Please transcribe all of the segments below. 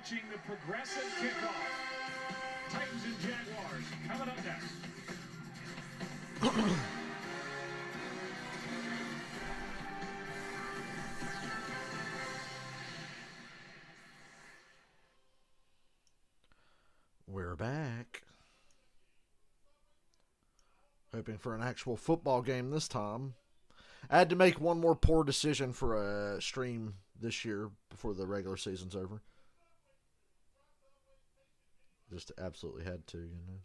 watching the progressive kickoff. Titans and Jaguars coming up next. We're back. Hoping for an actual football game this time. I had to make one more poor decision for a stream this year before the regular season's over. Just absolutely had to, you know.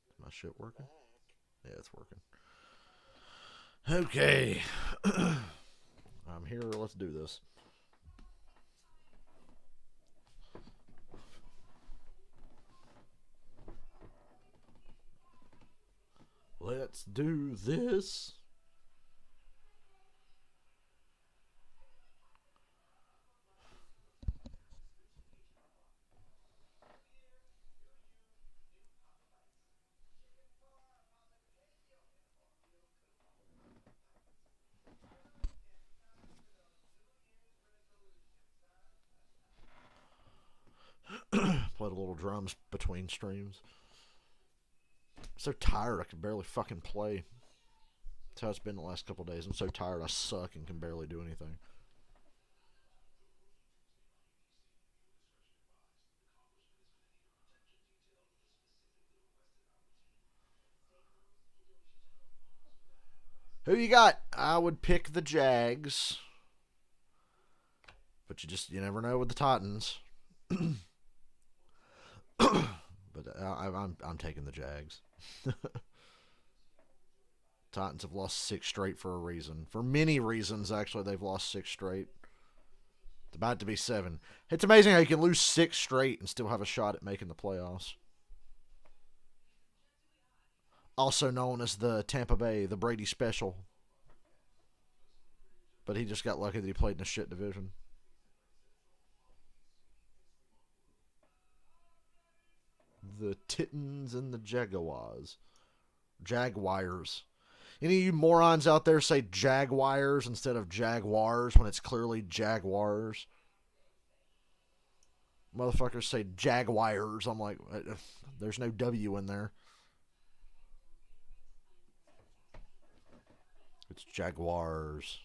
Is my shit working? Yeah, it's working. Okay. I'm here. Let's do this. Let's do this. Played a little drums between streams. I'm so tired I can barely fucking play. That's how it's been the last couple of days. I'm so tired I suck and can barely do anything. Who you got? I would pick the Jags. But you never know with the Titans. But I'm taking the Jags. Titans have lost 6 straight for a reason. For many reasons, actually, they've lost 6 straight. It's about to be 7. It's amazing how you can lose 6 straight and still have a shot at making the playoffs. Also known as the Tampa Bay, the Brady Special. But he just got lucky that he played in a shit division. The Titans and the Jaguars. Jaguars. Any of you morons out there say Jaguars instead of Jaguars when it's clearly Jaguars? Motherfuckers say Jaguars. I'm like, there's no W in there. It's Jaguars.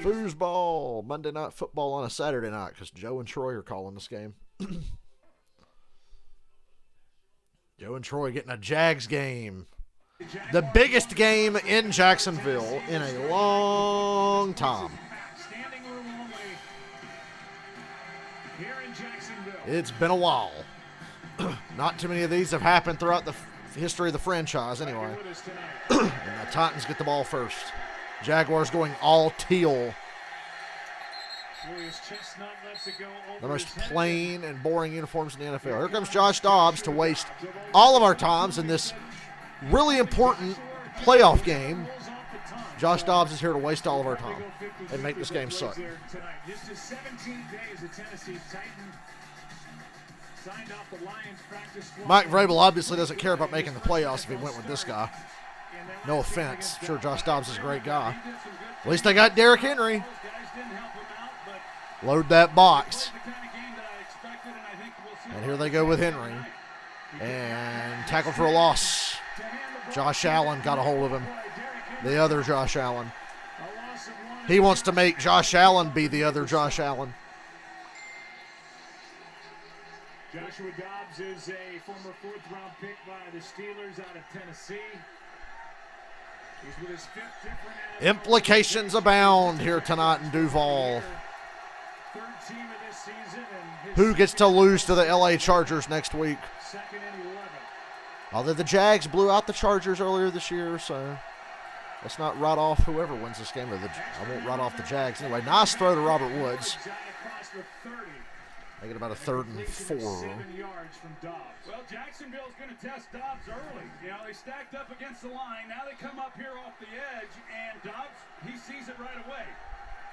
Foosball. Monday Night Football on a Saturday night because Joe and Troy are calling this game. Joe and Troy getting a Jags game. The biggest game in Jacksonville in a long time. It's been a while. Not too many of these have happened throughout the history of the franchise anyway. And the Titans get the ball first. Jaguars going all teal. The most plain and boring uniforms in the NFL. Here comes Josh Dobbs to waste all of our times in this really important playoff game. Josh Dobbs is here to waste all of our time and make this game suck. Mike Vrabel obviously doesn't care about making the playoffs if he went with this guy. No offense. Sure, Josh Dobbs is a great guy. At least they got Derrick Henry. Load that box. And here they go with Henry. And tackle for a loss. Josh Allen got a hold of him. The other Josh Allen. He wants to make Josh Allen be the other Josh Allen. Joshua Dobbs is a former 4th-round pick by the Steelers out of Tennessee. He's with his 5th different Implications abound here tonight in Duval. Who gets to lose to the LA Chargers next week? Although the Jags blew out the Chargers earlier this year, so let's not write off whoever wins this game. I won't write off the Jags. Anyway, nice throw to Robert Woods. They get about a 3rd and 4. Well, Jacksonville's going to test Dobbs early. You know, they stacked up against the line. Now they come up here off the edge, and Dobbs, he sees it right away.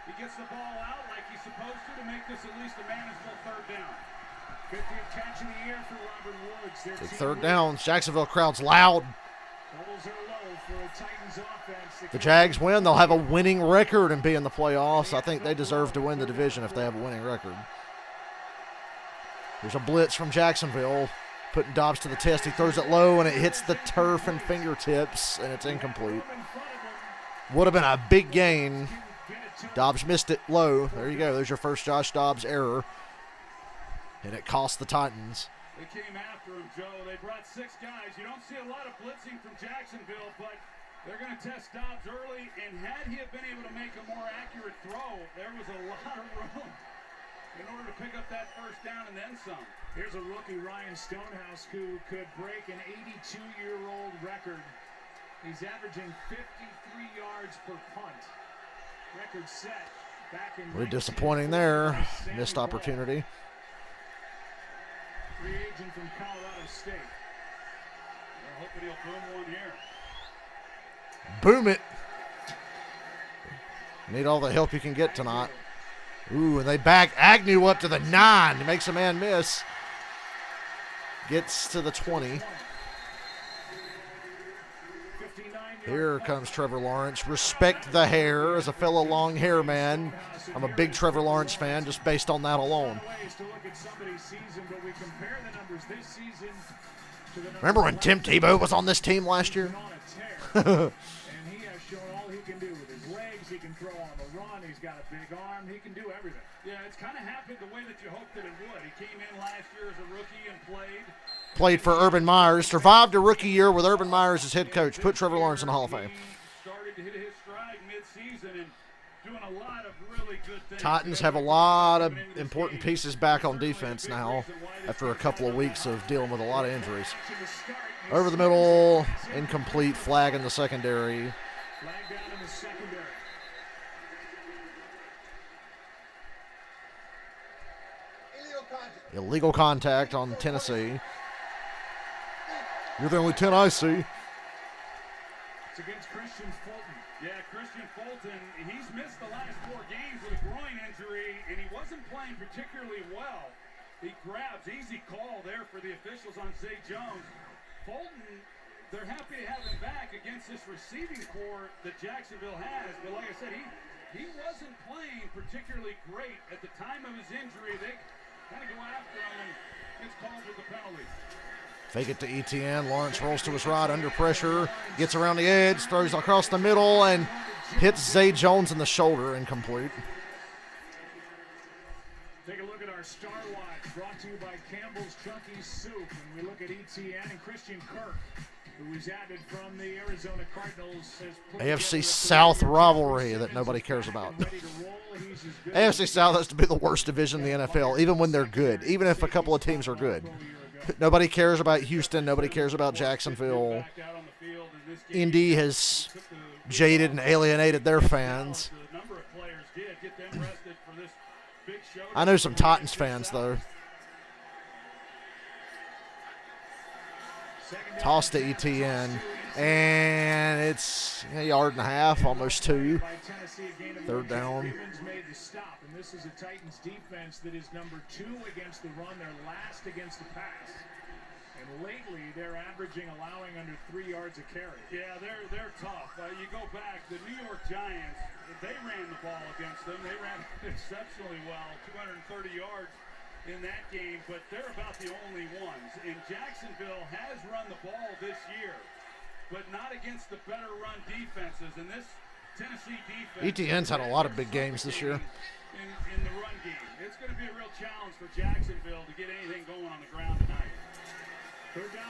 He gets the ball out like he's supposed to make this at least a manageable 3rd down. Big third downs. Jacksonville crowd's loud. The Jags win. They'll have a winning record and be in the playoffs. I think they deserve to win the division if they have a winning record. There's a blitz from Jacksonville, putting Dobbs to the test. He throws it low, and it hits the turf and fingertips, and it's incomplete. Would have been a big gain. Dobbs missed it low. There you go. There's your first Josh Dobbs error, and it cost the Titans. They came after him, Joe. They brought 6 guys. You don't see a lot of blitzing from Jacksonville, but they're going to test Dobbs early, and had he have been able to make a more accurate throw, there was a lot of room in order to pick up that first down and then some. Here's a rookie, Ryan Stonehouse, who could break an 82-year-old record. He's averaging 53 yards per punt. Record set back in. Really disappointing there. Missed opportunity. Free agent from Colorado State. They're hoping he'll boom one here. Boom it. Need all the help you can get tonight. Ooh, and they back Agnew up to the 9. He makes a man miss. Gets to the 20. Here comes Trevor Lawrence. Respect the hair as a fellow long hair man. I'm a big Trevor Lawrence fan just based on that alone. Remember when Tim Tebow was on this team last year? He can throw on the run. He's got a big arm. He can do everything. Yeah, it's kind of happened the way that you hoped that it would. He came in last year as a rookie and played for Urban Myers. Survived a rookie year with Urban Myers as head coach. Put Trevor Lawrence in the Hall of Fame. Started to hit his stride mid-season and doing a lot of really good things. Titans have a lot of important pieces back on defense now after a couple of weeks of dealing with a lot of injuries. Over the middle, incomplete, flag in the secondary. Flag down in the secondary. Illegal contact on Tennessee. You're the only 10 I see. It's against Christian Fulton. Yeah, Christian Fulton, he's missed the last 4 games with a groin injury, and he wasn't playing particularly well. He grabs, easy call there for the officials on Zay Jones. Fulton, they're happy to have him back against this receiving core that Jacksonville has, but like I said, he wasn't playing particularly great at the time of his injury. They kind of go after him and gets called with the penalty. Fake it to ETN. Lawrence rolls to his right under pressure. Gets around the edge, throws across the middle, and hits Zay Jones in the shoulder. Incomplete. Take a look at our Star Watch, brought to you by Campbell's Chunky Soup. And we look at ETN and Christian Kirk, who was added from the Arizona Cardinals. AFC South rivalry that nobody cares about. AFC South has to be the worst division in the NFL, even when they're good, even if a couple of teams are good. Nobody cares about Houston. Nobody cares about Jacksonville. Indy has jaded and alienated their fans. I know some Titans fans, though. Toss to ETN, and it's a yard and a half, almost 2. Third down. This is a Titans defense that is number 2 against the run. They're last against the pass. And lately, they're allowing under 3 yards a carry. Yeah, they're tough. You go back, the New York Giants, they ran the ball against them. They ran exceptionally well, 230 yards in that game, but they're about the only ones. And Jacksonville has run the ball this year, but not against the better run defenses. And this Tennessee defense, ETN's had a lot of big games this year. In the run game, it's going to be a real challenge for Jacksonville to get anything going on the ground tonight.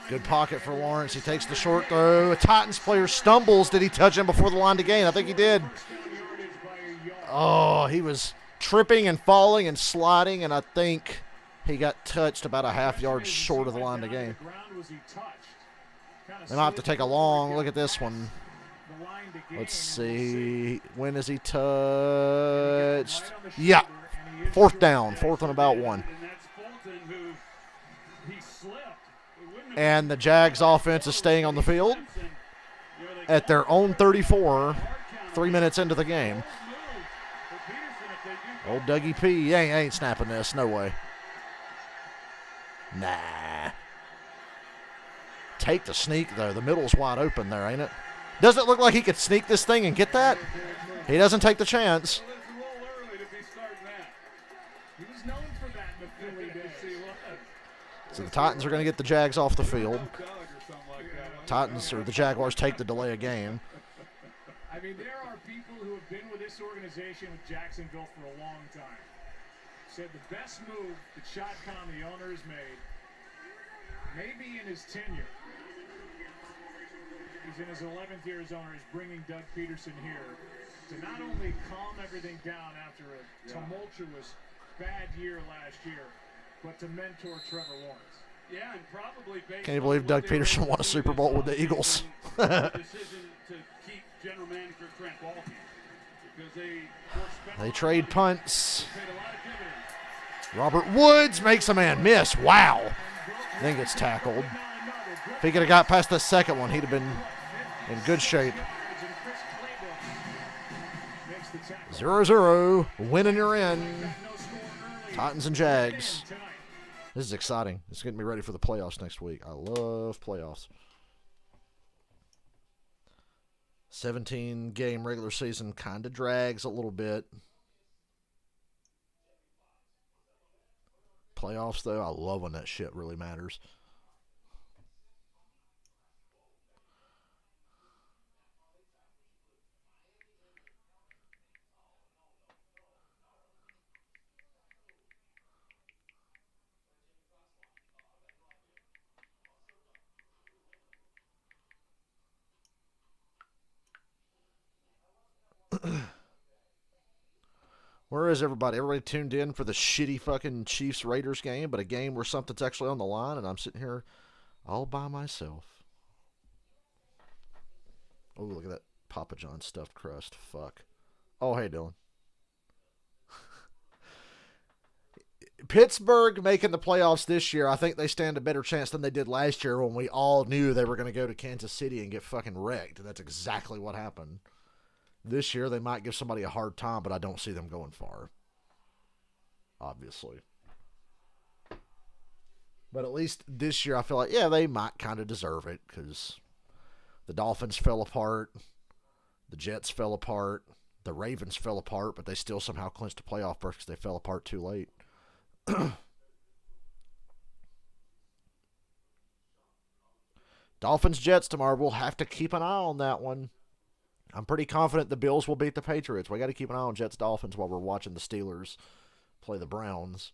Good pocket for Lawrence. He takes the short throw. A Titans player stumbles. Did he touch him before the line to gain? I think he did. Oh, he was tripping and falling and sliding, and I think he got touched about a half yard short of the line to gain. They might have to take a long look at this one. Let's see. When is he touched? Yeah. 4th down. 4th and about 1. And the Jags offense is staying on the field at their own 34, 3 minutes into the game. Old Dougie P. Ain't snapping this. No way. Nah. Take the sneak, though. The middle's wide open there, ain't it? Does it look like he could sneak this thing and get that? He doesn't take the chance. Well, it's a little early to be starting that. He was known for that in the Philly days. So the Titans are going to get the Jags off the field. Titans or the Jaguars take the delay of game. I mean, there are people who have been with this organization with Jacksonville for a long time. Said the best move that Shad Khan, the owner, has made, maybe in his tenure. He's in his 11th year as owner. He's bringing Doug Peterson here to not only calm everything down after a tumultuous, bad year last year, but to mentor Trevor Lawrence. Yeah, and probably based Can you believe Doug Peterson won a Super Bowl with the Eagles? The decision to keep general manager Trent Baalke because They trade punts. paid a lot of dividends. Robert Woods makes a man miss. Wow. Then gets tackled. If he could have got past the second one, he'd have been in good shape. 0-0. Winning you're in. Titans and Jags. This is exciting. It's getting me ready for the playoffs next week. I love playoffs. 17-game regular season kind of drags a little bit. Playoffs, though, I love when that shit really matters. Where is everybody? Everybody tuned in for the shitty fucking Chiefs-Raiders game, but a game where something's actually on the line, and I'm sitting here all by myself. Oh, look at that Papa John's stuffed crust. Fuck. Oh, hey, Dylan. Pittsburgh making the playoffs this year, I think they stand a better chance than they did last year when we all knew they were going to go to Kansas City and get fucking wrecked. And that's exactly what happened. This year, they might give somebody a hard time, but I don't see them going far. Obviously. But at least this year, I feel like, yeah, they might kind of deserve it because the Dolphins fell apart. The Jets fell apart. The Ravens fell apart, but they still somehow clinched a playoff berth because they fell apart too late. Dolphins-Jets tomorrow. We'll have to keep an eye on that one. I'm pretty confident the Bills will beat the Patriots. We got to keep an eye on Jets-Dolphins while we're watching the Steelers play the Browns.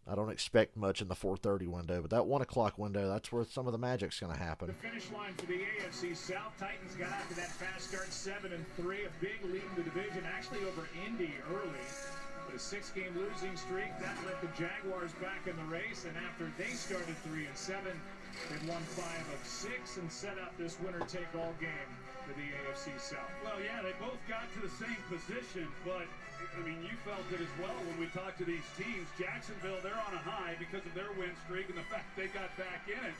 I don't expect much in the 4:30 window, but that 1 o'clock window, that's where some of the magic's going to happen. The finish line for the AFC South. Titans got out to that fast start, 7-3, a big lead in the division, actually over Indy early. But a 6-game losing streak, that let the Jaguars back in the race, and after they started 3-7, they won 5 of 6 and set up this winner-take-all game for the AFC South. Well, yeah, they both got to the same position, but, I mean, you felt it as well when we talked to these teams. Jacksonville, they're on a high because of their win streak and the fact they got back in it.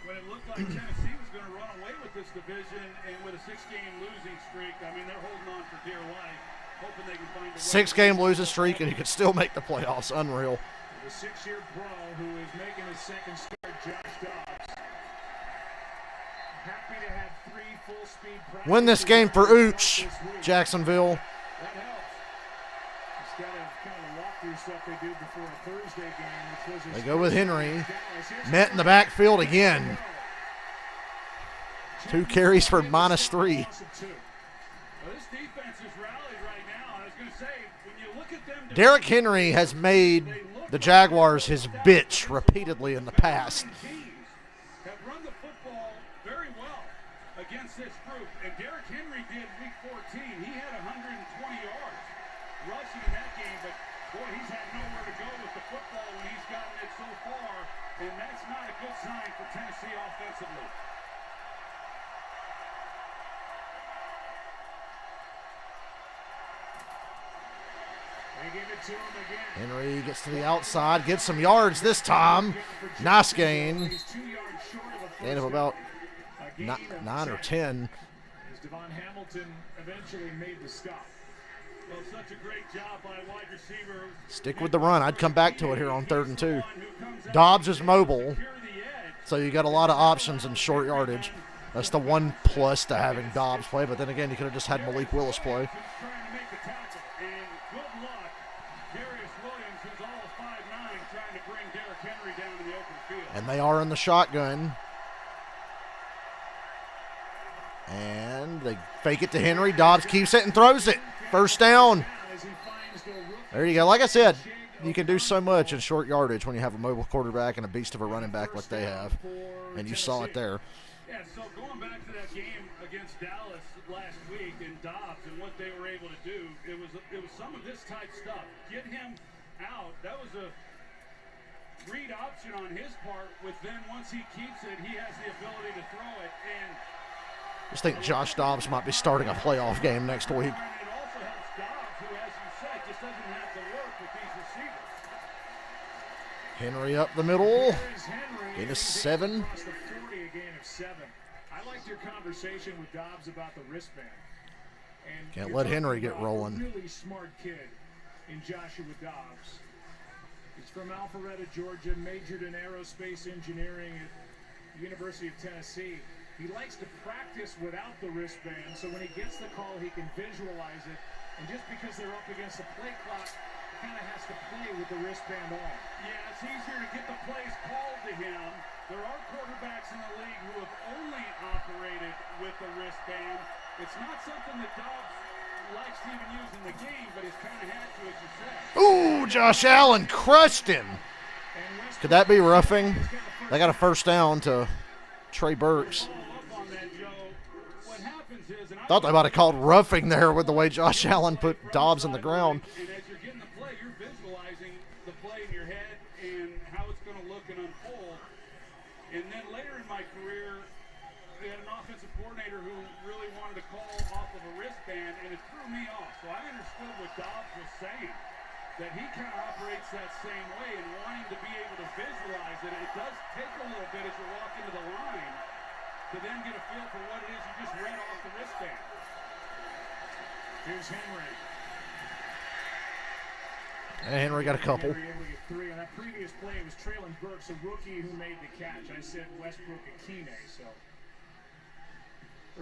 When it looked like Tennessee was going to run away with this division, and with a 6-game losing streak, I mean, they're holding on for dear life, hoping they can find a way. 6-game losing streak, and you could still make the playoffs. Unreal. The 6-year pro who is making his second start, Josh Dobbs. Happy to have 3 full-speed practices. Win this game for Ooch, Jacksonville. That helps. Instead of kind of walkthrough stuff they do before a Thursday game, which was They go with Henry. Met in the backfield again. 2 carries for -3. Well, this defense is rallied right now. I was going to say, when you look at them, Derrick Henry has made the Jaguars his bitch repeatedly in the past. have run the football very well against this group, and Derrick Henry did week 14. He had 120 yards rushing in that game, but boy, he's had nowhere to go with the football when he's gotten it so far, and that's not a good sign for Tennessee offensively. Henry gets to the outside, gets some yards this time. Nice gain. Gain of about 9 or 10. Devon Hamilton eventually made the stop. Well, such a great job by wide receiver. Stick with the run. I'd come back to it here on 3rd and 2. Dobbs is mobile, so you got a lot of options in short yardage. That's the one plus to having Dobbs play, but then again, you could have just had Malik Willis play. And they are in the shotgun. And they fake it to Henry. Dobbs keeps it and throws it. First down. There you go. Like I said, you can do so much in short yardage when you have a mobile quarterback and a beast of a running back like they have. And you saw it there. Yeah, so going back to that game against Dallas last week and Dobbs and what they were able to do, it was some of this type stuff. Get him out. That was a read option on his part, with then once he keeps it, he has the ability to throw it. And I just think Josh Dobbs might be starting a playoff game next week. it also helps Dobbs, who, as you said, just doesn't have to work with these receivers. Henry up the middle. Gain of 7. I liked your conversation with Dobbs about the wristband. And Can't let Henry get rolling. Really smart kid in Joshua Dobbs. He's from Alpharetta, Georgia, majored in aerospace engineering at the University of Tennessee. He likes to practice without the wristband, so when he gets the call, he can visualize it. And just because they're up against the play clock, kind of has to play with the wristband on. Yeah, it's easier to get the plays called to him. There are quarterbacks in the league who have only operated with the wristband. It's not something that Dobbs likes to even use in the game, but he's kind of had to, as you said. Ooh, Josh Allen crushed him. Could that be roughing? They got a first down to Trey Burks. Thought they might have called roughing there with the way Josh Allen put Dobbs in the ground. And as you're getting the play, you're visualizing the play in your head and how it's going to look and unfold. And then later in my career, we had an offensive coordinator who really wanted to call off of a wristband, and it threw me off. So I understood what Dobbs was saying, that he kind of operates that same way, and wanting to be able to visualize it. It does take a little bit as you walk into the line to then get a feel for what it is you just read off the wristband. Here's Henry. And Henry got a couple. Henry able to get 3. On that previous play, it was Traylon Burks, a rookie who made the catch. I said Westbrook Akine, so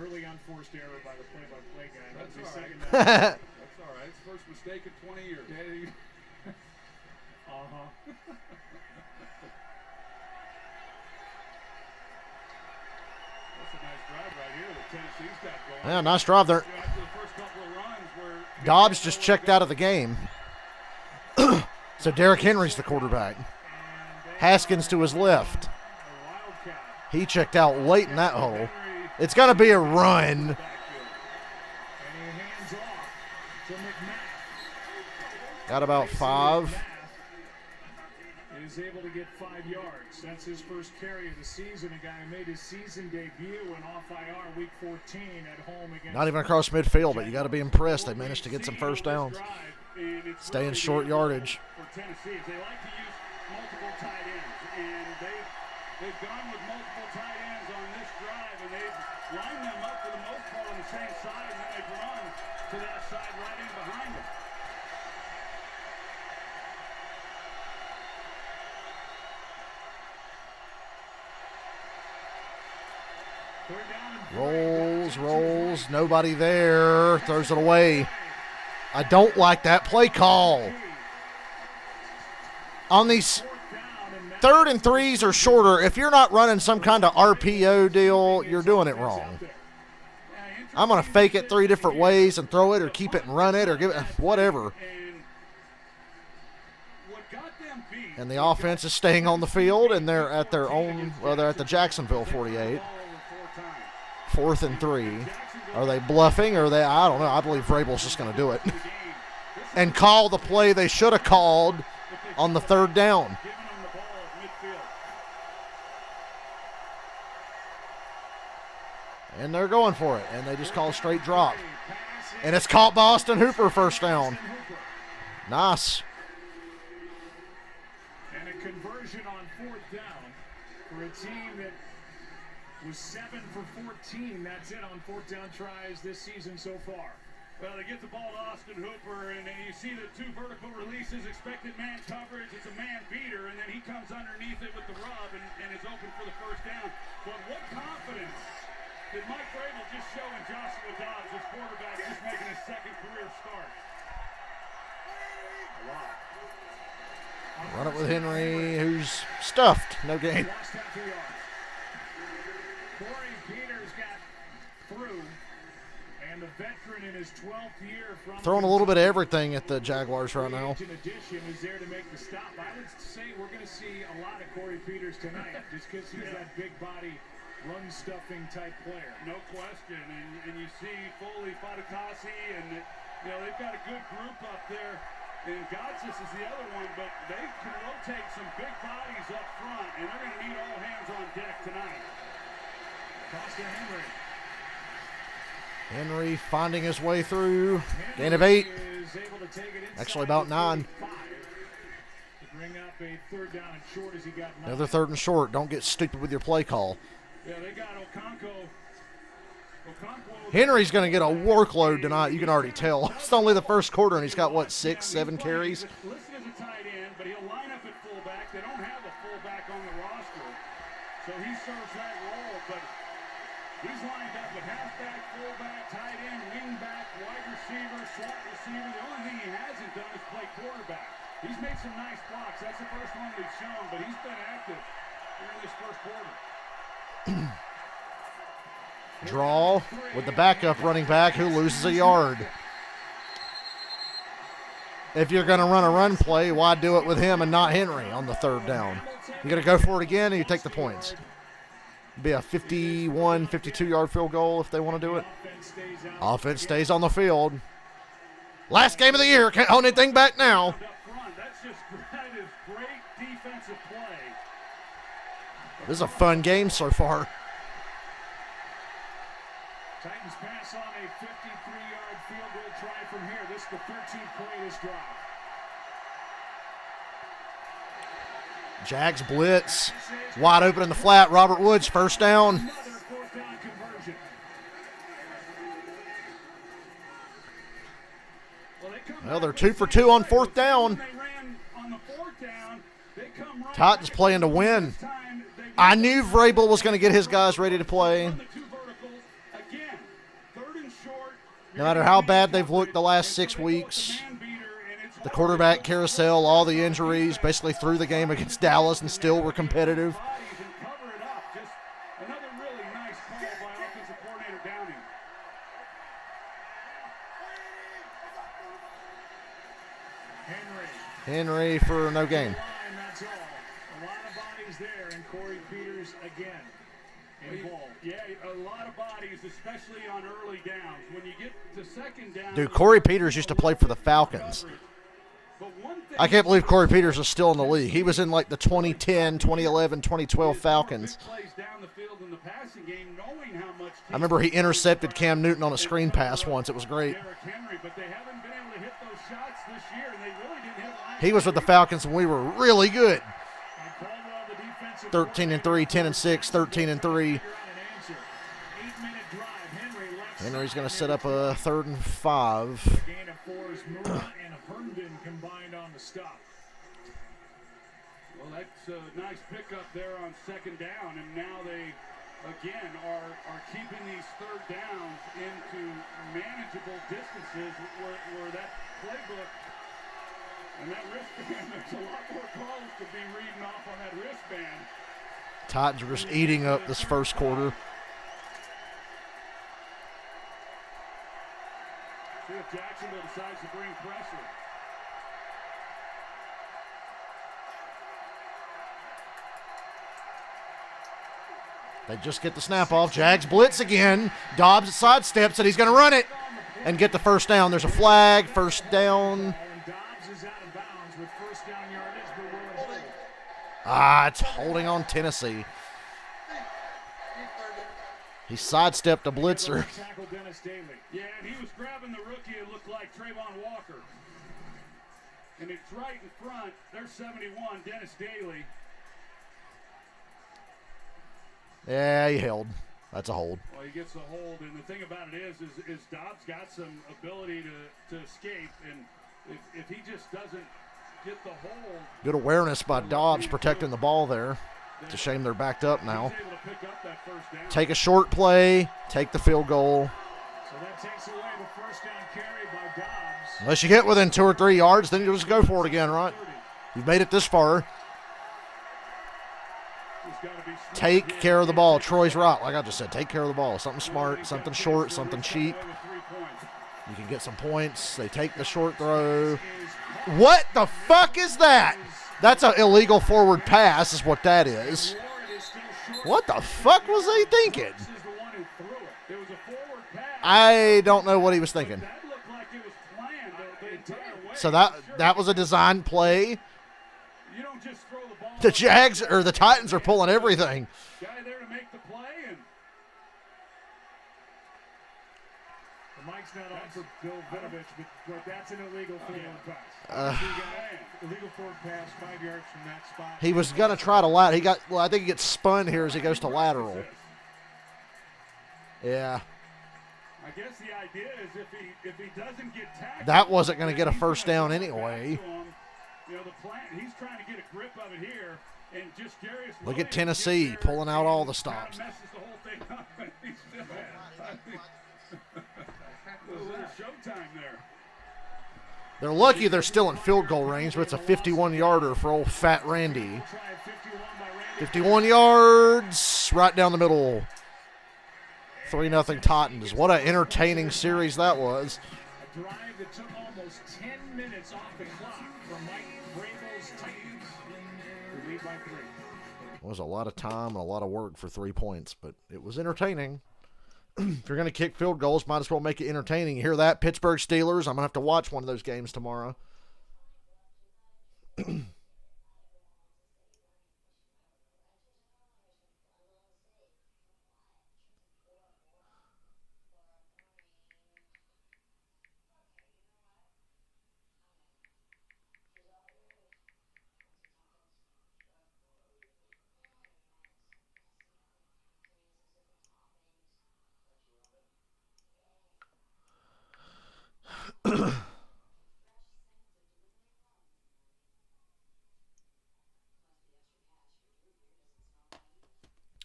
early unforced error by the play-by-play guy. That's all right. That's all right. It's the first mistake in 20 years. Uh-huh. That's a nice drive right here that Tennessee's got going. Yeah, nice drive there. After the first couple of runs where Dobbs just checked out of the game. So Derrick Henry's the quarterback. Haskins to his left. He checked out late in that hole. It's going to be a run. Got about 5. Is able to get 5 yards. That's his first carry of the season. A guy who made his season debut and off IR week 14 at home against. Not even across midfield, but you got to be impressed. They managed to get some first downs. Stay in short yardage. For Tennessee, they like to use multiple tight ends, and they've gone with multiple tight ends on this drive, and they've lined them up for the most part on the same side, and then they've run to that side right in behind them. Rolls. Nobody there. Throws it away. I don't like that play call. On these 3rd and 3s or shorter, if you're not running some kind of RPO deal, you're doing it wrong. I'm going to fake it 3 different ways and throw it or keep it and run it or give it whatever. And the offense is staying on the field, and they're at their own, well, they're at the Jacksonville 48. 4th and 3. Are they bluffing or I don't know. I believe Vrabel's just going to do it. And call the play they should have called on the 3rd down. And they're going for it. And they just call a straight drop. And it's caught Boston Hooper, first down. Nice. And a conversion on 4th down for a team that was 7 for 14. That's it on 4th down tries this season so far. Well, they get the ball to Austin Hooper, and then you see the 2 vertical releases, expected man coverage. It's a man beater, and then he comes underneath it with the rub and is open for the first down. But what confidence did Mike Vrabel just show in Joshua Dobbs, his quarterback, just making his second career start? A lot. Run it with Henry, who's stuffed. No gain. Corey Peters got through, and the veteran in his 12th year from Throwing a little bit of everything at the Jaguars right now. In addition, is there to make the stop. I would say we're going to see a lot of Corey Peters tonight, just because he's that big body, run stuffing type player. No question. And you see Foley, Fatukasi, and they've got a good group up there. And Gotsis is the other one, but they can rotate some big bodies up front, and they're going to need all hands on deck tonight. Costa Henry. Henry finding his way through. Gain of 8. Actually about 9. To bring up a 3rd down and short as he got 9. Another 3rd and short. Don't get stupid with your play call. Yeah, they got Okonkwo. Henry's going to get a workload tonight. You can already tell. It's only the first quarter, and he's got, 6, 7 carries? Listed as a tight end, but he'll line up at fullback. They don't have a fullback on the roster, so he serves that role. But he's lined up with halfback, fullback, tight end, wingback, wide receiver, slot receiver. The only thing he hasn't done is play quarterback. He's made some nice blocks. That's the first one we've shown, but he's been active during this first quarter. Draw with the backup running back who loses a yard. If you're going to run a run play, why do it with him and not Henry on the 3rd down? You're going to go for it again and you take the points. Be a 51, 52-yard field goal if they want to do it. Offense stays on the field. Last game of the year. Can't hold anything back now. That's just great defensive play. This is a fun game so far. Titans pass on a 53-yard field goal try from here. This is the 13th play of this drive. Jags blitz. Wide open in the flat. Robert Woods, first down. Another 4th down conversion. Well, they're 2 for 2 on 4th down. Titans playing to win. I knew Vrabel was going to get his guys ready to play. No matter how bad they've looked the last 6 weeks, the quarterback carousel, all the injuries, basically threw the game against Dallas and still were competitive. Henry for no gain. That's all. A lot of bodies there, and Corey Peters again involved. Yeah, a lot of bodies, especially on early downs. When you get to 2nd down. Dude, Corey Peters used to play for the Falcons. I can't believe Corey Peters is still in the league. He was in like the 2010, 2011, 2012 Falcons. I remember he intercepted Cam Newton on a screen pass once. It was great. He was with the Falcons when we were really good. 13-3, 10-6, 13-3. Henry's going to set up a 3rd and 5. Gain of 4 is Moore and Herndon combined on the stop. Well, that's a nice pickup there on 2nd down, and now they again are keeping these 3rd downs into manageable distances where that playbook and that wristband, there's a lot more calls to be reading off on that wristband. Titans are just eating up this first quarter. See if Jacksonville decides to bring pressure. They just get the snap off. Jags blitz again. Dobbs sidesteps it. He's going to run it and get the first down. There's a flag. First down. It's holding on Tennessee. He sidestepped a blitzer. Yeah, and he was grabbing the rookie. It looked like Trayvon Walker. And it's right in front. There's 71, Dennis Daly. Yeah, he held. That's a hold. Well, he gets the hold, and the thing about it is Dobbs got some ability to escape, and if he just doesn't get the hold. Good awareness by Dobbs protecting the ball there. It's a shame they're backed up now. Take a short play, take the field goal. So that takes away the first down carry by Dobbs. Unless you get within 2 or 3 yards, then you just go for it again, right? You've made it this far. Take care of the ball. Troy's right. Like I just said, take care of the ball. Something smart, something short, something cheap. You can get some points. They take the short throw. What the fuck is that? That's an illegal forward pass is what that is. What the fuck was he thinking? I don't know what he was thinking. So that was a design play. The Jags or the Titans are pulling everything. Guy there to make the play, and the mic's not on for Bill Vinovich, but that's an illegal forward pass. Illegal forward pass, 5 yards from that spot. He was gonna try to lateral. I think he gets spun here as he goes to lateral. Yeah. I guess the idea is if he doesn't get tackled, that wasn't gonna get a first down anyway. You know, the plan, he's trying to get a grip of it here, and just Darius look at Tennessee pulling out all the stops. Messes the whole thing up, and he's still a little showtime there. They're lucky they're still in field goal range, but it's a 51-yarder for old Fat Randy. 51 yards, right down the middle. 3-0 Titans. What an entertaining series that was. A drive that took almost 10 minutes off the clock from Mike Vrabel's Titans. We lead by 3. It was a lot of time and a lot of work for 3 points, but it was entertaining. If you're going to kick field goals, might as well make it entertaining. You hear that? Pittsburgh Steelers. I'm going to have to watch one of those games tomorrow.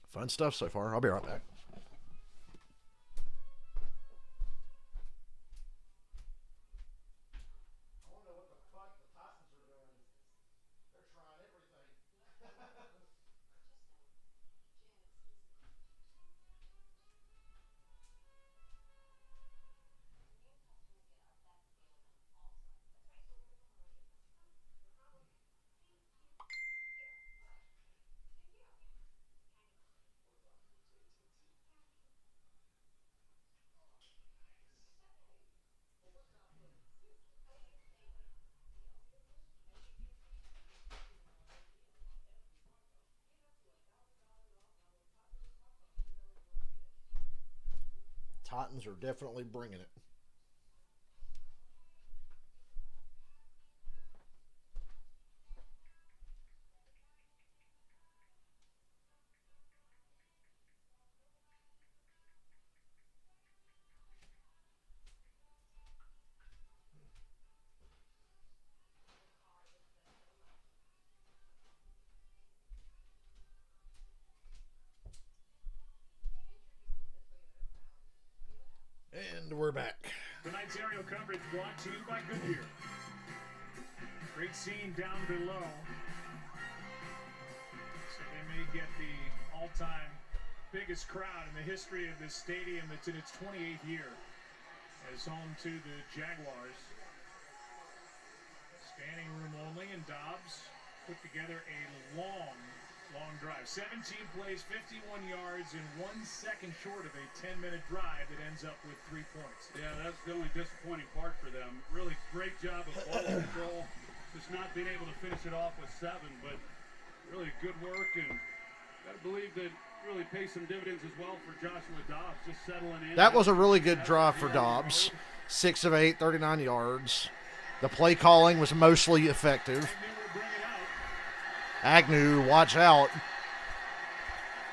Fun stuff so far. I'll be right back. Titans are definitely bringing it. And we're back. Tonight's aerial coverage brought to you by Goodyear. Great scene down below. So they may get the all-time biggest crowd in the history of this stadium. It's in its 28th year as home to the Jaguars. Standing room only, and Dobbs put together a long drive. 17 plays, 51 yards, and 1 second short of a 10-minute drive that ends up with 3 points. Yeah, that's the only disappointing part for them. Really great job of ball control. Just not being able to finish it off with 7, but really good work, and got to believe that really pays some dividends as well for Joshua Dobbs, just settling in. That was a really good drive for Dobbs. 6 of 8, 39 yards. The play calling was mostly effective. Agnew, watch out.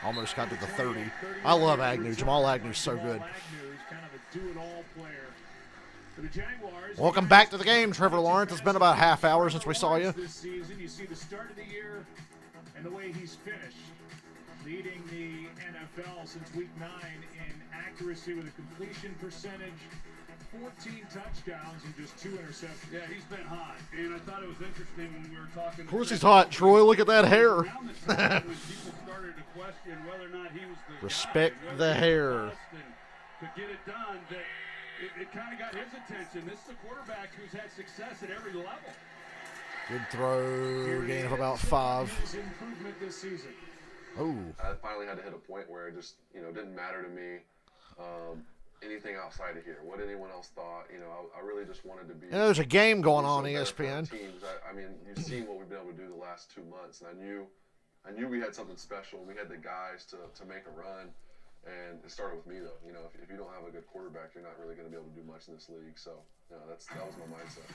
Almost got to the 30. I love Agnew. Jamal Agnew's so good. He's kind of a do-it-all player. For the Jaguars, Welcome back to the game, Trevor Lawrence. It's been about a half hour since we saw you. This season, you see the start of the year and the way he's finished, leading the NFL since week 9 in accuracy with a completion percentage, 14 touchdowns and just 2 interceptions. Yeah, he's been hot, and I thought it was interesting when we were talking. Of course he's hot, Troy. Look at that hair. Around the time when people started to question whether or not he was the Respect guy, the whether he hair. was and could get it done, that it kind of got his attention. This is a quarterback who's had success at every level. Good throw. Gain of about 5. His improvement this season. Oh. I finally had to hit a point where it just, didn't matter to me anything outside of here, what anyone else thought. I really just wanted to be. Yeah, there's a game going on better for our ESPN. teams. I mean, you've seen what we've been able to do the last 2 months, and I knew we had something special. We had the guys to make a run, and it started with me though. If you don't have a good quarterback, you're not really going to be able to do much in this league. So, that was my mindset.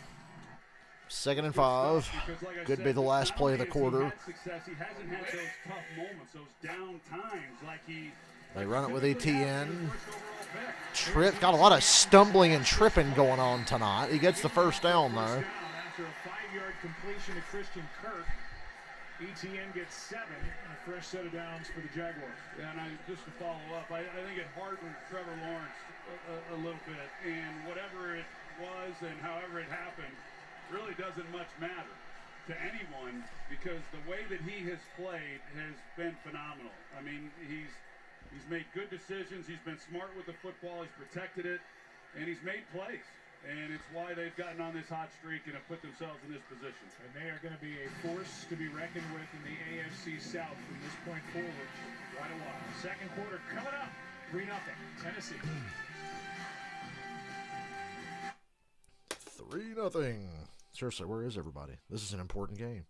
2nd and 5. Because, like I Could said, be the last play of the not only quarter. has he had success, he hasn't had those tough moments, those down times like he. They run it with ETN. First overall pick. Trip. Got a lot of stumbling and tripping going on tonight. He gets the first down, though. After a 5-yard completion to Christian Kirk, ETN gets 7 and a fresh set of downs for the Jaguars. Yeah, and just to follow up, I think it hardened Trevor Lawrence a little bit, and whatever it was and however it happened really doesn't much matter to anyone, because the way that he has played has been phenomenal. I mean, he's made good decisions. He's been smart with the football. He's protected it, and he's made plays. And it's why they've gotten on this hot streak and have put themselves in this position. And they are going to be a force to be reckoned with in the AFC South from this point forward for quite a while. Second quarter coming up, 3-0, Tennessee. 3-0. Seriously, where is everybody? This is an important game.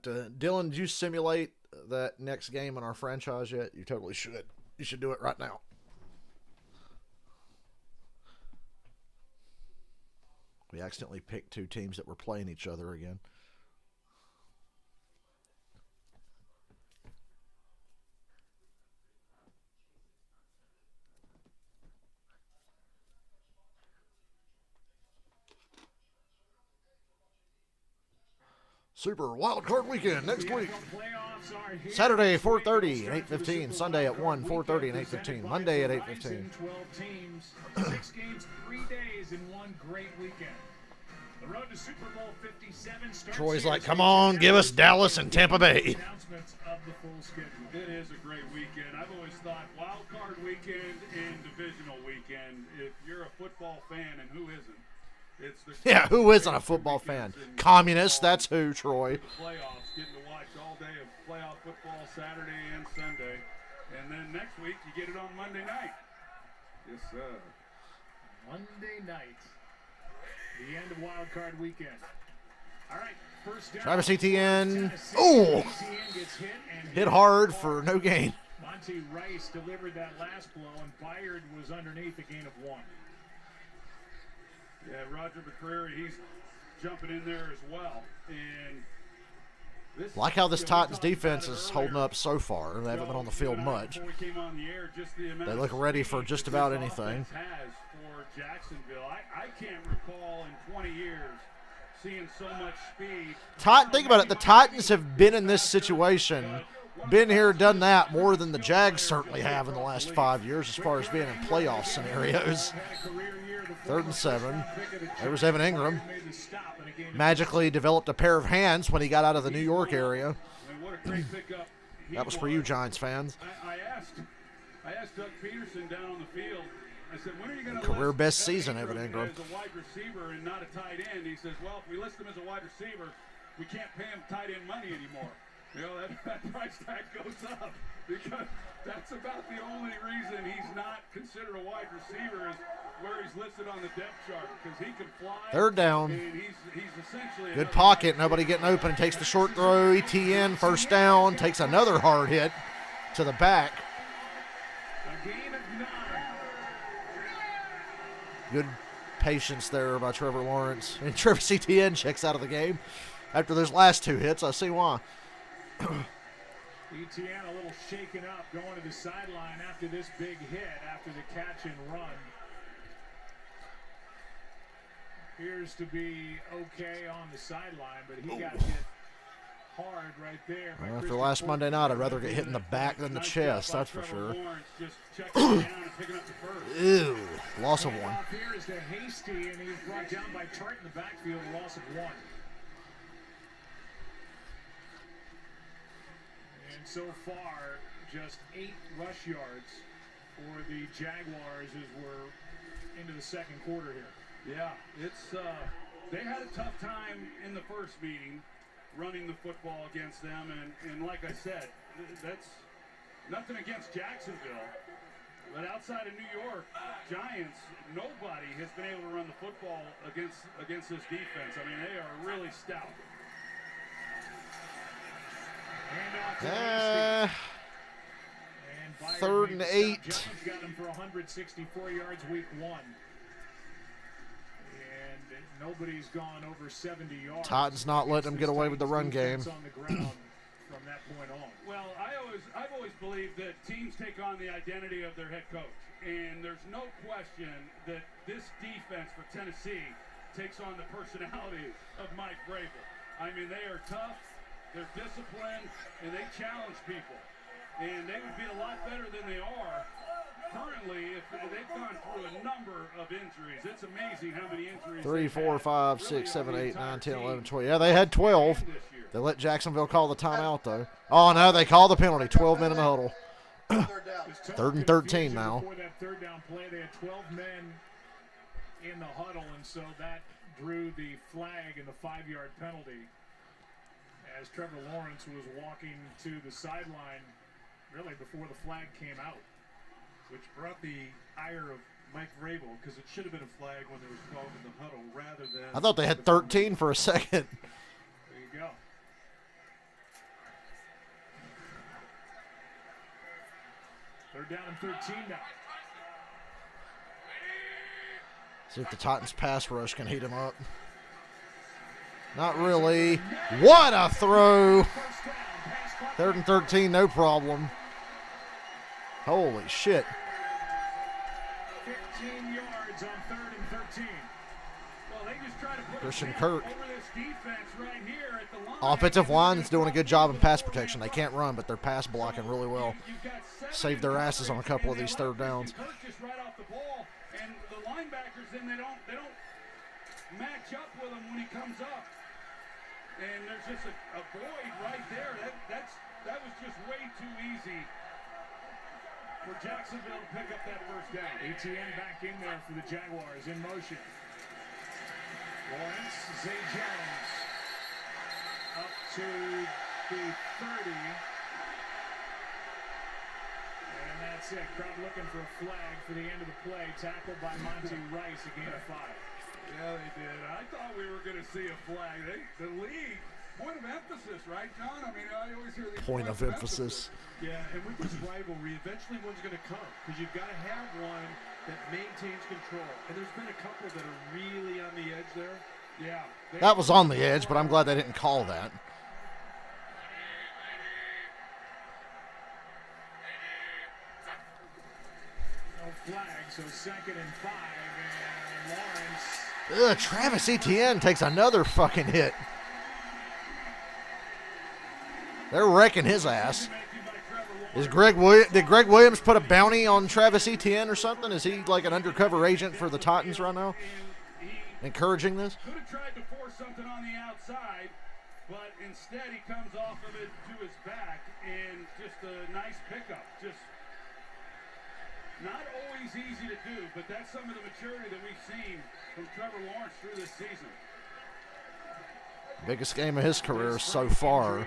Dylan, did you simulate that next game in our franchise yet? You totally should. You should do it right now. We accidentally picked 2 teams that were playing each other again. Super Wild Card Weekend next week. Saturday 4:30 and 8:15. Sunday at 1, 4:30 and 8:15. Monday at 8:15. 12 teams, 6 games, 3 days in one great weekend. The road to Super Bowl 57 starts. Troy's like, come on, give us Dallas and Tampa Bay. Announcements of the full schedule. It is a great weekend. I've always thought wild card weekend and divisional weekend. If you're a football fan, and who isn't? It's the Yeah, who isn't a football fan? Communist, that's who, Troy. Playoffs, getting to watch all day of playoff football Saturday and Sunday. And then next week, you get it on Monday night. Yes, sir. Monday night. The end of wild card weekend. All right, first down. Travis Etienne. Oh! Hit hard for no gain. Monty Rice delivered that last blow, and Byard was underneath a gain of 1. Yeah, Roger McCreary, he's jumping in there as well. And this, Like how this we Titans talked about defense it is earlier. holding up so far. They haven't been on the field much. Before we came on the air, just the amount They of look ready speed for just that about this anything. offense has for Jacksonville. I can't recall in 20 years seeing so much speed. Think about it. The Titans have been in this situation, been here, done that more than the Jags certainly have in the last 5 years as far as being in playoff scenarios. 3rd and 7. There was Evan Ingram. Magically developed a pair of hands when he got out of the New York area. That was for you, Giants fans. I asked Doug Peterson down on the field. I said, when are you going to Career list best Evan season, Evan Ingram. as a wide receiver and not a tight end? He says, well, if we list him as a wide receiver, we can't pay him tight end money anymore. You know, that price tag goes up because that's about the only reason he's not considered a wide receiver is where he's listed on the depth chart because he can fly. 3rd down. And he's essentially Good pocket. Nobody getting open. Takes the short throw. ETN, 1st down. Takes another hard hit to the back. A gain of 9. Good patience there by Trevor Lawrence. And Travis Etienne checks out of the game after those last 2 hits. I see why. Etienne a little shaken up going to the sideline after this big hit, after the catch and run. Appears to be okay on the sideline, but he got hit hard right there. Well, after last Monday night, I'd rather get hit in the back than the chest, that's for sure. Ew, loss of 1. Here is to Hasty, and he's brought down by Tart in the backfield, loss of 1. And so far, just 8 rush yards for the Jaguars as we're into the 2nd quarter here. Yeah, it's they had a tough time in the first meeting running the football against them, and like I said, that's nothing against Jacksonville, but outside of New York, Giants, nobody has been able to run the football against this defense. I mean, they are really stout. 3rd and 8. Jones got him for 164 yards week 1. Nobody's gone over 70 yards. Titans not letting them get away with the run game. On the ground from that point on. Well, I've always believed that teams take on the identity of their head coach, and there's no question that this defense for Tennessee takes on the personality of Mike Vrabel. I mean, they are tough, they're disciplined, and they challenge people. And they would be a lot better than they are currently if they've gone through a number of injuries. It's amazing how many injuries. 3, 4, 5, 6, 7, 8, 9, 10, 11, 12. Yeah, they had 12. They let Jacksonville call the timeout, though. Oh, no, they called the penalty. 12 men in the huddle. 3rd and 13 now. Before that 3rd down play, they had 12 men in the huddle, and so that drew the flag and the 5-yard penalty as Trevor Lawrence was walking to the sideline really before the flag came out. Which brought the ire of Mike Vrabel, because it should have been a flag when there was 12 in the huddle rather than... I thought they had 13 for a second. There you go. They're down in 13 now. See if the Titans pass rush can heat him up. Not really. What a throw. 3rd and 13, no problem. Holy shit. 15 yards on 3rd and 13. Well, they just try to put Christian Kirk. over this defense right here at the line. Offensive line is doing a good job in pass protection. They can't run, but they're pass blocking really well. Saved their asses on a couple of these 3rd downs. Kirk just right off the ball, and the linebackers then they don't match up with him when he comes up. And there's just a void right there. That was just way too easy for Jacksonville to pick up that 1st down. ATN back in there for the Jaguars in motion. Lawrence, Zay Jones up to the 30. And that's it. Crowd looking for a flag for the end of the play. Tackled by Monty Rice, a gain of 5. Yeah, they did. I thought we were going to see a flag. The league, point of emphasis, right, John? I mean, I always hear these Point of emphasis. Yeah, and with this rivalry, eventually one's going to come because you've got to have one that maintains control. And there's been a couple that are really on the edge there. Yeah. That was on the edge, but I'm glad they didn't call that. No flag, so 2nd and 5. And Lawrence. Travis Etienne takes another fucking hit. They're wrecking his ass. Did Greg Williams put a bounty on Travis Etienne or something? Is he like an undercover agent for the Titans right now? Encouraging this? Could have tried to force something on the outside, but instead he comes off of it to his back, and just a nice pickup. Just not always easy to do, but that's some of the maturity that we've seen from Trevor Lawrence through this season. Biggest game of his career so far.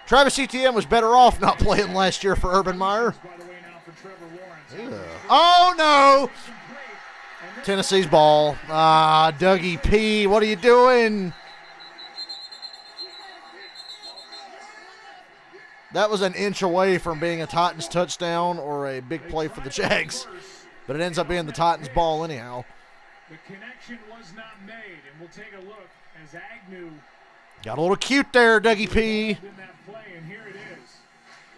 Travis Etienne was better off not playing last year for Urban Meyer. Oh, no. Tennessee's ball. Dougie P., what are you doing? That was an inch away from being a Titans touchdown or a big play for the Jags. But it ends up being the Titans ball anyhow. The connection was not made, and we'll take a look as Agnew got a little cute there, Dougie P. in that play, and here it is.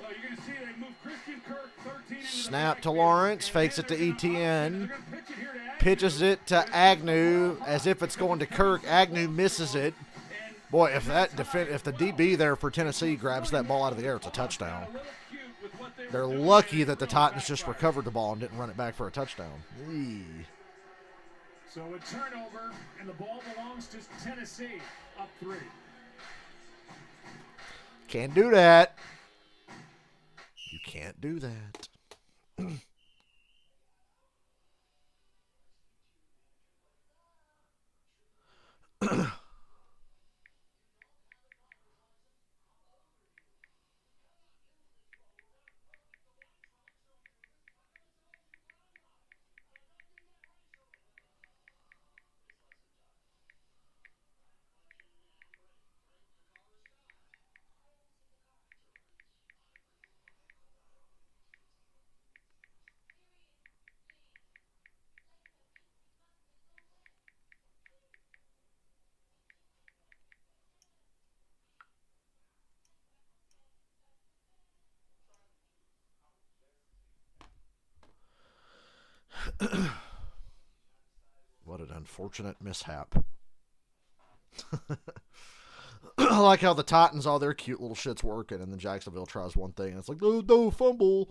Well, you're going to see they move Christian Kirk 13 into Snap to Lawrence, fakes it to Etienne, pitches it to Agnew as if it's going to Kirk. Agnew misses it. Boy, if the DB there for Tennessee grabs that ball out of the air, it's a touchdown. They're lucky that the Titans just recovered the ball and didn't run it back for a touchdown. Eee. So a turnover, and the ball belongs to Tennessee, up 3. Can't do that. You can't do that. What an unfortunate mishap. I like how the Titans, all their cute little shit's working, and then Jacksonville tries one thing, and it's like, no, fumble.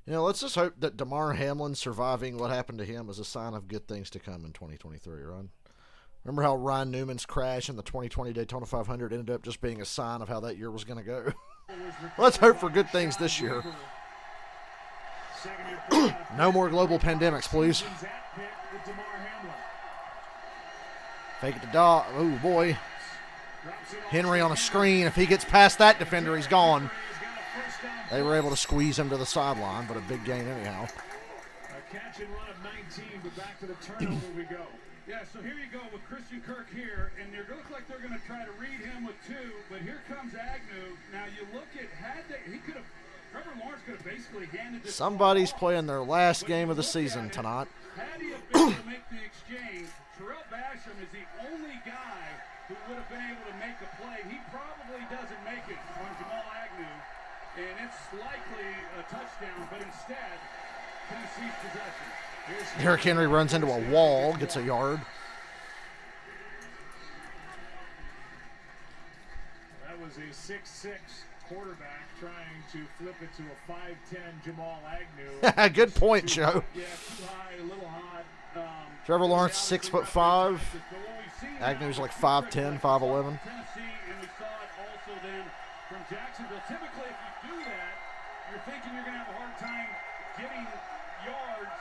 Let's just hope that Damar Hamlin surviving what happened to him is a sign of good things to come in 2023, right? Remember how Ryan Newman's crash in the 2020 Daytona 500 ended up just being a sign of how that year was going to go? Let's hope for good things this year. No more global pandemics, please. Fake it to Doc. Oh, boy. Henry on a screen. If he gets past that defender, he's gone. They were able to squeeze him to the sideline, but a big gain anyhow. A catch and run of 19, but back to the turnover we go. Yeah, so here you go with Christian Kirk here, and they look like they're going to try to read him with 2, but here comes Agnew. Now you look at, Trevor Lawrence could have basically handed this. Somebody's playing their last game of the season tonight. Had he have been able to make the exchange, Terrell Basham is the only guy who would have been able to make a play. He probably doesn't make it on Jamal Agnew. And it's likely a touchdown, but instead, Tennessee's possession. Derrick Henry runs into a wall, gets a yard. That was a 6'6" quarterback trying to flip it to a 5'10" Jamal Agnew. Good point, Joe. Yeah, too high, a little hot. Trevor Lawrence, 6'5". Agnew's like 5'10", 5'11". Tennessee, and we saw it also then from Jacksonville. Typically, if you do that, you're thinking you're going to have a hard time getting yards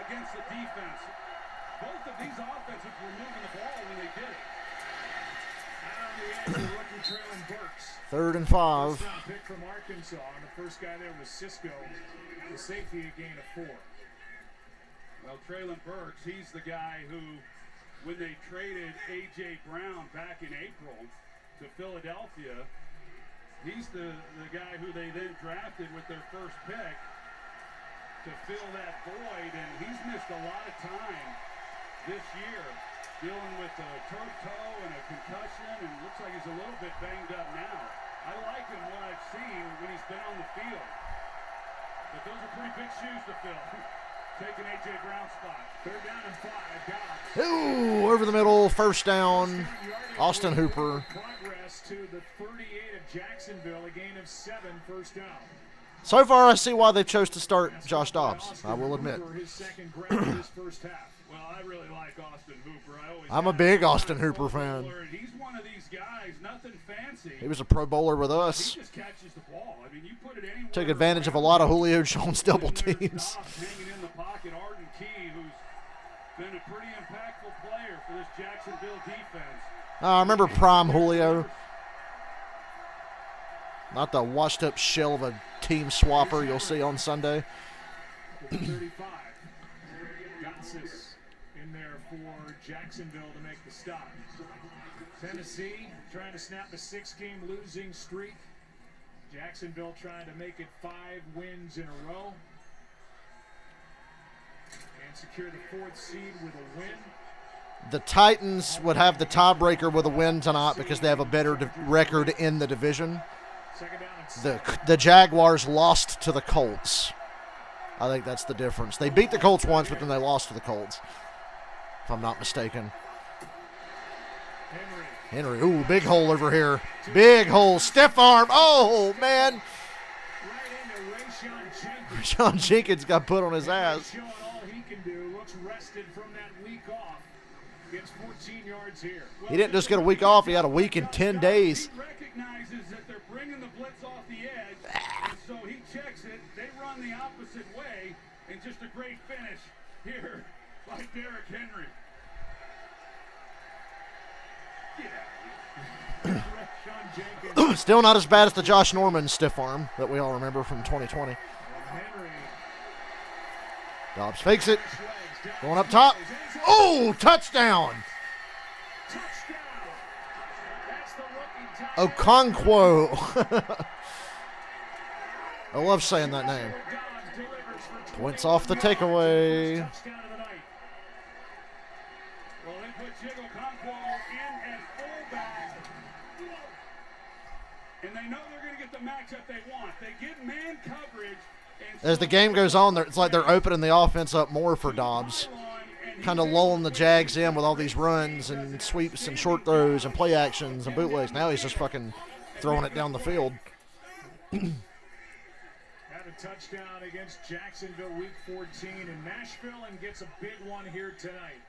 against the defense. Both of these offenses were moving the ball when they did it. Out on the edge, the rookie Traylon Burks. 3rd and 5. First round pick from Arkansas, and the first guy there was Cisco, the safety, a gain of 4. Well, Traylon Burks, he's the guy who, when they traded A.J. Brown back in April to Philadelphia, he's the guy who they then drafted with their first pick to fill that void, and he's missed a lot of time this year dealing with a turf toe and a concussion, and looks like he's a little bit banged up now. I like him what I've seen when he's been on the field, but those are pretty big shoes to fill. Taking A.J. Brown's spot. 3rd down and 5. Dobbs. Ooh, over the middle, first down. Austin Hooper. Progress to the 38 of Jacksonville, a gain of 7, first down. So far, I see why they chose to start Josh Dobbs, I will admit. His second grab of his first half. Well, I really like Austin Hooper. I'm a big Austin Hooper fan. He's one of these guys, nothing fancy. He was a Pro Bowler with us. He just catches the ball. I mean, you put it anywhere. Took advantage of a lot of Julio Jones double teams. Hanging in the pocket, Arden Key, who's been a pretty impactful player for this Jacksonville defense. I remember prime Julio. Not the washed-up shell of a team swapper you'll see on Sunday. 35. Gotsis in there for Jacksonville to make the stop. Tennessee trying to snap a 6-game losing streak. Jacksonville trying to make it 5 wins in a row. And secure the 4th seed with a win. The Titans would have the tiebreaker with a win tonight because they have a better record in the division. The Jaguars lost to the Colts. I think that's the difference. They beat the Colts once, but then they lost to the Colts, if I'm not mistaken. Henry, ooh, big hole over here. Big hole, stiff arm. Oh, man. Rashawn Jenkins got put on his ass. Showing all he can do. Looks rested from that week off. Gets 14 yards here. He didn't just get a week off. He had a week in 10 days. He recognizes that they're bringing the blitz off the edge, and so he checks it. They run the opposite way, and just a great finish here by Derrick Henry. Still not as bad as the Josh Norman stiff arm that we all remember from 2020. Dobbs fakes it. Going up top. Oh, touchdown. Okonkwo. I love saying that name. Points off the takeaway. Well, they put Jiggle Okonkwo in at fullback, and they know they're going to get the matchup they want. They get man coverage. As the game goes on, it's like they're opening the offense up more for Dobbs. Kind of lulling the Jags in with all these runs and sweeps and short throws and play actions and bootlegs. Now he's just fucking throwing it down the field. Had a touchdown against Jacksonville week 14 in Nashville and gets a big one here tonight.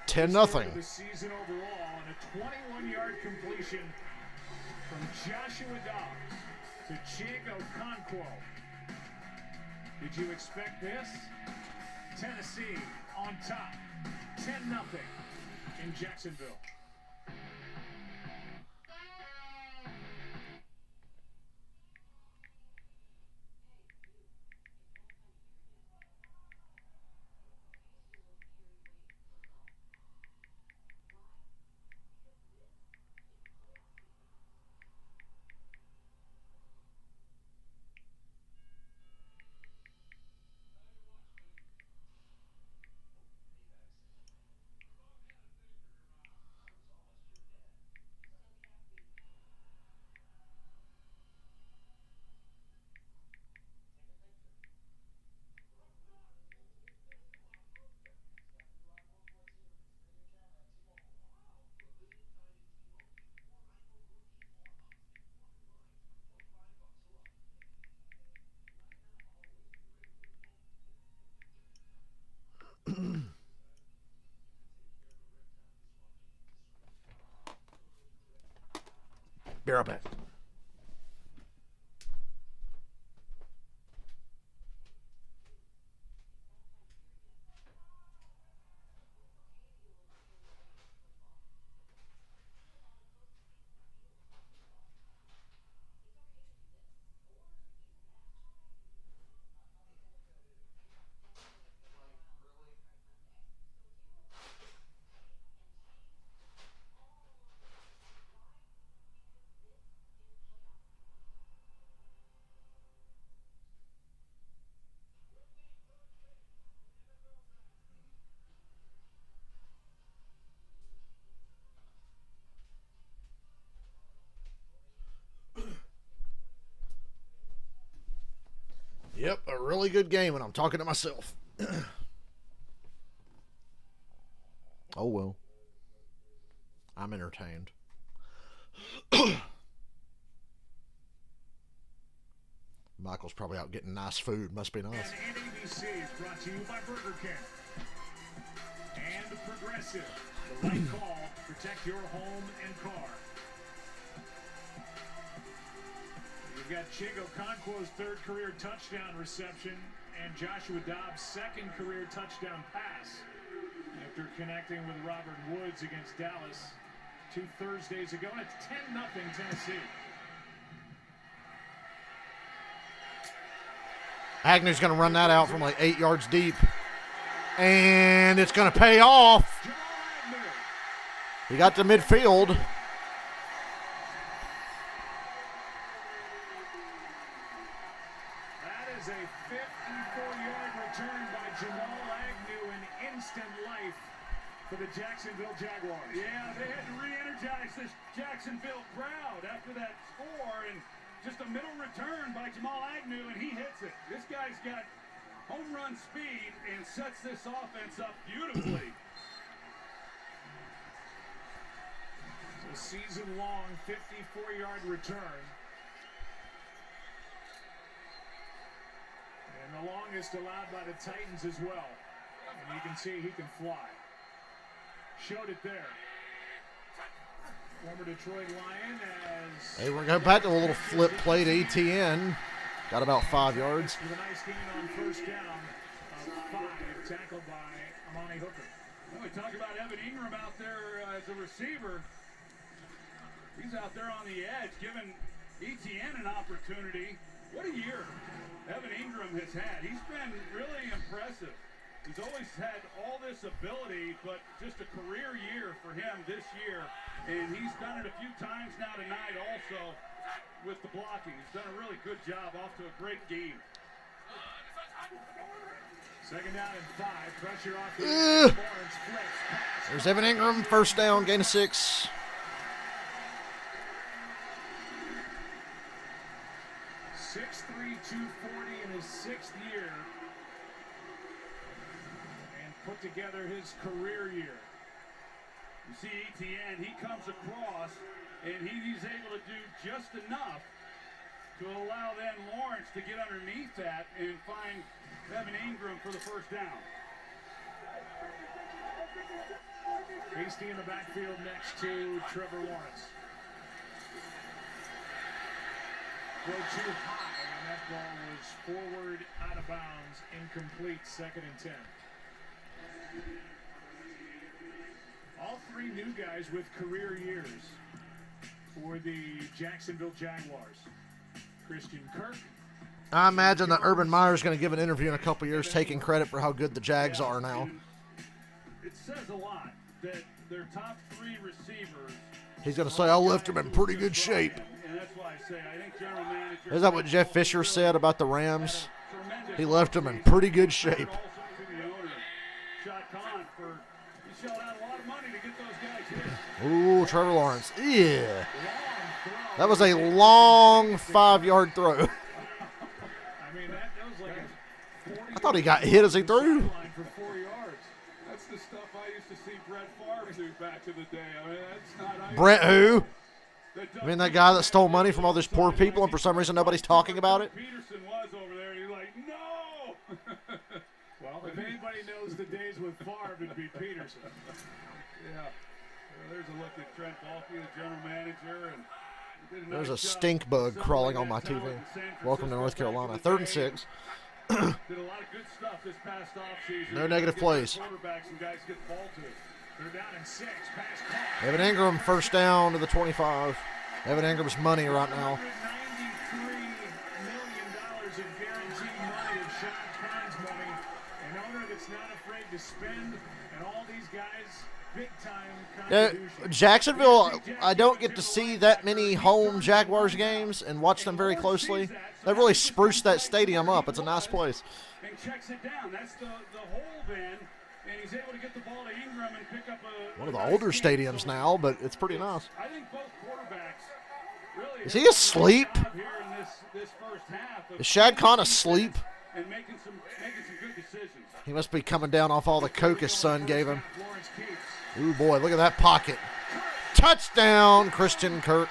10-0. The season overall and a 21-yard completion from Joshua Dobbs to Jiggle Okonkwo. Did you expect this? Tennessee on top, 10-0 in Jacksonville. Be right back. Yep, a really good game when I'm talking to myself. Oh, well. I'm entertained. Michael's probably out getting nice food. Must be nice. And ABC is brought to you by Burger King. And Progressive. The right call. Protect your home and car. You've got Chigo Okonkwo's third career touchdown reception and Joshua Dobbs' second career touchdown pass after connecting with Robert Woods against Dallas 2 Thursdays ago. And it's 10-0 Tennessee. Agnew's going to run that out from like 8 yards deep. And it's going to pay off. He got to midfield. That is a 54-yard return by Jamal Agnew in instant life for the Jacksonville Jaguars. Yeah, they had to re-energize this Jacksonville crowd after that score, and just a middle return by Jamal Agnew, and he hits it. This guy's got home run speed and sets this offense up beautifully. A season-long 54-yard return. And the longest allowed by the Titans as well. And you can see he can fly. Showed it there. Former Detroit Lion as... Hey, we're going back to a little flip play to ETN. Got about 5 yards. With a nice gain on first down of 5, tackled by Amani Hooker. Well, we talk about Evan Ingram out there as a receiver. He's out there on the edge, giving ETN an opportunity. What a year Evan Ingram has had. He's been really impressive. He's always had all this ability, but just a career year for him this year. And he's done it a few times now tonight also with the blocking. He's done a really good job, off to a great game. Second down and 5. Pressure off the Lawrence flips. There's Evan Ingram, first down, gain of 6. 6'3", 240 in his 6th year, and put together his career year. You see ETN, he comes across, and he's able to do just enough to allow then Lawrence to get underneath that and find Evan Ingram for the first down. Hasty in the backfield next to Trevor Lawrence. Go too high, and that ball was forward, out of bounds, incomplete, 2nd and 10. All 3 new guys with career years for the Jacksonville Jaguars. Christian Kirk. I imagine that Urban Meyer's going to give an interview in a couple years taking credit for how good the Jags are now. It says a lot that their top 3 receivers. He's going to say, I left him in pretty good shape. And that's why I say I think general manager. Is that what Jeff Fisher said about the Rams? He left them in pretty good shape. He shelled out a lot of money to get those guys hit. Ooh, Trevor Lawrence. Yeah. That was a long 5-yard throw. I mean, that was like a 40 I thought he got hit as he threw. for 4 yards. That's the stuff I used to see Brett Favre do back in the day. I mean, that's not Brett who? I mean, that guy that stole money from all these poor people, and for some reason nobody's talking about it? Peterson was over there, and he's like, no! Well, if anybody knows the days with Favre, it'd be Peterson. Yeah. Well, there's a look at Trent Baalke, the general manager, and There's a stink bug crawling on my TV. Welcome to North Carolina. 3rd and 6. Did a lot of good stuff this past offseason. No negative plays. Quarterbacks and guys get the ball to. They're down in 6. Pass caught. Evan Ingram, first down to the 25. Evan Ingram's money right now. $93 million in guaranteed money of Shad Khan's money. An owner that's not afraid to spend, and all these guys, big-time contributions. Jacksonville, I don't get to see that many home Jaguars games and watch them very closely. They really spruced that stadium up. It's a nice place. And checks it down. That's the hole then. And he's able to get the ball to Ingram and pick up One of the older stadiums now, but it's pretty nice. I think both quarterbacks really. Is he asleep? Here in this first half of Is Shad Khan asleep? and making some good decisions. He must be coming down off all the coke his son gave him. Lawrence keeps. Ooh, boy, look at that pocket. Touchdown, Christian Kirk.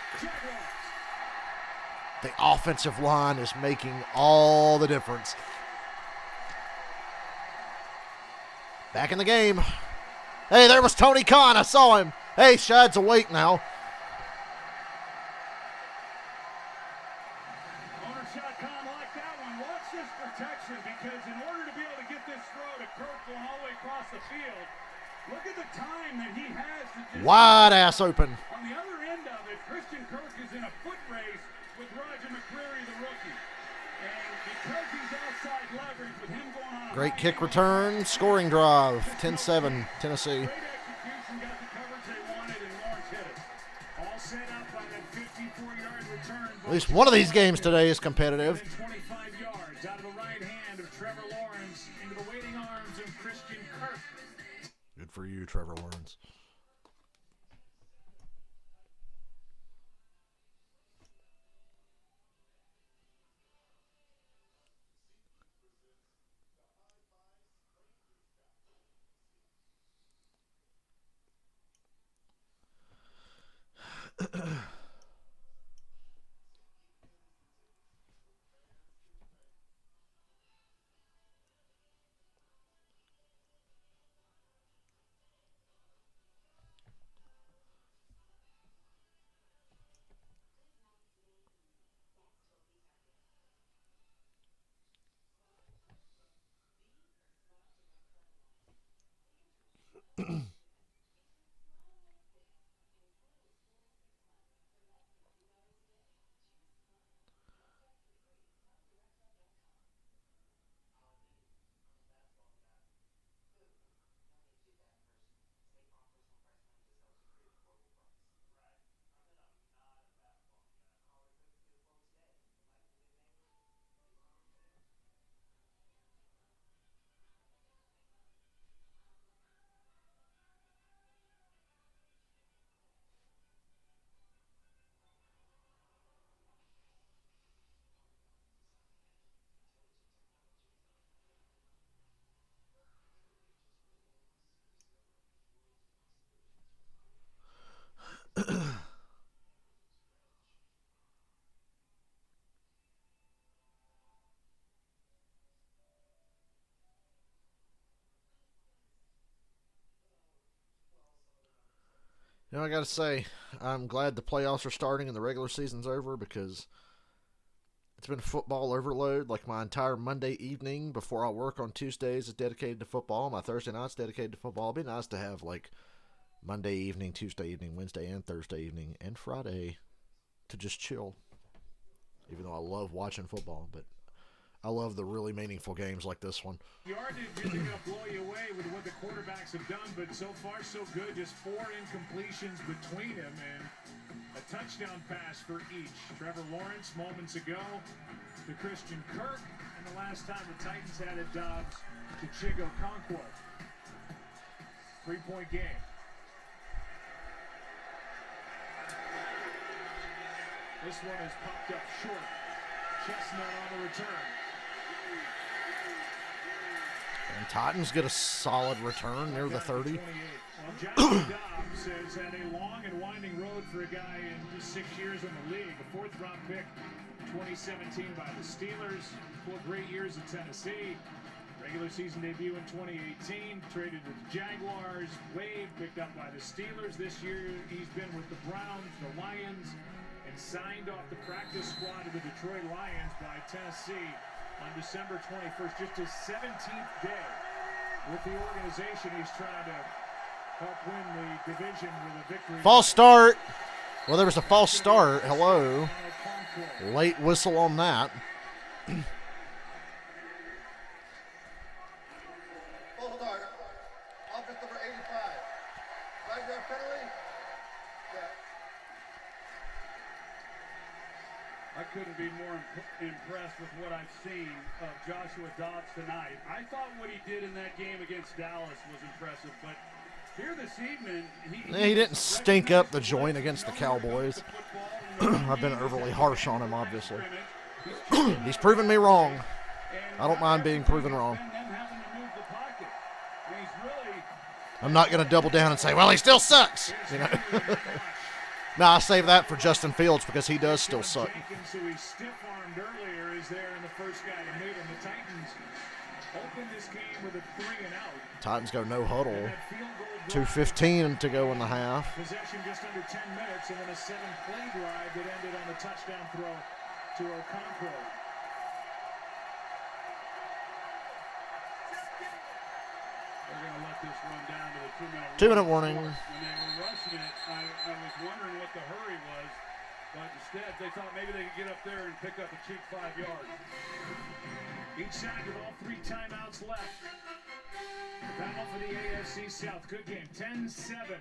The offensive line is making all the difference. Back in the game. Hey, there was Tony Khan. I saw him. Hey, Shad's awake now. Owner Shad Khan liked that one. Watch this protection because in order to be able to get this throw to Kirk going all the way across the field, look at the time that he has to just Wide ass open. on the other end of it, Christian Kirk is in a foot race with Roger McCreary, the rookie. And because he's outside leverage with him going on a Great high kick angle, return. Scoring drive. 10-7, Tennessee. great execution, got the coverage they wanted, and Lawrence hit it. All set up by that 54-yard return. At least one of these games today is competitive. 25 yards out of the right hand of Trevor Lawrence into the waiting arms of Christian Kirk. Good for you, Trevor Lawrence. You know, I got to say, I'm glad the playoffs are starting and the regular season's over because it's been football overload. Like my entire Monday evening before I work on Tuesdays is dedicated to football. My Thursday night's dedicated to football. It'd be nice to have like Monday evening, Tuesday evening, Wednesday and Thursday evening, and Friday to just chill. Even though I love watching football, but I love the really meaningful games like this one. Yardage isn't going to blow you away with what the quarterbacks have done, but so far so good. Just 4 incompletions between them and a touchdown pass for each. Trevor Lawrence moments ago to Christian Kirk, and the last time the Titans had it, Dobbs to Chigo Conquo. 3-point game. This one is popped up short. Chestnut on the return. And Titans get a solid return near the 30. Well, Joshua Dobbs has had a long and winding road for a guy in just 6 years in the league. A 4th-round pick, 2017 by the Steelers. 4 great years at Tennessee. Regular season debut in 2018. Traded to the Jaguars. Waived, picked up by the Steelers. This year he's been with the Browns, the Lions, and signed off the practice squad of the Detroit Lions by Tennessee on December 21st, just his 17th day with the organization. He's trying to help win the division with a victory. False start. Well, there was a false start. Hello. Late whistle on that. False start. Offense number 85. Flag ground penalty. I couldn't be more impressed with what I've seen of Joshua Dobbs tonight. I thought what he did in that game against Dallas was impressive, but here this evening, He didn't stink up the joint against the Cowboys. I've been overly harsh on him, obviously. He's proven me wrong. I don't mind being proven wrong. I'm not going to double down and say, well, he still sucks. You know. No, I save that for Justin Fields because he does still suck. So he stiff-armed earlier is there in the first guy to hit him. The Titans opened this game with a 3-and-out. Titans go no huddle. 2:15 to go in the half. Possession just under 10 minutes, and then a 7-play drive that ended on a touchdown throw to Okonkwo. They're going to let this run down to the 2-minute 2-minute warning. When they were rushing it, I was wondering what the hurry was, but instead they thought maybe they could get up there and pick up a cheap 5 yards. Each side with all 3 timeouts left. The battle for the AFC South. Good game. 10-7.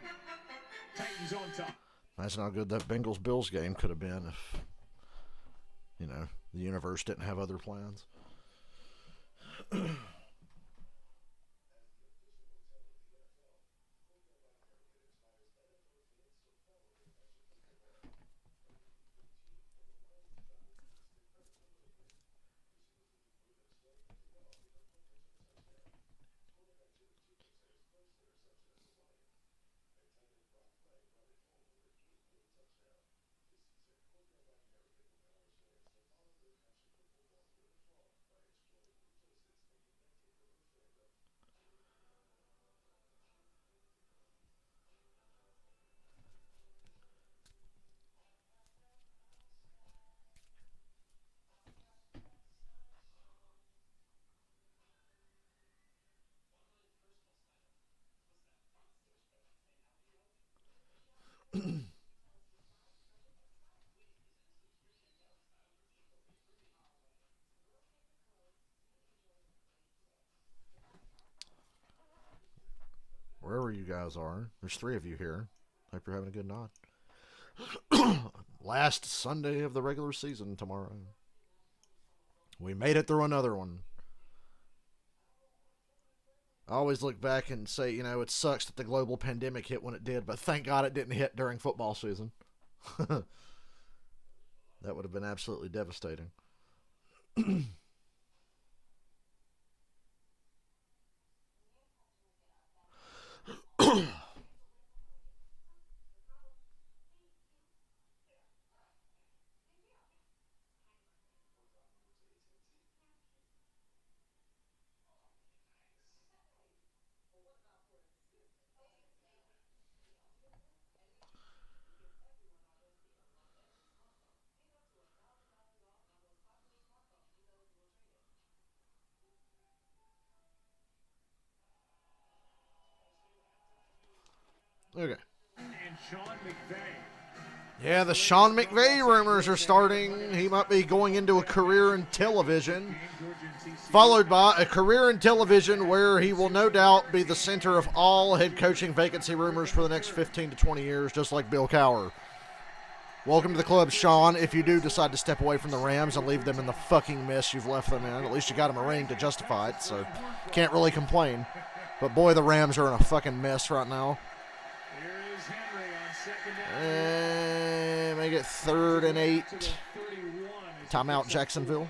Titans on top. Imagine how good that Bengals-Bills game could have been if, you know, the universe didn't have other plans. Wherever you guys are, there's 3 of you here. Hope you're having a good night. Last Sunday of the regular season tomorrow. We made it through another one. I always look back and say, you know, it sucks that the global pandemic hit when it did, but thank God it didn't hit during football season. That would have been absolutely devastating. Okay. And Sean McVay. Yeah, the Sean McVay rumors are starting. He might be going into a career in television, followed by a career in television where he will no doubt be the center of all head coaching vacancy rumors for the next 15 to 20 years, just like Bill Cowher. Welcome to the club, Sean. If you do decide to step away from the Rams and leave them in the fucking mess you've left them in, at least you got them a ring to justify it, so can't really complain. But boy, the Rams are in a fucking mess right now. And make it 3rd and 8. Timeout, Jacksonville.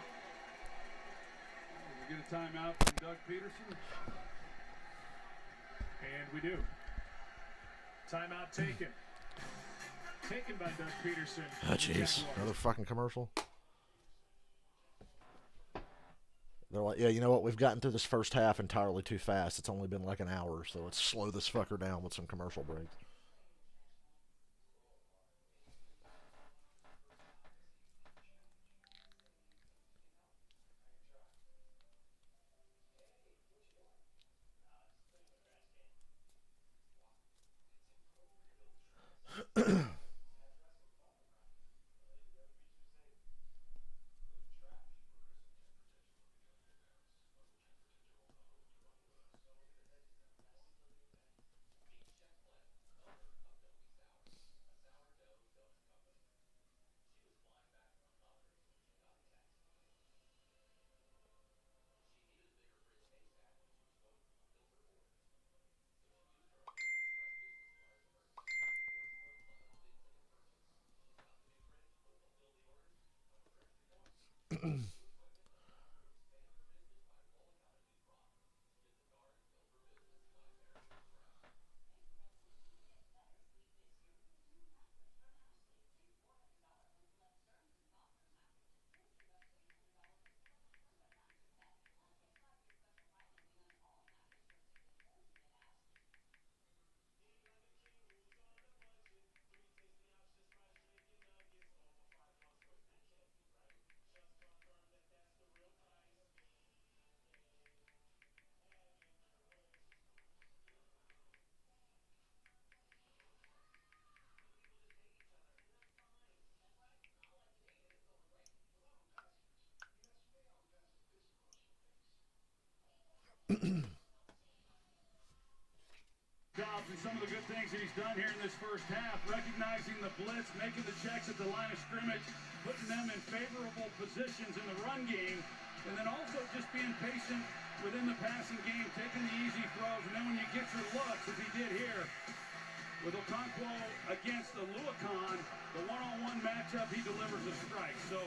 We get a timeout from Doug Peterson. And we do. Timeout taken. Taken by Doug Peterson. Oh, jeez. Another fucking commercial. They're like, yeah, you know what? We've gotten through this first half entirely too fast. It's only been like an hour, so let's slow this fucker down with some commercial breaks. Dobbs and some of the good things that he's done here in this first half, recognizing the blitz, making the checks at the line of scrimmage, putting them in favorable positions in the run game, and then also just being patient within the passing game, taking the easy throws, and then when you get your looks, as he did here, with Okonkwo against Aluakon, the one-on-one matchup, he delivers a strike. So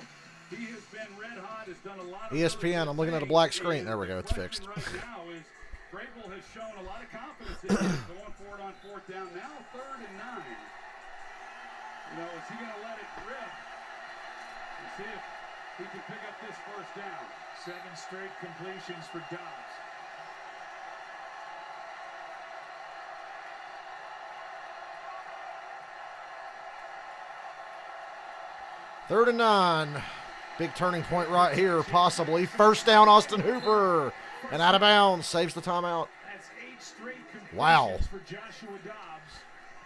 he has been red hot, has done a lot of ESPN, I'm looking at a black screen. There we go, it's fixed. Right now is Vrabel has shown a lot of confidence in him, going for it on fourth down. Now 3rd and 9. You know, is he going to let it rip? Let's see if he can pick up this first down. 7 straight completions for Dobbs. Third and 9. Big turning point right here, possibly. First down, Austin Hooper. And out of bounds, saves the timeout. That's 8 straight completions Wow. for Joshua Dobbs.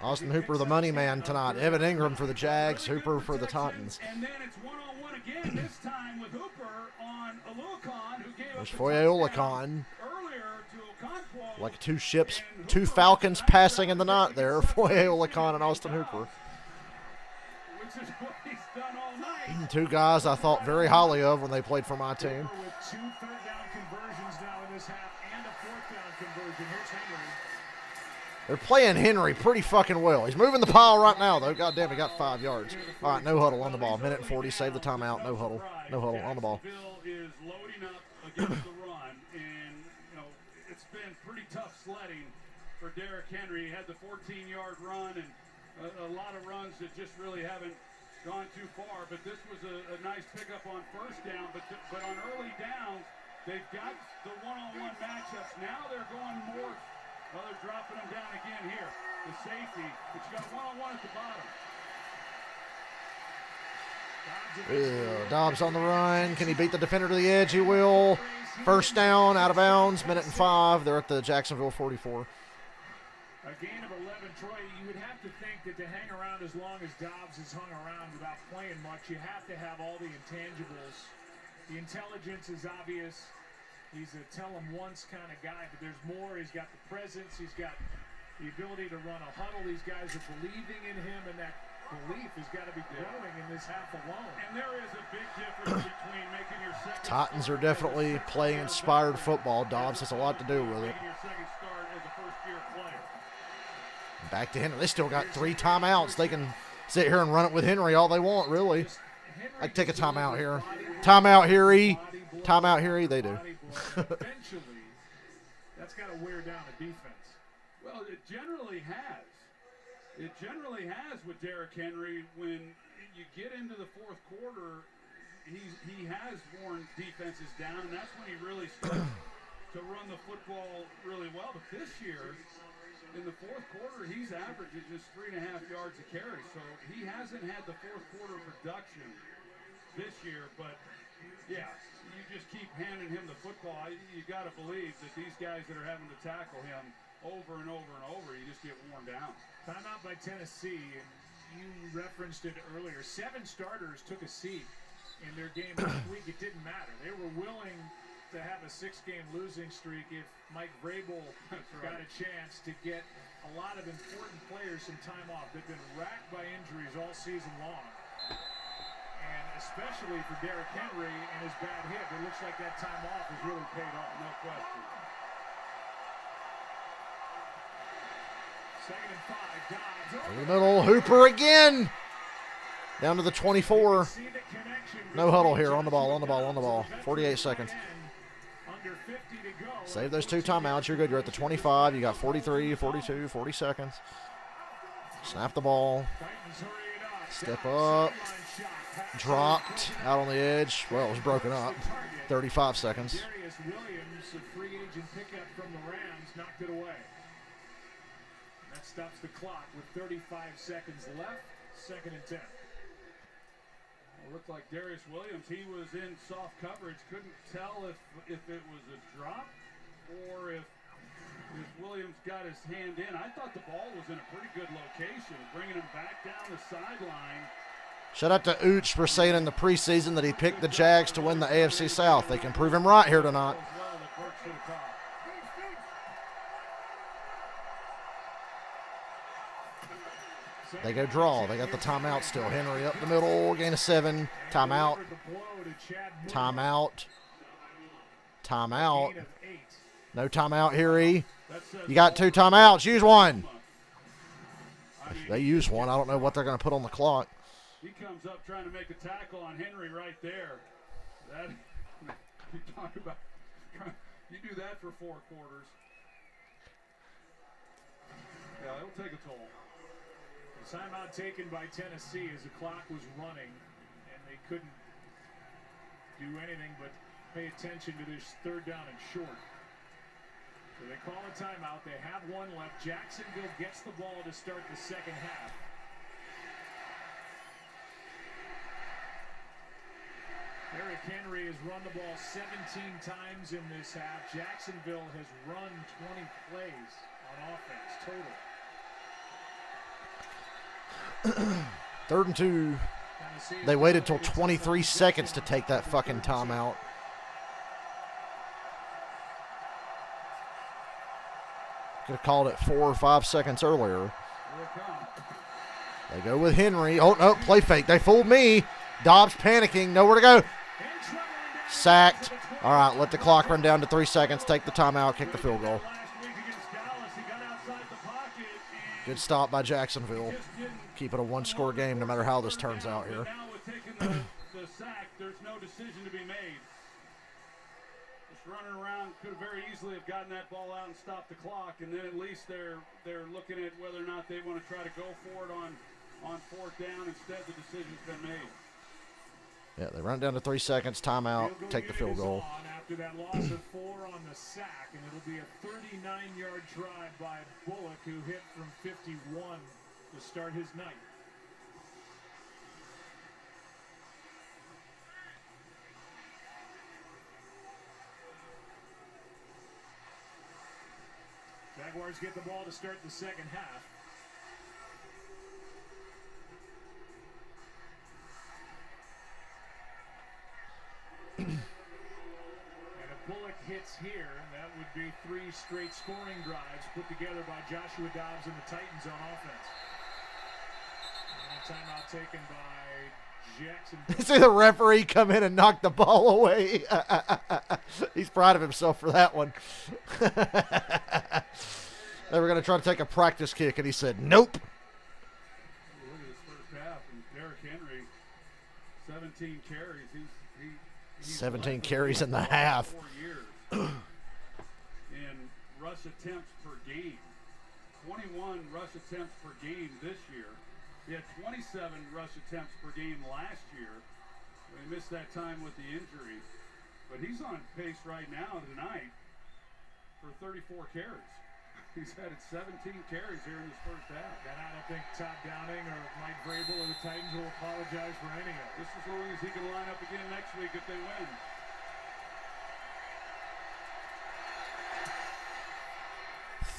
Austin Hooper, the money man tonight. Evan Ingram for the Jags, Hooper for the Titans. And then it's one-on-one again, this time with Hooper on Aluakon, who gave There's up Foye the Oluokun. touchdown earlier to Okonkwo. Like two ships, two Falcons passing in the night there. Foye Oluokun and Austin Hooper. Which is what he's done all night. Two guys I thought very highly of when they played for my team. With 2 third-down conversions now in this half and a 4th-down conversion. Here's Henry. They're playing Henry pretty fucking well. He's moving the pile right now, though. God damn, he got 5 yards. All right, no huddle on the ball. Minute and 40, save the timeout. No huddle. No huddle on the ball. Jacksonville is loading up against the run, and you know it's been pretty tough sledding for Derrick Henry. He had the 14-yard run and a lot of runs that just really haven't gone too far. But this was a nice pickup on first down. But on early downs, they've got the one-on-one matchups. Now they're going more. Well, they're dropping them down again here. The safety, but you got one-on-one at the bottom. Dobbs on the run. Can he beat the defender to the edge? He will. First down, out of bounds, minute and 5. They're at the Jacksonville 44. A gain of 11, Troy. You would have to think that to hang around as long as Dobbs has hung around without playing much, you have to have all the intangibles. The intelligence is obvious. He's a tell-him-once kind of guy, but there's more. He's got the presence. He's got the ability to run a huddle. These guys are believing in him, and that belief has got to be growing in this half alone. And there is a big difference between making your second Titans are definitely playing inspired football. Dobbs has a lot to do with it. your second start as a first-year player. Back to Henry. They still got 3 timeouts. They can sit here and run it with Henry all they want, really. I'd take a timeout here. Timeout here, E. Timeout here, E. They do. Eventually, that's got to wear down the defense. Well, it generally has. It generally has with Derrick Henry. When you get into the fourth quarter, he has worn defenses down, and that's when he really starts to run the football really well. But this year, in the fourth quarter, he's averaging just 3.5 yards a carry. So he hasn't had the fourth quarter production this year, but yeah, you just keep handing him the football. You got to believe that these guys that are having to tackle him over and over and over, you just get worn down. Timeout by Tennessee, and you referenced it earlier. 7 starters took a seat in their game last week. It didn't matter. They were willing to have a 6-game losing streak if Mike Vrabel got a chance to get a lot of important players some time off. They've been racked by injuries all season long. And especially for Derrick Henry and his bad hip, it looks like that time off has really paid off. No question. 2nd and 5, Dobbs. In the middle, Hooper again. Down to the 24. No huddle here. On the ball, on the ball, on the ball. 48 seconds. Under 50 to go. Save those 2 timeouts. You're good. You're at the 25. You got 43, 42, 40 seconds. Snap the ball. Step up. Dropped. Out on the edge. Well, it was broken up. 35 seconds. Darius Williams, a free agent pickup from the Rams, knocked it away. That stops the clock with 35 seconds left. 2nd and 10. It looked like Darius Williams, he was in soft coverage. Couldn't tell if it was a drop or if Williams got his hand in. I thought the ball was in a pretty good location, bringing him back down the sideline. Shout out to Ooch for saying in the preseason that he picked the Jags to win the AFC South. They can prove him right here tonight. They go draw. They got the timeout still. Henry up the middle, gain of 7. Timeout. Timeout. Timeout. No timeout here, E. You got 2 timeouts. Use one. If they use one, I don't know what they're going to put on the clock. He comes up trying to make a tackle on Henry right there. That you talk about. You do that for 4 quarters. Yeah, it'll take a toll. The timeout taken by Tennessee as the clock was running, and they couldn't do anything but pay attention to this 3rd down and short. So they call a timeout. They have 1 left. Jacksonville gets the ball to start the second half. Derrick Henry has run the ball 17 times in this half. Jacksonville has run 20 plays on offense total. 3rd and 2. They waited till 23 seconds to take that fucking timeout. Could have called it 4 or 5 seconds earlier. They go with Henry. Oh, no, play fake. They fooled me. Dobbs panicking. Nowhere to go. Sacked. All right, let the clock run down to 3 seconds. Take the timeout. Kick the field goal. Good stop by Jacksonville. Keep it a 1-score game no matter how this turns out here. Now with taking the sack, there's no decision to be made. Just running around, could have very easily have gotten that ball out and stopped the clock, and then at least they're looking at whether or not they want to try to go for it on 4th down. Instead, the decision's been made. Yeah, they run down to 3 seconds, timeout, take the field goal. After that loss of 4 on the sack, and it'll be a 39-yard drive by Bullock, who hit from 51 to start his night. Jaguars get the ball to start the second half. And if Bullock hits here, that would be 3 straight scoring drives put together by Joshua Dobbs and the Titans on offense. And a timeout taken by Jackson. See the referee come in and knock the ball away. He's proud of himself for that one. They were going to try to take a practice kick, and he said, nope. Look at his first half, and Derrick Henry, 17 carries. He's 17 carries in the half. 4 years in rush attempts per game. 21 rush attempts per game this year. He had 27 rush attempts per game last year. He missed that time with the injury. But he's on pace right now tonight for 34 carries. He's had 17 carries here in his first half. And I don't think Todd Downing or Mike Vrabel or the Titans will apologize for any of it. Just as long as he can line up again next week if they win.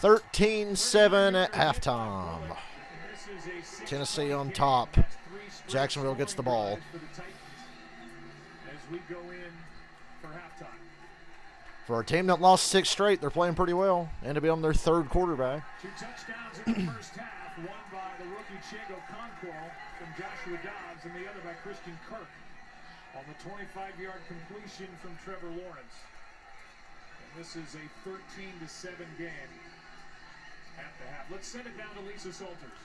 (13-7) at halftime. Tennessee on top. Jacksonville gets the ball. As we go in for halftime. For a team that lost 6 straight, they're playing pretty well. And to be on their 3rd quarterback. 2 touchdowns in the first half, one by the rookie Chigo Conquo from Joshua Dobbs and the other by Christian Kirk on the 25-yard completion from Trevor Lawrence. And this is a 13-7 game at the half. Let's send it down to Lisa Salters.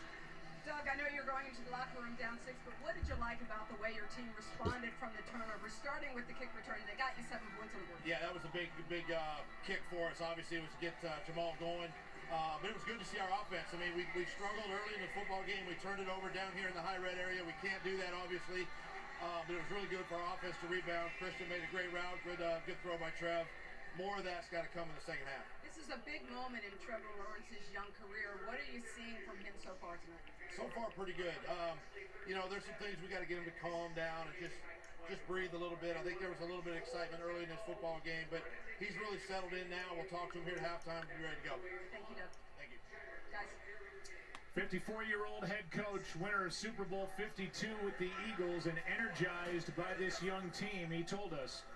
Doug, I know you're going into the locker room down 6, but what did you like about the way your team responded from the turnover, starting with the kick return? They got you 7 points on the board. Yeah, that was a big kick for us. Obviously, it was to get Jamal going. But it was good to see our offense. I mean, we struggled early in the football game. We turned it over down here in the high red area. We can't do that, obviously. But it was really good for our offense to rebound. Christian made a great route. Good throw by Trev. More of that's got to come in the second half. This is a big moment in Trevor Lawrence's young career. What are you seeing from him so far tonight? So far, pretty good. There's some things we got to get him to calm down and just breathe a little bit. I think there was a little bit of excitement early in this football game, but he's really settled in now. We'll talk to him here at halftime. Be ready to go. Thank you, Doug. Thank you. Guys. 54-year-old head coach, winner of Super Bowl 52 with the Eagles, and energized by this young team. He told us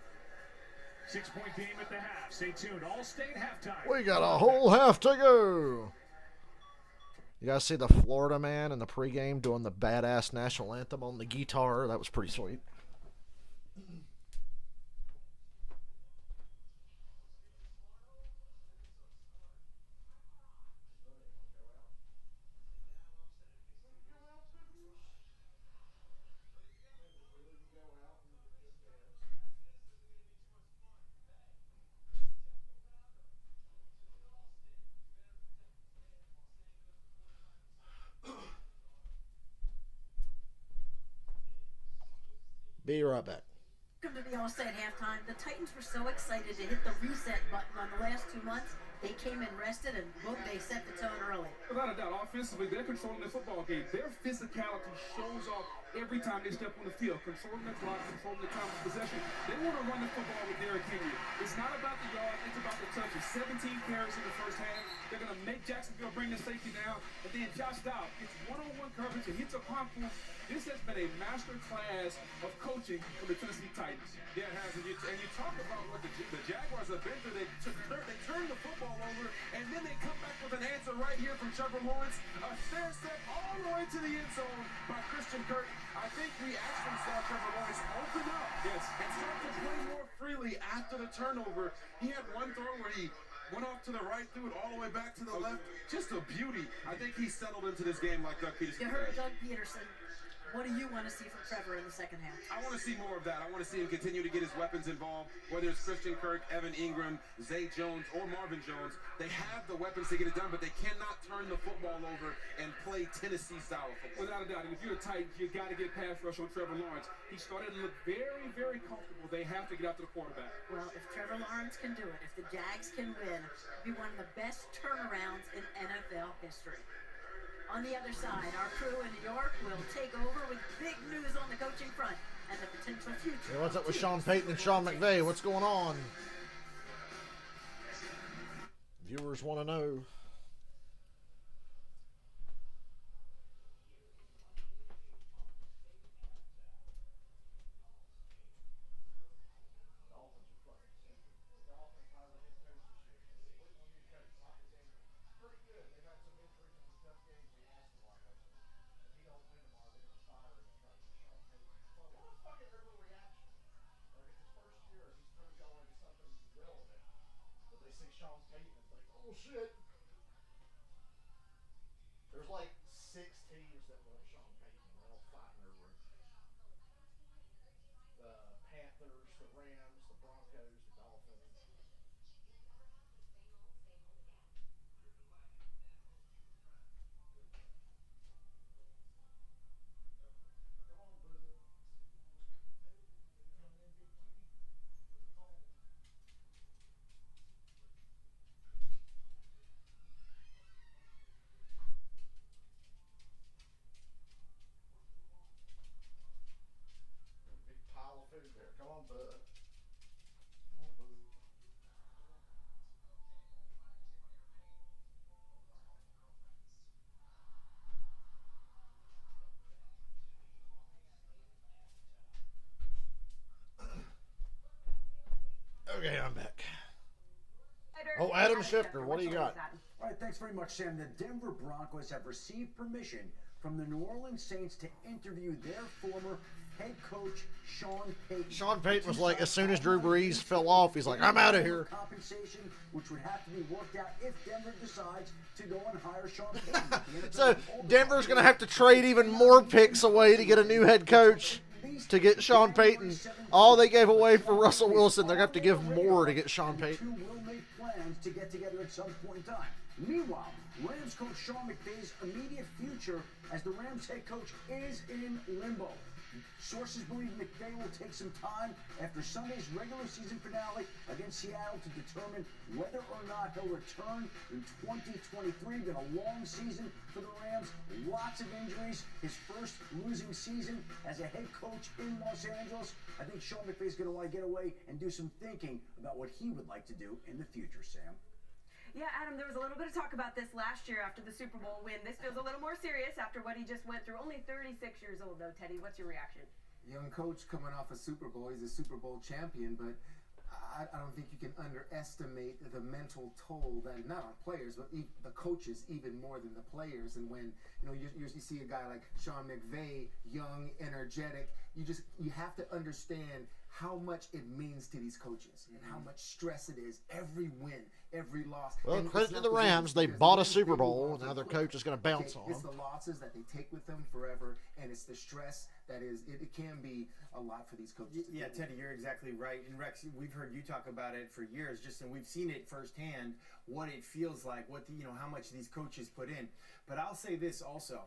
6-point game at the half. Stay tuned. All-State halftime. We got a whole half to go. You guys see the Florida man in the pregame doing the badass national anthem on the guitar? That was pretty sweet. Be right back. Welcome to the All-State halftime. The Titans were so excited to hit the reset button on the last 2 months. They came in rested, and boom, they set the tone early. Without a doubt, offensively, they're controlling the football game. Their physicality shows off every time they step on the field, controlling the clock, controlling the time of possession. They want to run the football with Derrick Henry. It's not about the yard, it's about the touches. 17 carries in the first half. They're going to make Jacksonville bring the safety down, and then Josh Dobbs gets one-on-one coverage and hits a concourse. This has been a master class of coaching for the Tennessee Titans. Yeah, it has. And you talk about what the Jaguars have been through. They turn the football over, and then they come back with an answer right here from Trevor Lawrence. A stair step all the way to the end zone by Christian Kirk. I think we actually saw Trevor Lawrence open up, yes, and start to play more freely after the turnover. He had one throw where he went off to the right, threw it all the way back to the left. Just a beauty. I think he settled into this game like Doug Peterson. You heard Doug Peterson. What do you want to see from Trevor in the second half? I want to see more of that. I want to see him continue to get his weapons involved, whether it's Christian Kirk, Evan Ingram, Zay Jones, or Marvin Jones. They have the weapons to get it done, but they cannot turn the football over and play Tennessee-style football. Without a doubt, and if you're a Titan, you got to get pass rush on Trevor Lawrence. He started to look very, very comfortable. They have to get after the quarterback. Well, if Trevor Lawrence can do it, if the Jags can win, it'll be one of the best turnarounds in NFL history. On the other side, our crew in New York will take over with big news on the coaching front and the potential future. Hey, what's up with Sean Payton and Sean McVay? What's going on? Viewers want to know. There's like 6 teams that want Sean Payton. They're all fighting over it. The Panthers, the Rams, the Broncos, the Dolphins. Come on, bud. Come on, bud. Okay, I'm back. Oh, Adam Schefter, what do you got? All right, thanks very much, Sam. The Denver Broncos have received permission from the New Orleans Saints to interview their former head coach, Sean Payton. Sean Payton was like, as soon as Drew Brees fell off, he's like, I'm out of here. Compensation, which would have to be worked out if Denver decides to go and hire Sean Payton. So Denver's going to have to trade even more picks away to get a new head coach to get Sean Payton. All they gave away for Russell Wilson, they're going to have to give more to get Sean Payton. The two will make plans to get together at some point in time. Meanwhile, Rams coach Sean McVay's immediate future as the Rams head coach is in limbo. Sources believe McVay will take some time after Sunday's regular season finale against Seattle to determine whether or not he'll return in 2023. Been a long season for the Rams, lots of injuries. His first losing season as a head coach in Los Angeles. I think Sean McVay's going to want to get away and do some thinking about what he would like to do in the future, Sam. Yeah, Adam, there was a little bit of talk about this last year after the Super Bowl win. This feels a little more serious after what he just went through. Only 36 years old, though, Teddy. What's your reaction? Young coach coming off a Super Bowl. He's a Super Bowl champion, but I don't think you can underestimate the mental toll that, not on players, but the coaches even more than the players. And when you see a guy like Sean McVay, young, energetic, you have to understand how much it means to these coaches and how much stress it is. Every win, every loss. Well, And credit it's to not the the Rams. wins, They because bought the a wins, Super they move Bowl, on and to now their the coach is going to bounce on It's them. the losses that they take with them forever, and it's the stress that is. It can be a lot for these coaches. Yeah, Teddy, you're exactly right. And Rex, we've heard you talk about it for years, and we've seen it firsthand. What it feels like, how much these coaches put in. But I'll say this also.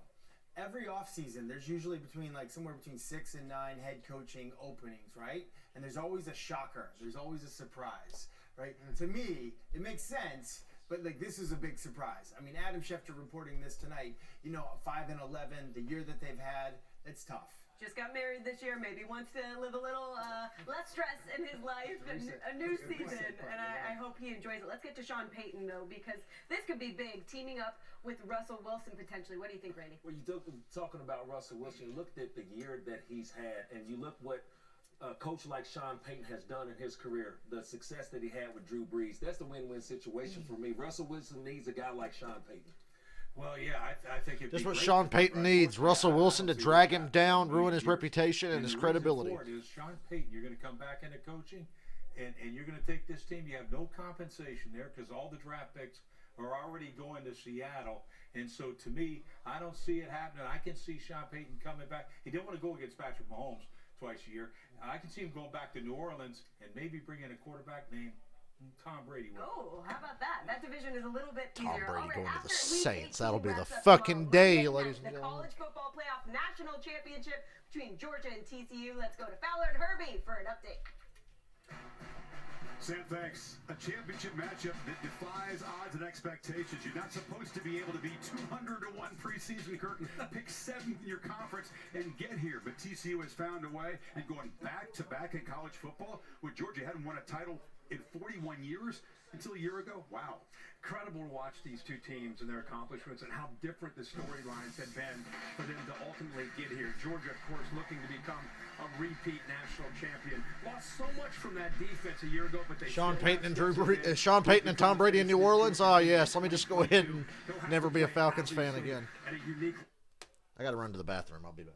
Every offseason, there's usually somewhere between 6 and 9 head coaching openings, right? And there's always a shocker. There's always a surprise, right? And to me, it makes sense, but this is a big surprise. I mean, Adam Schefter reporting this tonight, 5-11, the year that they've had, it's tough. Just got married this year, maybe wants to live a little less stress in his life and a new season, and I hope he enjoys it. Let's get to Sean Payton, though, because this could be big, teaming up with Russell Wilson potentially. What do you think, Randy? Well, you're talking about Russell Wilson. You looked at the year that he's had, and you look what a coach like Sean Payton has done in his career, the success that he had with Drew Brees. That's the win-win situation for me. Russell Wilson needs a guy like Sean Payton. Well, yeah, I think it'd That's be what great Sean for Payton him. needs. Russell Wilson to drag him down, ruin his reputation and his the reason credibility. for it is Sean Payton, you're going to come back into coaching, and you're going to take this team. You have no compensation there because all the draft picks are already going to Seattle. And so, to me, I don't see it happening. I can see Sean Payton coming back. He didn't want to go against Patrick Mahomes twice a year. I can see him going back to New Orleans and maybe bringing a quarterback named Tom Brady. Oh, how about that? That division is a little bit Tom easier. Brady All right, going to after the Week Saints. 18 That'll be the wraps up fucking tomorrow, day, we're ladies getting and the gentlemen. College Football Playoff National Championship between Georgia and TCU. Let's go to Fowler and Herbie for an update. Sam, thanks. A championship matchup that defies odds and expectations. You're not supposed to be able to be 200-1 preseason curtain, pick 7th in your conference, and get here. But TCU has found a way, and going back-to-back in college football, with Georgia hadn't won a title in 41 years until a year ago. Wow. Incredible to watch these two teams and their accomplishments and how different the storylines had been for them to ultimately get here. Georgia, of course, looking to become a repeat national champion. Lost so much from that defense a year ago, but they Sean still Payton have and success. Sean Payton and Tom Brady in New Orleans. Oh yes, let me just go ahead and never be a Falcons fan again. I got to run to the bathroom. I'll be back.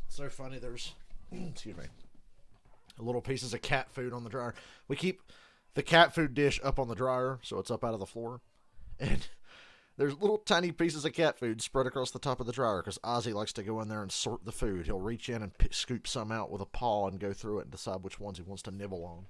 So funny. There's, excuse me, little pieces of cat food on the dryer. We keep the cat food dish up on the dryer, so it's up out of the floor. And there's little tiny pieces of cat food spread across the top of the dryer because Ozzy likes to go in there and sort the food. He'll reach in and scoop some out with a paw and go through it and decide which ones he wants to nibble on.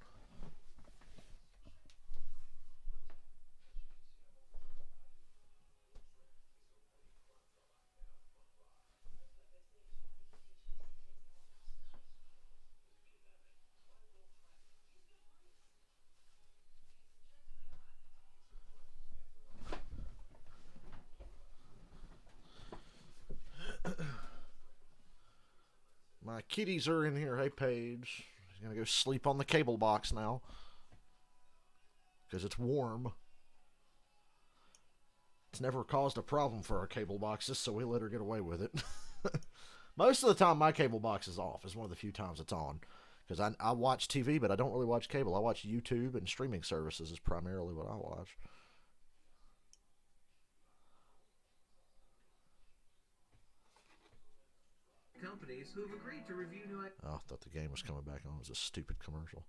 My kitties are in here. Hey, Paige. She's going to go sleep on the cable box now. Because it's warm. It's never caused a problem for our cable boxes, so we let her get away with it. Most of the time, my cable box is off. It's one of the few times it's on. Because I watch TV, but I don't really watch cable. I watch YouTube and streaming services is primarily what I watch. Companies who have agreed to review new. Oh, I thought the game was coming back on. It was a stupid commercial.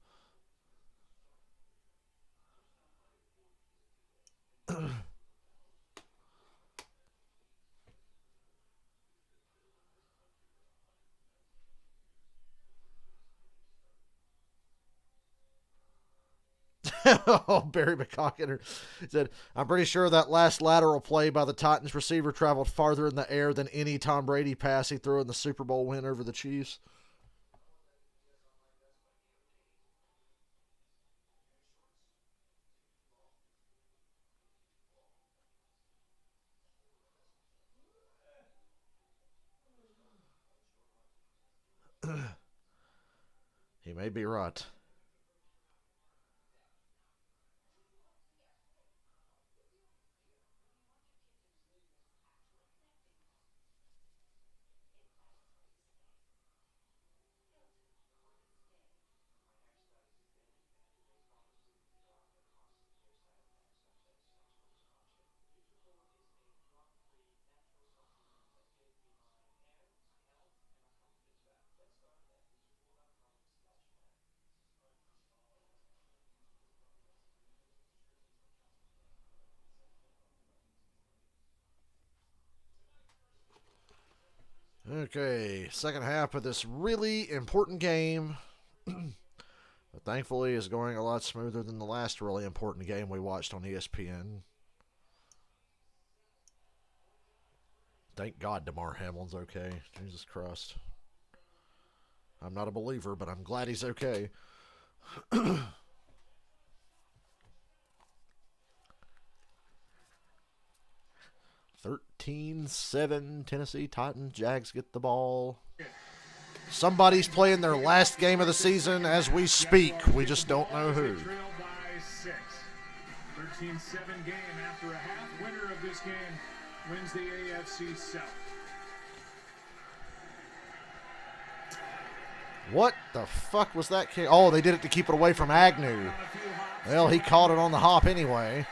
Oh, Barry McCocken said, I'm pretty sure that last lateral play by the Titans receiver traveled farther in the air than any Tom Brady pass he threw in the Super Bowl win over the Chiefs. He may be right. Okay, second half of this really important game. But thankfully is going a lot smoother than the last really important game we watched on ESPN. Thank God DeMar Hamlin's okay. Jesus Christ. I'm not a believer, but I'm glad he's okay. 13-7 Tennessee Titans. Jags get the ball. Somebody's playing their last game of the season as we speak. We just don't know who. Trailed by 6. 13-7 game after a half. Winner of this game wins the AFC South. What the fuck was that kick? Oh, they did it to keep it away from Agnew. Well, he caught it on the hop anyway.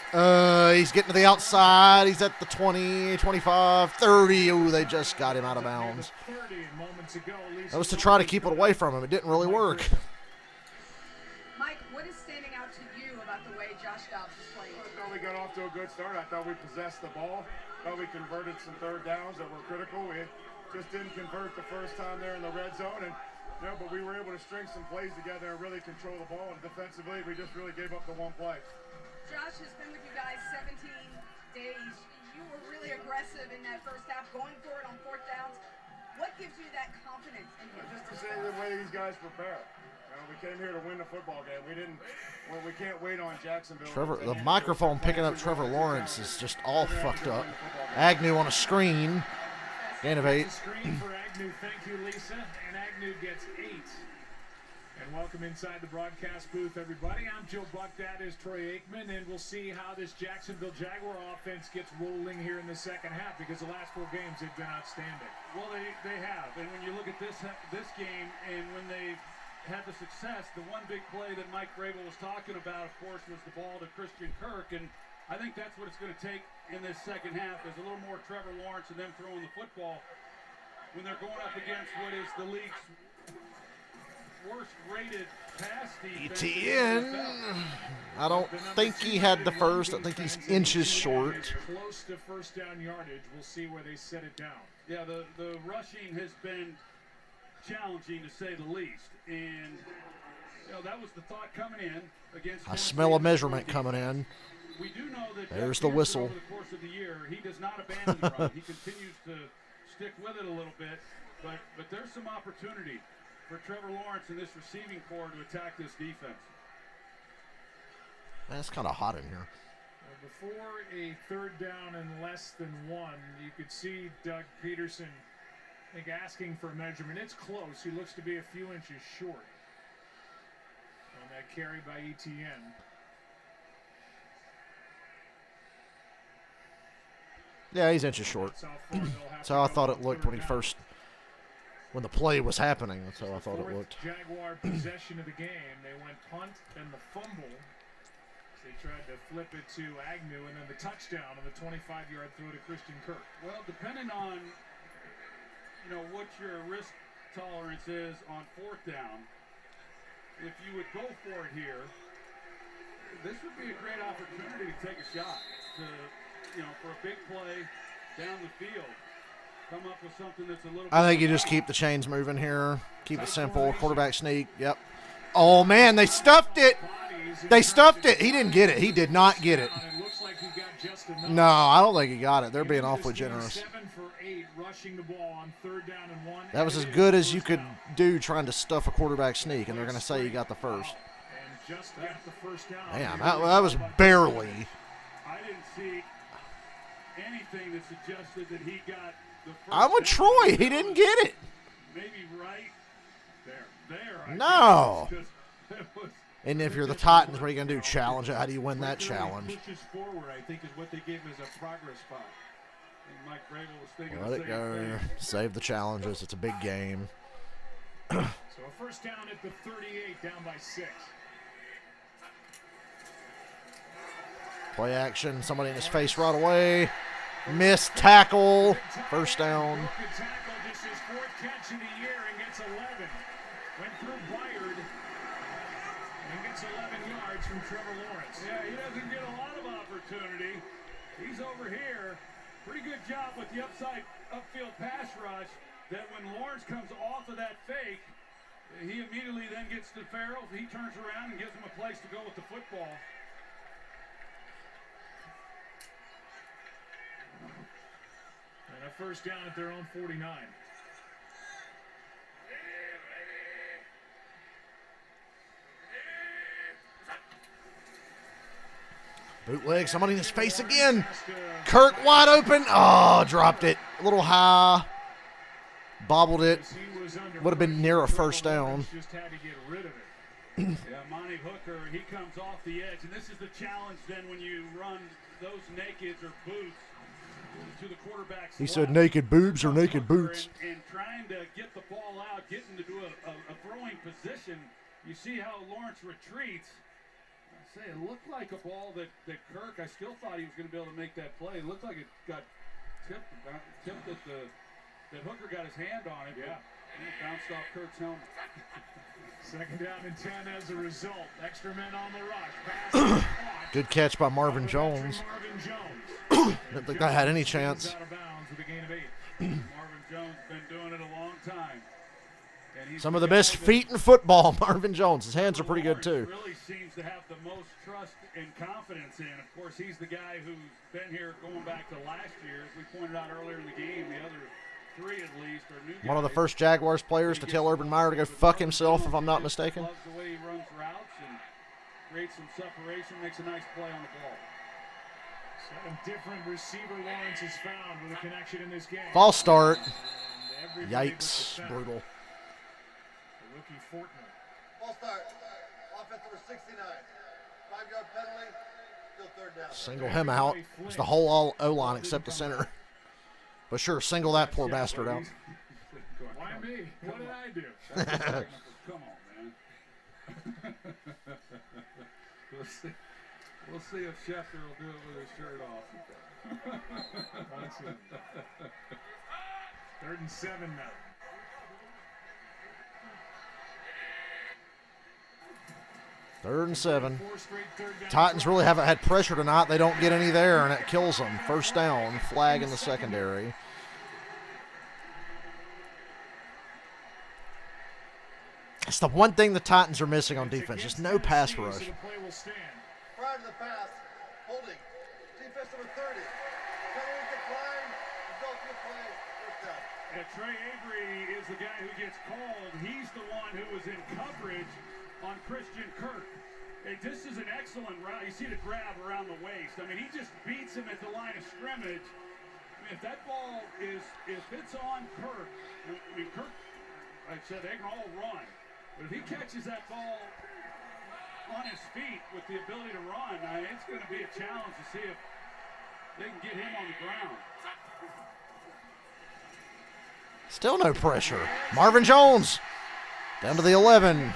He's getting to the outside. He's at the 20, 25, 30. Ooh, they just got him out of bounds. That was to try to keep it away from him. It didn't really work. Mike, what is standing out to you about the way Josh Dobbs is playing? I thought we got off to a good start. I thought we possessed the ball. I thought we converted some third downs that were critical. We just didn't convert the first time there in the red zone. And but we were able to string some plays together and really control the ball. And defensively, we just really gave up the one play. Josh has been with you guys 17 days. You were really aggressive in that first half, going for it on fourth downs. What gives you that confidence in him? Just to say the way these guys prepare. We came here to win the football game. We can't wait on Jacksonville. The microphone picking up Trevor Lawrence is just all fucked up. Agnew on a screen. Gain of 8. Screen for Agnew. Thank you, Lisa. And Agnew gets 8. And welcome inside the broadcast booth, everybody. I'm Joe Buck. That is Troy Aikman, and we'll see how this Jacksonville Jaguar offense gets rolling here in the second half, because the last 4 games they've been outstanding. Well, they have. And when you look at this game, and when they've had the success, the one big play that Mike Vrabel was talking about, of course, was the ball to Christian Kirk, and I think that's what it's going to take in this second half, is a little more Trevor Lawrence and them throwing the football when they're going up against what is the league's worst rated pass defense. ETN. I don't think he had the first. I think he's inches short. Close to first down yardage. We'll see where they set it down. Yeah, the rushing has been challenging to say the least. And that was the thought coming in against I smell a measurement coming in. We do know that there's the whistle. Over the course of the year, he does not abandon the run. He continues to stick with it a little bit, but there's some opportunity for Trevor Lawrence and this receiving corps to attack this defense. Man, it's kind of hot in here. Before a third down and less than 1, you could see Doug Peterson I think asking for a measurement. It's close. He looks to be a few inches short on that carry by Etienne. Yeah, he's inches short. That's how I thought it looked when the play was happening. That's how I thought it looked. Jaguar possession of the game. They went punt, then the fumble. They tried to flip it to Agnew, and then the touchdown on the 25-yard throw to Christian Kirk. Well, depending on, what your risk tolerance is on fourth down, if you would go for it here, this would be a great opportunity to take a shot to, for a big play down the field. Come up with something that's a little. I think you just keep the chains moving here. Keep it simple. Quarterback sneak. Yep. Oh, man, they stuffed it. They stuffed it. He didn't get it. He did not get it. No, I don't think he got it. They're being awfully generous. 7 for 8, rushing the ball on 3rd down and 1. That was as good as you could do trying to stuff a quarterback sneak, and they're going to say you got the first. And just got the first down. Damn, that was barely. I didn't see anything that suggested that he got the first. I'm with Troy. He didn't get it. Maybe right there. No. And if you're the Titans, what are you going to do? Challenge it? How do you win that challenge? Pushes forward, I think, is what they gave him as a progress spot. And Mike Vrabel was thinking Let it go. Save the challenges. It's a big game. So a first down at the 38, down by 6. Play action. Somebody in his face right away. Missed tackle. First down. Good tackle, just his 4th catch of the year, and gets 11. Went through Byard and gets 11 yards from Trevor Lawrence. Yeah, he doesn't get a lot of opportunity. He's over here. Pretty good job with the upfield pass rush. That when Lawrence comes off of that fake, he immediately then gets to Farrell. He turns around and gives him a place to go with the football. And a first down at their own 49. Bootleg. Somebody in his face again. Kirk wide open. Oh, dropped it. A little high. Bobbled it. Would have been near a first down. Just had to get rid of it. Yeah, Monty Hooker, he comes off the edge. And this is the challenge then when you run those nakeds or boots to the quarterback's He said naked boobs or naked boots. And trying to get the ball out, getting to do a throwing position. You see how Lawrence retreats. I say it looked like a ball that Kirk, I still thought he was going to be able to make that play. It looked like it got tipped that Hooker got his hand on it. Yeah. It bounced off Kirk's helmet. Second down and 10 as a result. Extra men on the rush. Pass Good catch by Marvin Jones. Didn't think I had any chance. Out of bounds with a gain of 8. Marvin Jones been doing it a long time. And Some of the best feet in football, Marvin Jones. His hands are pretty good, too. Really seems to have the most trust and confidence in. Of course, he's the guy who's been here going back to last year. As we pointed out earlier in the game, the other 3 at least are new guys. One of the first Jaguars players to tell Urban Meyer to go fuck himself, if I'm not mistaken. Loves the way he runs routes and creates some separation, makes a nice play on the ball. 7 different receiver Lawrence has found with a connection in this game. False start. Yikes. Brutal. The rookie Fortner. False start. Offense number 69. 5-yard penalty. Still 3rd down. Single him out. It's the whole O-line except the center. But sure, single that poor bastard out. Why me? What did I do? Come on, man. We'll see if Schefter will do it with his shirt off. 3rd and 7 now. Third and 7. Titans really haven't had pressure tonight. They don't get any there, and it kills them. First down, flag in the secondary. It's the one thing the Titans are missing on defense, just no pass rush. Prior to the pass, holding. Defense number 30. Penalty decline. Results in the play. First down. Yeah, Trey Avery is the guy who gets called. He's the one who was in coverage on Christian Kirk. Hey, this is an excellent route. You see the grab around the waist. I mean, he just beats him at the line of scrimmage. I if that ball is, if it's on Kirk, I mean, Kirk, like I said, they can all run. But if he catches that ball on his feet with the ability to run, it's going to be a challenge to see if they can get him on the ground. Still no pressure. Marvin Jones down to the 11. 21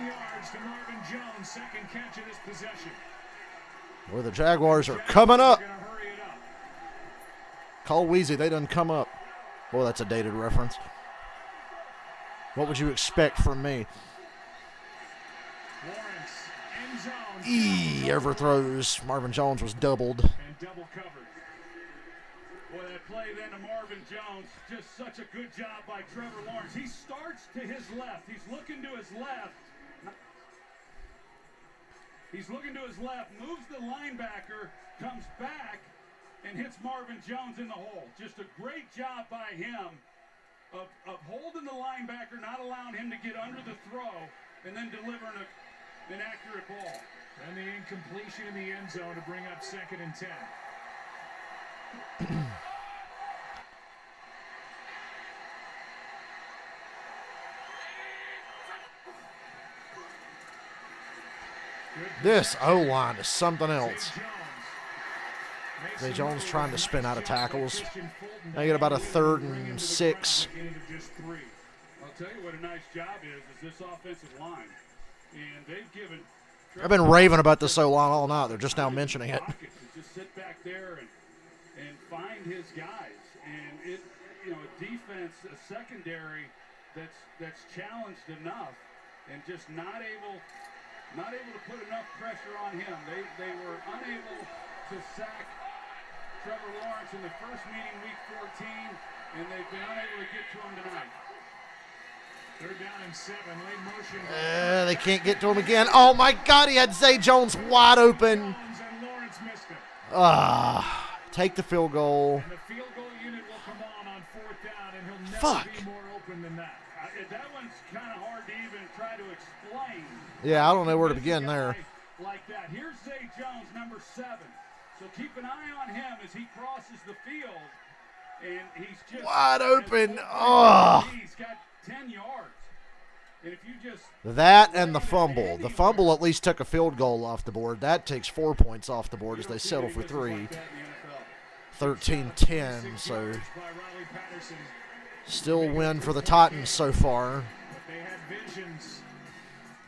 yards to Marvin Jones, second catch of this possession. Where the Jaguars are coming up. Call Wheezy, they done come up. Boy, that's a dated reference. What would you expect from me? Overthrows. Marvin Jones was doubled. And double covered. Boy, that play then to Marvin Jones, just such a good job by Trevor Lawrence. He starts to his left. He's looking to his left. He's looking to his left, moves the linebacker, comes back, and hits Marvin Jones in the hole. Just a great job by him of holding the linebacker, not allowing him to get under the throw, and then delivering an accurate ball. And the incompletion in the end zone to bring up 2nd and 10. This O-line is something else. Zay Jones trying to spin out of tackles. They get about a 3rd and 6. I'll tell you what a nice job is this offensive line. And they've given... I've been raving about this O-line all night. They're just now mentioning it. Just sit back there and find his guys. And it, you know, a defense, a secondary that's challenged enough and just not able to put enough pressure on him. They were unable to sack Trevor Lawrence in the first meeting week 14, and they've been unable to get to him tonight. 3rd down and 7, late motion. They can't get to him again. Oh, my God, he had Zay Jones wide open. Take the field goal. And the field goal unit will come on 4th down, and he'll never Fuck. be more open than that. That one's kind of hard to even try to explain. Yeah, I don't know where to begin there. Like that. Here's Zay Jones, number 7. So keep an eye on him as he crosses the field, and he's just wide open. Oh. He's got 10 yards. And if you just That and the fumble. The fumble at least took a field goal off the board. That takes 4 points off the board as they settle for 3. 13-10, so still win for the Titans so far. They had visions.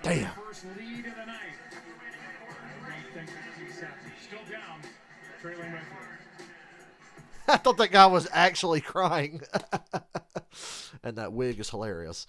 Damn. First lead of the night. Still down. Trailing by 3. I thought that guy was actually crying. And that wig is hilarious.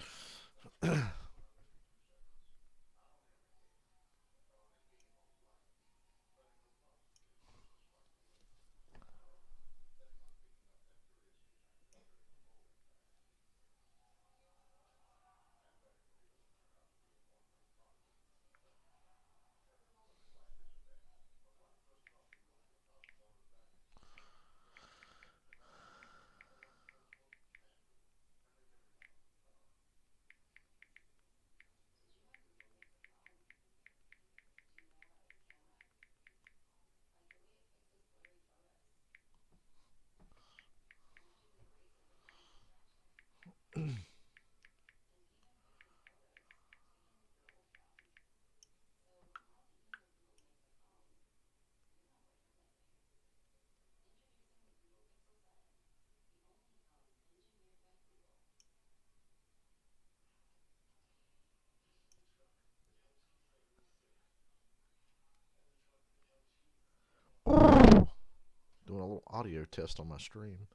Doing a little audio test on my stream.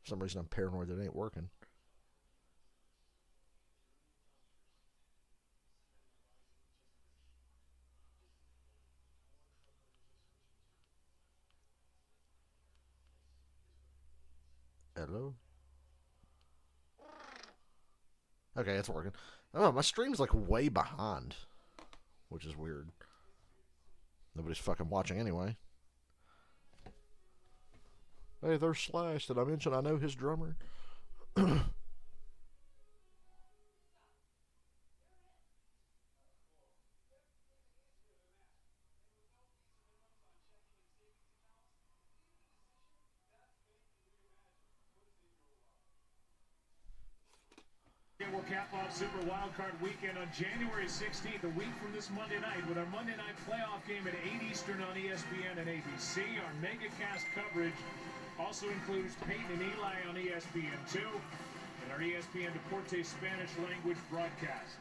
For some reason I'm paranoid that it ain't working. Hello? Okay, it's working. Oh, my stream's like way behind, which is weird. Nobody's fucking watching anyway. Hey, there's Slash. Did I mention I know his drummer? and we'll cap off Super Wildcard Weekend on January 16th, a week from this Monday night, with our Monday night playoff game at 8 Eastern on ESPN and ABC. Our MegaCast coverage also includes Peyton and Eli on ESPN2 and our ESPN Deporte Spanish language broadcast.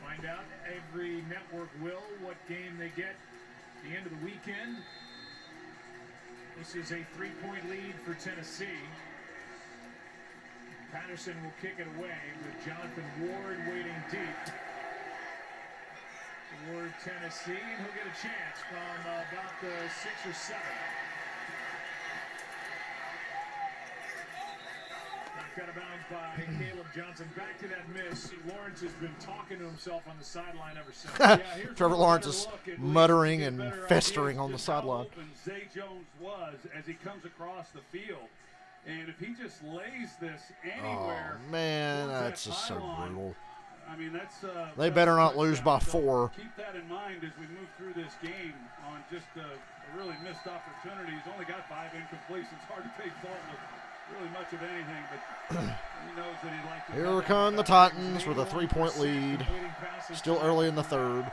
Find out every network what game they get at the end of the weekend. This is a 3-point lead for Tennessee. Patterson will kick it away with Jonathan Ward waiting deep. Ward, Tennessee, and he'll get a chance from about the 6 or 7. Got a bounce by Caleb Johnson. Back to that miss. Lawrence has been talking to himself on the sideline ever since. Trevor Lawrence is muttering and festering on the sideline. Zay Jones was as he comes across the field. And if he just lays this anywhere. Oh, man, that's just so brutal. I mean, that's. They better not lose by 4. Keep that in mind as we move through this game on just a really missed opportunity. He's only got 5 incompletions. Hard to take fault with really much of anything, but he knows that he'd like to. Here come the Titans with a 3-point lead. Still early in the 3rd.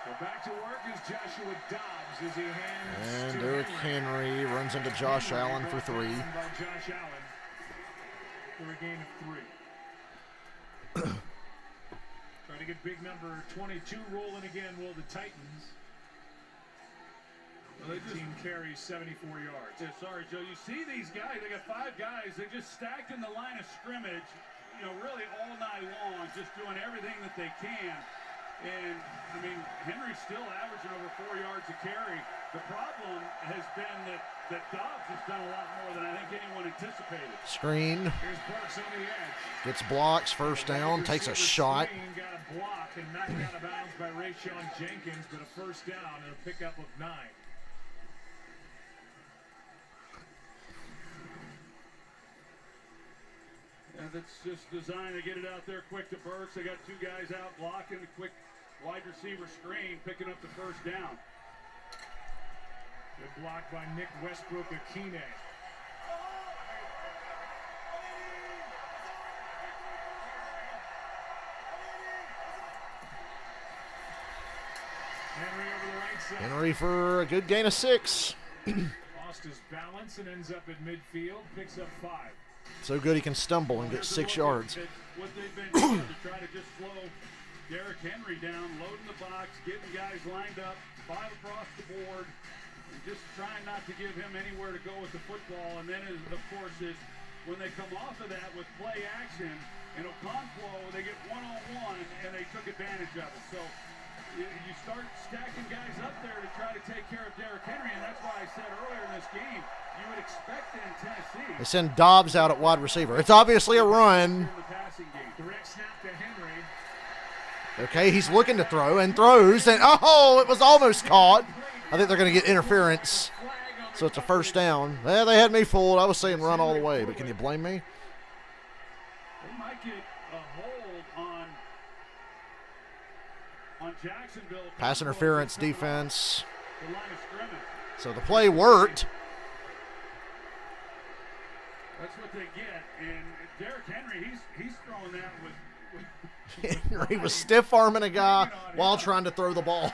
So back to work is Joshua Dobbs as he hands and Derrick Henry runs into Josh Allen for 3. By Josh Allen for a gain of 3. Trying to get big number 22 rolling again, will the Titans. 18 carries, 74 yards. Yeah, sorry, Joe. You see these guys, they got 5 guys. They just stacked in the line of scrimmage, really all night long, just doing everything that they can. And, I mean, Henry's still averaging over 4 yards a carry. The problem has been that Dobbs has done a lot more than I think anyone anticipated. Screen. Here's Burks on the edge. Gets blocks, first down, takes a shot. Got a block and knocked out of bounds by Rayshon Jenkins, but a first down and a pickup of 9. And that's just designed to get it out there quick to Burks. They got 2 guys out blocking, a quick wide receiver screen, picking up the first down. Good block by Nick Westbrook-Akine. Henry over the right side. Henry for a good gain of 6. Lost his balance and ends up at midfield, picks up 5. So good he can stumble and get 6 yards. What they've been doing to try to just slow Derrick Henry down, loading the box, getting guys lined up, 5 across the board, and just trying not to give him anywhere to go with the football. And then, of course, is when they come off of that with play action, and Okonkwo, they get one-on-one, and they took advantage of it. So you start stacking guys up there to try to take care of Derrick Henry, and that's why I said earlier in this game, you would expect it in Tennessee. They send Dobbs out at wide receiver. It's obviously a run. Direct snap to Henry. Okay, he's looking to throw and throws, and oh, it was almost caught. I think they're going to get interference, so it's a first down. Well, they had me fooled. I was saying run all the way, but can you blame me? They might get a hold on Jacksonville. Pass interference defense. The line of scrimmage. So the play worked. That's what they get, and Derrick Henry, he's throwing that with Henry was stiff-arming a guy while trying to throw the ball.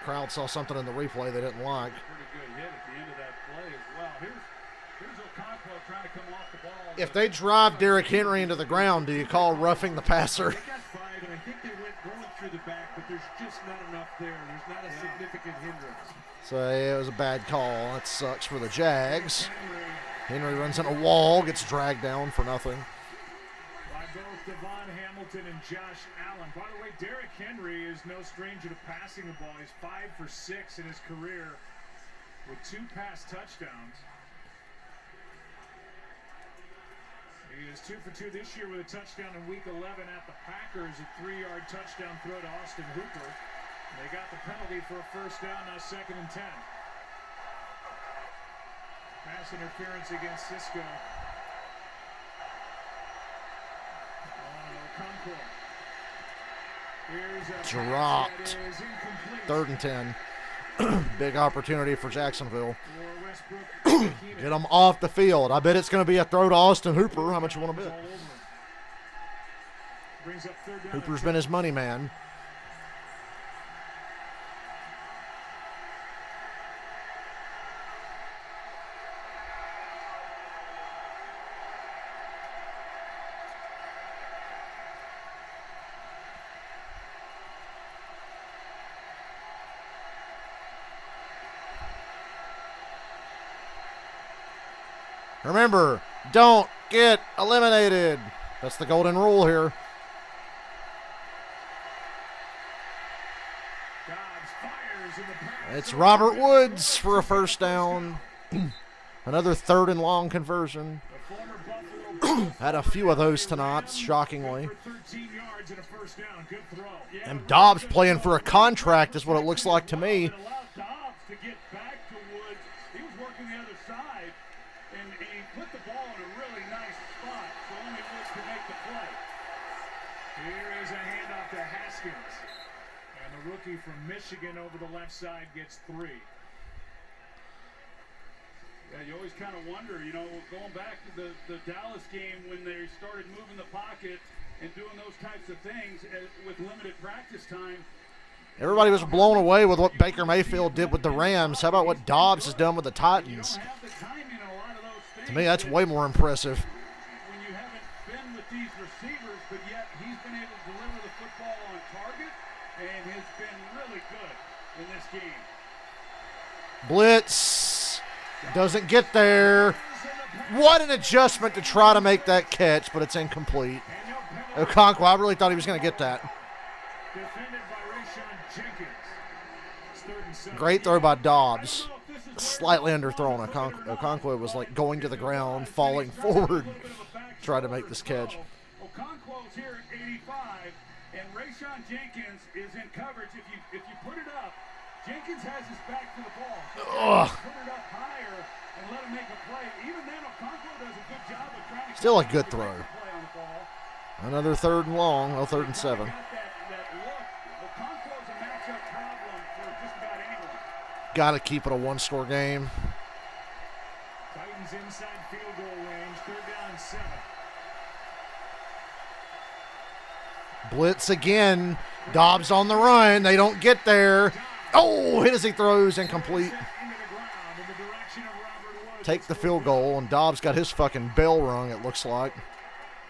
Crowd saw something in the replay they didn't like. Pretty good hit at the end of that play as well. Here's Okonkwo trying to come off the ball. If they drive Derrick Henry into the ground, do you call roughing the passer? They got 5, and I think they went going through the back, but there's just not enough there. There's not a significant hindrance. So it was a bad call. That sucks for the Jags. Henry runs in a wall, gets dragged down for nothing. By both Devon Hamilton and Josh Allen. By the way, Derrick Henry is no stranger to passing the ball. He's 5 for 6 in his career with 2 pass touchdowns. He is 2 for 2 this year with a touchdown in Week 11 at the Packers. A 3-yard touchdown throw to Austin Hooper. They got the penalty for a first down, now 2nd and 10. Pass interference against Cisco. Okonkwo. Dropped. 3rd and 10. Big opportunity for Jacksonville. For Get him off the field. I bet it's going to be a throw to Austin Hooper. How much you want to bet? Hooper's been his money man. Remember, don't get eliminated. That's the golden rule here. It's Robert Woods for a first down. Another 3rd and long conversion. Had a few of those tonight, shockingly. And Dobbs playing for a contract is what it looks like to me. Rookie from Michigan over the left side gets 3. Yeah, you always kind of wonder, you know, going back to the Dallas game when they started moving the pocket and doing those types of things with limited practice time. Everybody was blown away with what Baker Mayfield did with the Rams. How about what Dobbs has done with the Titans? To me, that's way more impressive. When you haven't been with these receivers, but yet he's been able to deliver the football on target and has been really good in this game. Blitz doesn't get there. What an adjustment to try to make that catch, but it's incomplete. Okonkwo, I really thought he was going to get that. Great throw by Dobbs. Slightly underthrown. Okonkwo was like going to the ground, falling forward, trying to make this catch. Okonkwo's here at 85, and Rayshon Jenkins is in coverage. If you put it up, Jenkins has his back to the ball. So put it up higher and let him make a play. Even then, Okonkwo does a good job of trying to Still a good throw. Another 3rd and long. Oh, 3rd and 7. Got to keep it a 1-score game. Titans inside field goal range. 3rd down and 7. Blitz again. Dobbs on the run. They don't get there. Oh, hit as he throws, incomplete. Take the field goal, and Dobbs got his fucking bell rung, it looks like.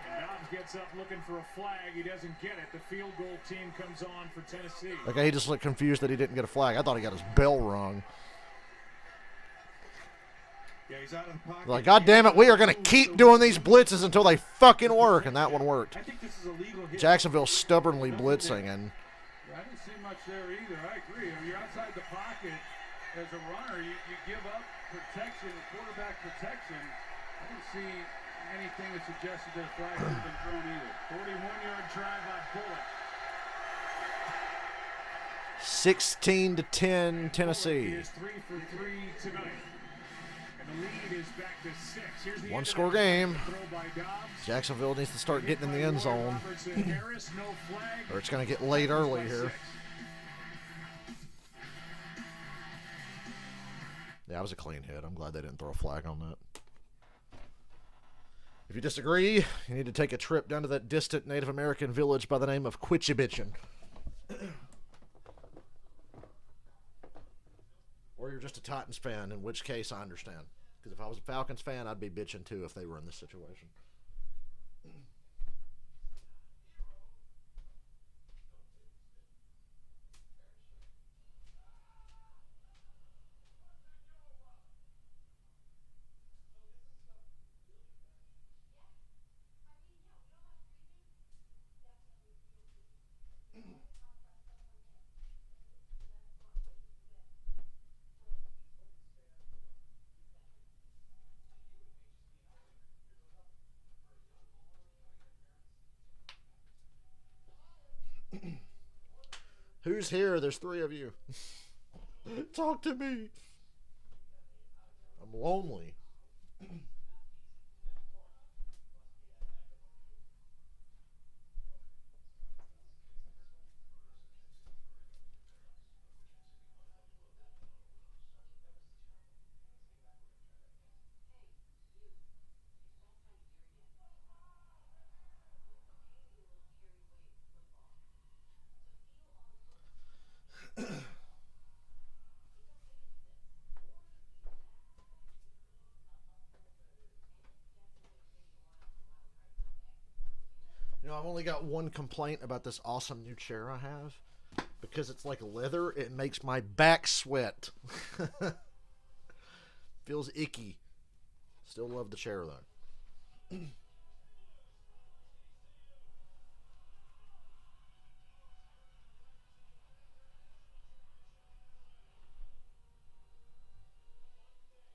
And Dobbs gets up looking for a flag. He doesn't get it. The field goal team comes on for Tennessee. Okay, he just looked confused that he didn't get a flag. I thought he got his bell rung. Yeah, he's out of the pocket. Like, God damn it, we are going to keep doing these blitzes until they fucking work, and that one worked. I think this is a legal hit. Jacksonville stubbornly blitzing, and I didn't see much there either. I agree. When you're outside the pocket as a runner, you give up protection, quarterback protection. I didn't see anything that suggested that a flag should have been thrown either. 41-yard try by Bullock. 16-10 Tennessee. He is 3 for 3 tonight. And the lead is back to 6. Here's the 1-score game. throw by Dobbs. Jacksonville needs to start getting in the end zone. Or it's going to get late early here. Yeah, that was a clean hit. I'm glad they didn't throw a flag on that. If you disagree, you need to take a trip down to that distant Native American village by the name of Quitchibichin. Or you're just a Titans fan, in which case I understand. Because if I was a Falcons fan, I'd be bitching too if they were in this situation. Who's here? There's 3 of you. Talk to me. I'm lonely. You know, I've only got one complaint about this awesome new chair I have. Because it's like leather, it makes my back sweat. Feels icky. Still love the chair, though.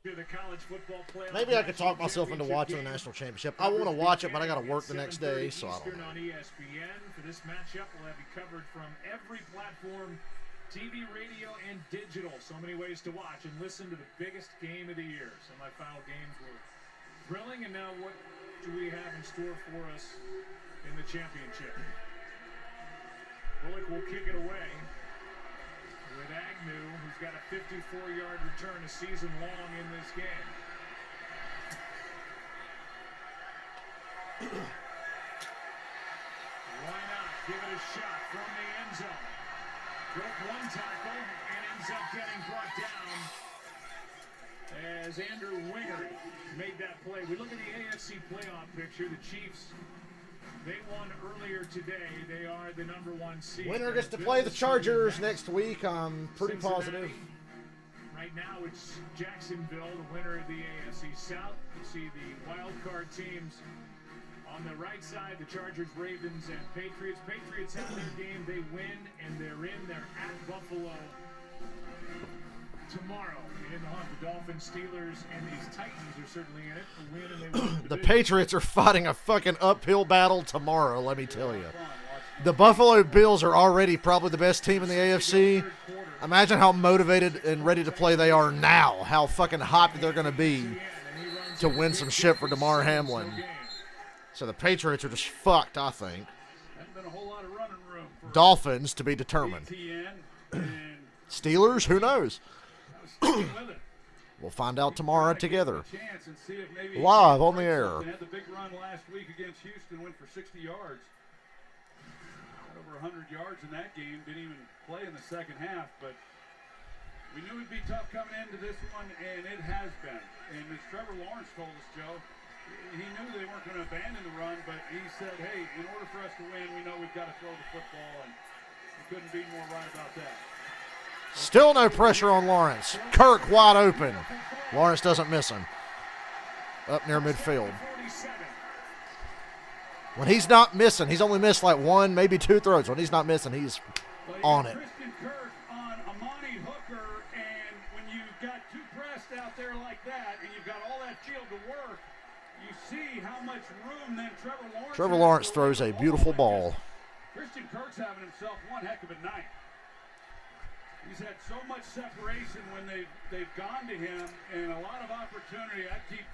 The college football playoff. Maybe I could talk myself into watching the national championship. I want to watch it, but I got to work the next day, so I don't know. On ESPN for this matchup, we'll have you covered from every platform, TV, radio, and digital. So many ways to watch and listen to the biggest game of the year. Semifinal games were thrilling, and now what do we have in store for us in the championship? Bullock will kick it away with Agnew, who's got a 54-yard return a season long in this game. Why not give it a shot from the end zone? Broke one tackle and ends up getting brought down as Andrew Winger made that play. We look at the AFC playoff picture. The Chiefs, they won earlier today. They are the #1 seed. Winner gets to play the Chargers next week. I'm pretty positive. Right now it's Jacksonville, the winner of the AFC South. You see the wild card teams on the right side, the Chargers, Ravens, and Patriots. Patriots have their game. They win, and they're in. They're at Buffalo tomorrow. In the hunt, the Dolphins, Steelers, and these Titans are certainly in it. A win, and they win The Patriots are fighting a fucking uphill battle tomorrow, let me tell you. The Buffalo Bills are already probably the best team in the AFC. Imagine how motivated and ready to play they are now. How fucking hot they're going to be to win some shit for DeMar Hamlin. So the Patriots are just fucked, I think. Dolphins to be determined. Steelers, who knows? We'll find out tomorrow together. Live on the air. They had the big run last week against Houston, went for 60 yards. Got over 100 yards in that game. Didn't even play in the second half, but we knew it'd be tough coming into this one, and it has been. And as Trevor Lawrence told us, Joe, he knew they weren't going to abandon the run, but he said, hey, in order for us to win, we know we've got to throw the football, and he couldn't be more right about that. Still no pressure on Lawrence. Kirk wide open. Lawrence doesn't miss him. Up near midfield. When he's not missing, he's only missed like one, maybe two throws. When he's not missing, he's on it. Christian Kirk on Amani Hooker, and when you've got two pressed out there like that, and you've got all that field to work, you see how much room then Trevor Lawrence throws a beautiful ball. Christian Kirk's having himself one heck of a night. He's had so much separation when they've gone to him, and a lot of opportunity. I keep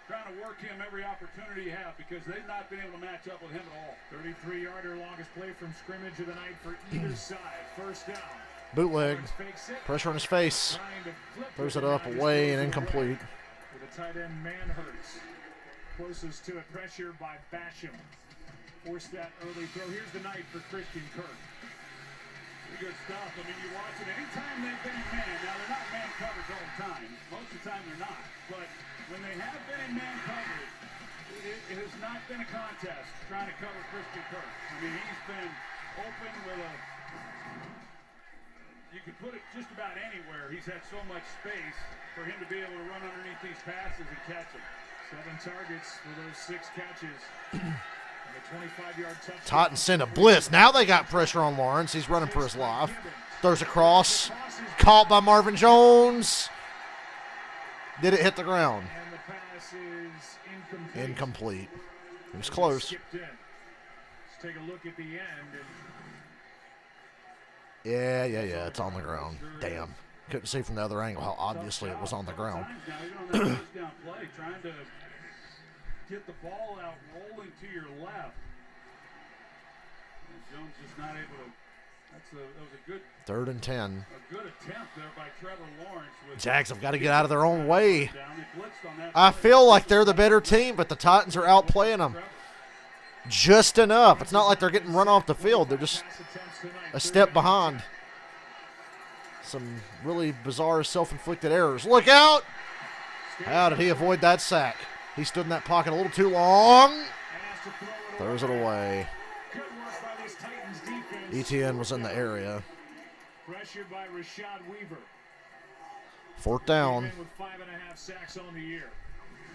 trying to work him every opportunity you have because they've not been able to match up with him at all. 33-yarder, longest play from scrimmage of the night for either side. First down. Bootleg. Pressure on his face. Throws it up, away, and incomplete. With a tight end, Manhurts. Closest to it, pressure by Basham. Forced that early throw. Here's the night for Christian Kirk. Pretty good stuff. I mean, you watch it anytime they've been in man. Now, they're not man coverage all the time. Most of the time, they're not. But when they have been in man coverage, it has not been a contest trying to cover Christian Kirk. I mean, he's been open with a... You could put it just about anywhere. He's had so much space for him to be able to run underneath these passes and catch them. 7 targets for those 6 catches. 25-yard touchdown. Titans send a blitz. Now they got pressure on Lawrence. He's running for his life. Throws across. Caught by Marvin Jones. Did it hit the ground? And the pass is incomplete. It was close. Let's take a look at the end. Yeah. It's on the ground. Damn. Couldn't see from the other angle how obviously it was on the ground. Trying to get the ball out, rolling to your left. And Jones just not able to. That was a good. 3rd and 10. A good attempt there by Trevor Lawrence. Jags have got to get out of their own way. I feel like they're the better team, but the Titans are outplaying them just enough. It's not like they're getting run off the field. They're just a step behind. Some really bizarre self-inflicted errors. Look out! How did he avoid that sack? He stood in that pocket a little too long. Throws it away. ETN was in the area. Pressured by Rashad Weaver. 4th down. Came in with 5.5 sacks on the year.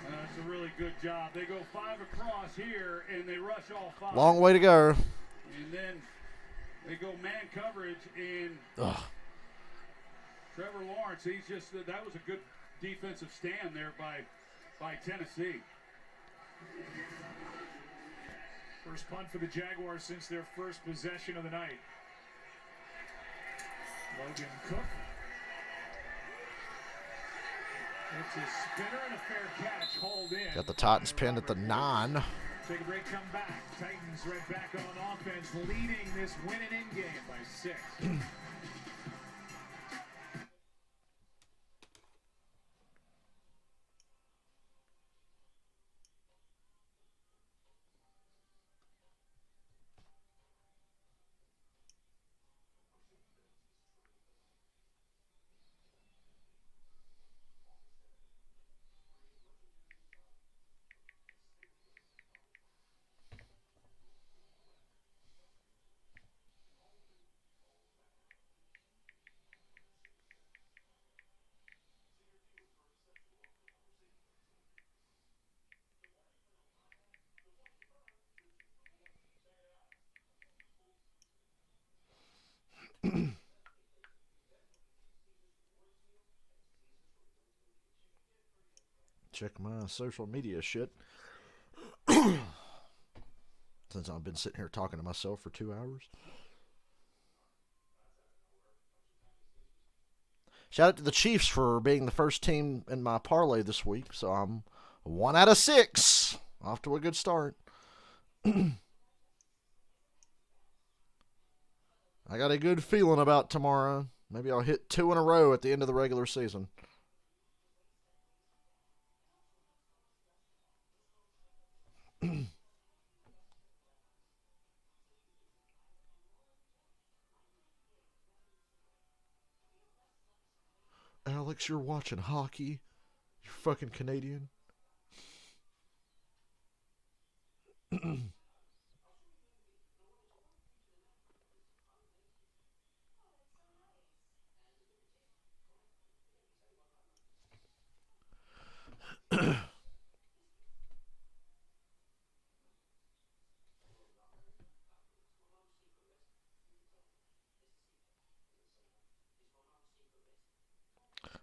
That's a really good job. They go 5 across here, and they rush all 5. Long way to go. And then they go man coverage, and Trevor Lawrence, that was a good defensive stand there by Tennessee. First punt for the Jaguars since their first possession of the night. Logan Cook. It's a spinner and a fair catch, hauled in. Got the Titans pinned at the 9. Take a break, come back. Titans right back on offense, leading this winning in game by 6. Check my social media shit. Since I've been sitting here talking to myself for 2 hours. Shout out to the Chiefs for being the first team in my parlay this week. So I'm 1 out of 6. Off to a good start. I got a good feeling about tomorrow. Maybe I'll hit 2 in a row at the end of the regular season. Alex, you're watching hockey? You're fucking Canadian?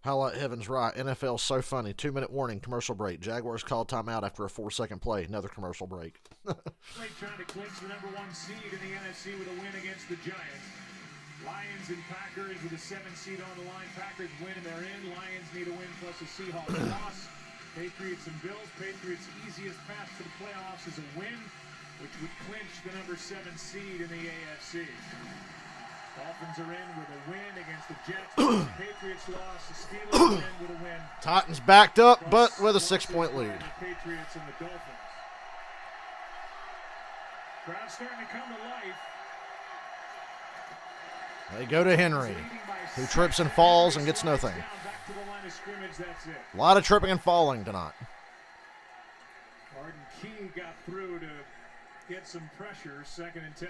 Highlight Heaven's right. NFL's so funny. 2-minute warning. Commercial break. Jaguars call timeout after a 4-second play. Another commercial break. Trying to clinch the #1 seed in the NFC with a win against the Giants. Lions and Packers with a 7 seed on the line. Packers win and they're in. Lions need a win plus a Seahawks loss. Patriots and Bills. Patriots' easiest path to the playoffs is a win, which would clinch the #7 seed in the AFC. Dolphins are in with a win against the Jets. Patriots lost. The Steelers are in with a win. Titans backed up, but with a 6-point lead. The Patriots and the Dolphins. Crowd starting to come to life. They go to Henry, who trips and falls and gets nothing. Back to the line of scrimmage, that's it. A lot of tripping and falling tonight. Arden Key got through to get some pressure. 2nd and 10.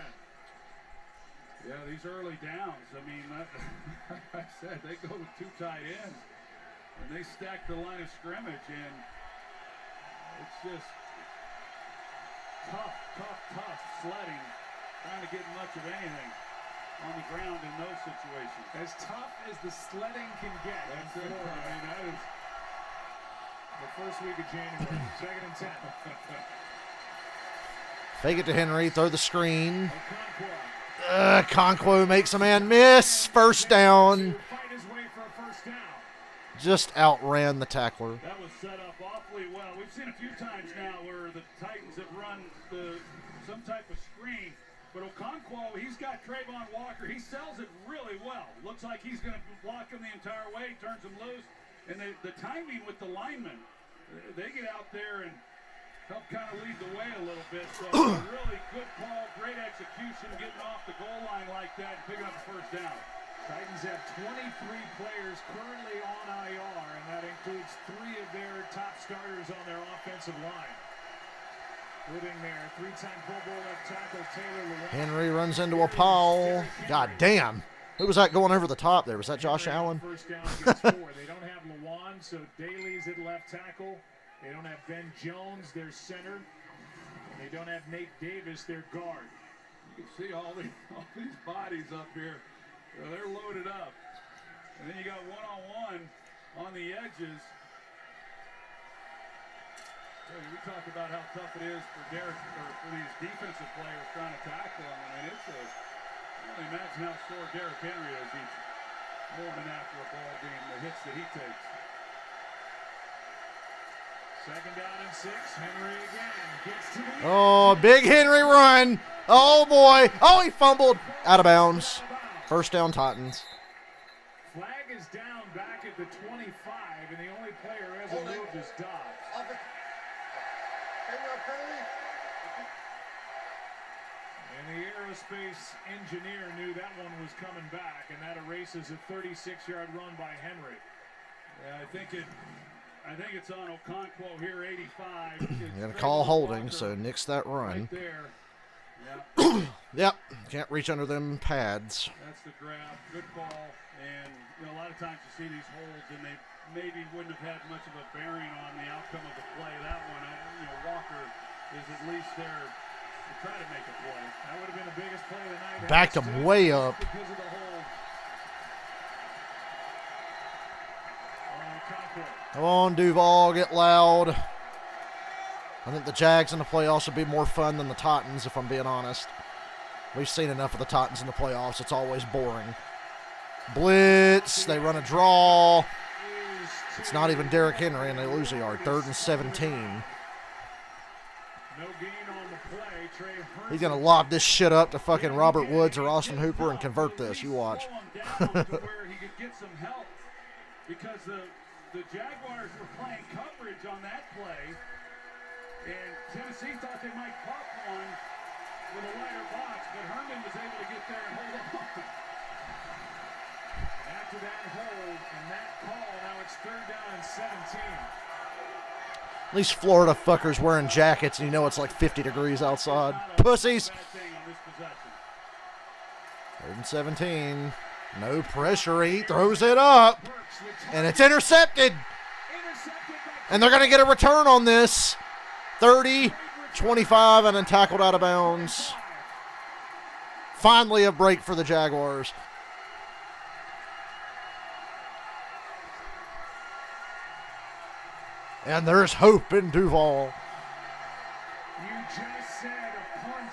Yeah, these early downs, I mean, like I said, they go with 2 tight ends, and they stack the line of scrimmage, and it's just tough sledding, trying to get much of anything on the ground in those situations. As tough as the sledding can get. That's it. I mean, that is the first week of January. 2nd and 10. Fake it to Henry, throw the screen. Conquo makes a man miss. 1st down. Just outran the tackler. That was set up awfully well. We've seen a few times now where the Titans have run some type of screen. But Okonkwo, he's got Trayvon Walker. He sells it really well. Looks like he's going to block him the entire way, turns him loose. And the timing with the linemen, they get out there and help kind of lead the way a little bit. So a really good call, great execution, getting off the goal line like that and picking up the 1st down. Titans have 23 players currently on IR, and that includes 3 of their top starters on their offensive line. Living there, three-time Pro Bowl left tackle Taylor Lewan. Henry runs into a pile. God damn. Who was that going over the top there? Was that Josh Allen? First down gets 4. They don't have Lewan, so Daly's at left tackle. They don't have Ben Jones, their center. They don't have Nate Davis, their guard. You can see all these bodies up here. They're loaded up. And then you got one-on-one on the edges. We talk about how tough it is for for these defensive players trying to tackle him. I mean, I can imagine how sore Derrick Henry is each morning after a ball game, the hits that he takes. Second down and 6. Henry again gets to the Oh, big Henry run. Oh, boy. Oh, he fumbled. Out of bounds. First down, Titans. Flag is down back at the 25, and the only player who hasn't moved is Dobbs. And the aerospace engineer knew that one was coming back, and that erases a 36-yard run by Henry. Yeah, I think it's on Okonkwo here, 85. You're going to call holding, so nix that run. Right there. Yeah. Yep. Can't reach under them pads. That's the grab. Good ball. And a lot of times you see these holds, and they maybe wouldn't have had much of a bearing on the outcome of the play. That one, Walker is at least there to try to make a play. That would have been the biggest play of the night. Backed him way up. Because of the hold. Come on, Duval, get loud. I think the Jags in the playoffs would be more fun than the Titans, if I'm being honest. We've seen enough of the Titans in the playoffs. It's always boring. Blitz. They run a draw. It's not even Derrick Henry, and they lose a yard. 3rd and 17. No gain on the play. Trey Herndon. He's going to lob this shit up to fucking Robert Woods or Austin Hooper and convert this. You watch. Down to where he could get some help, because the Jaguars were playing coverage on that play, and Tennessee thought they might pop one with a wider box, but Herndon was able to get there and hold on. After that hold and that call, now it's 3rd down and 17. At least Florida fuckers wearing jackets, and you know it's like 50 degrees outside. Pussies. 3rd and 17. No pressure. He throws it up. And it's intercepted. And they're going to get a return on this. 30, 25, and then tackled out of bounds. Finally a break for the Jaguars. And there's hope in Duval. You just said a punt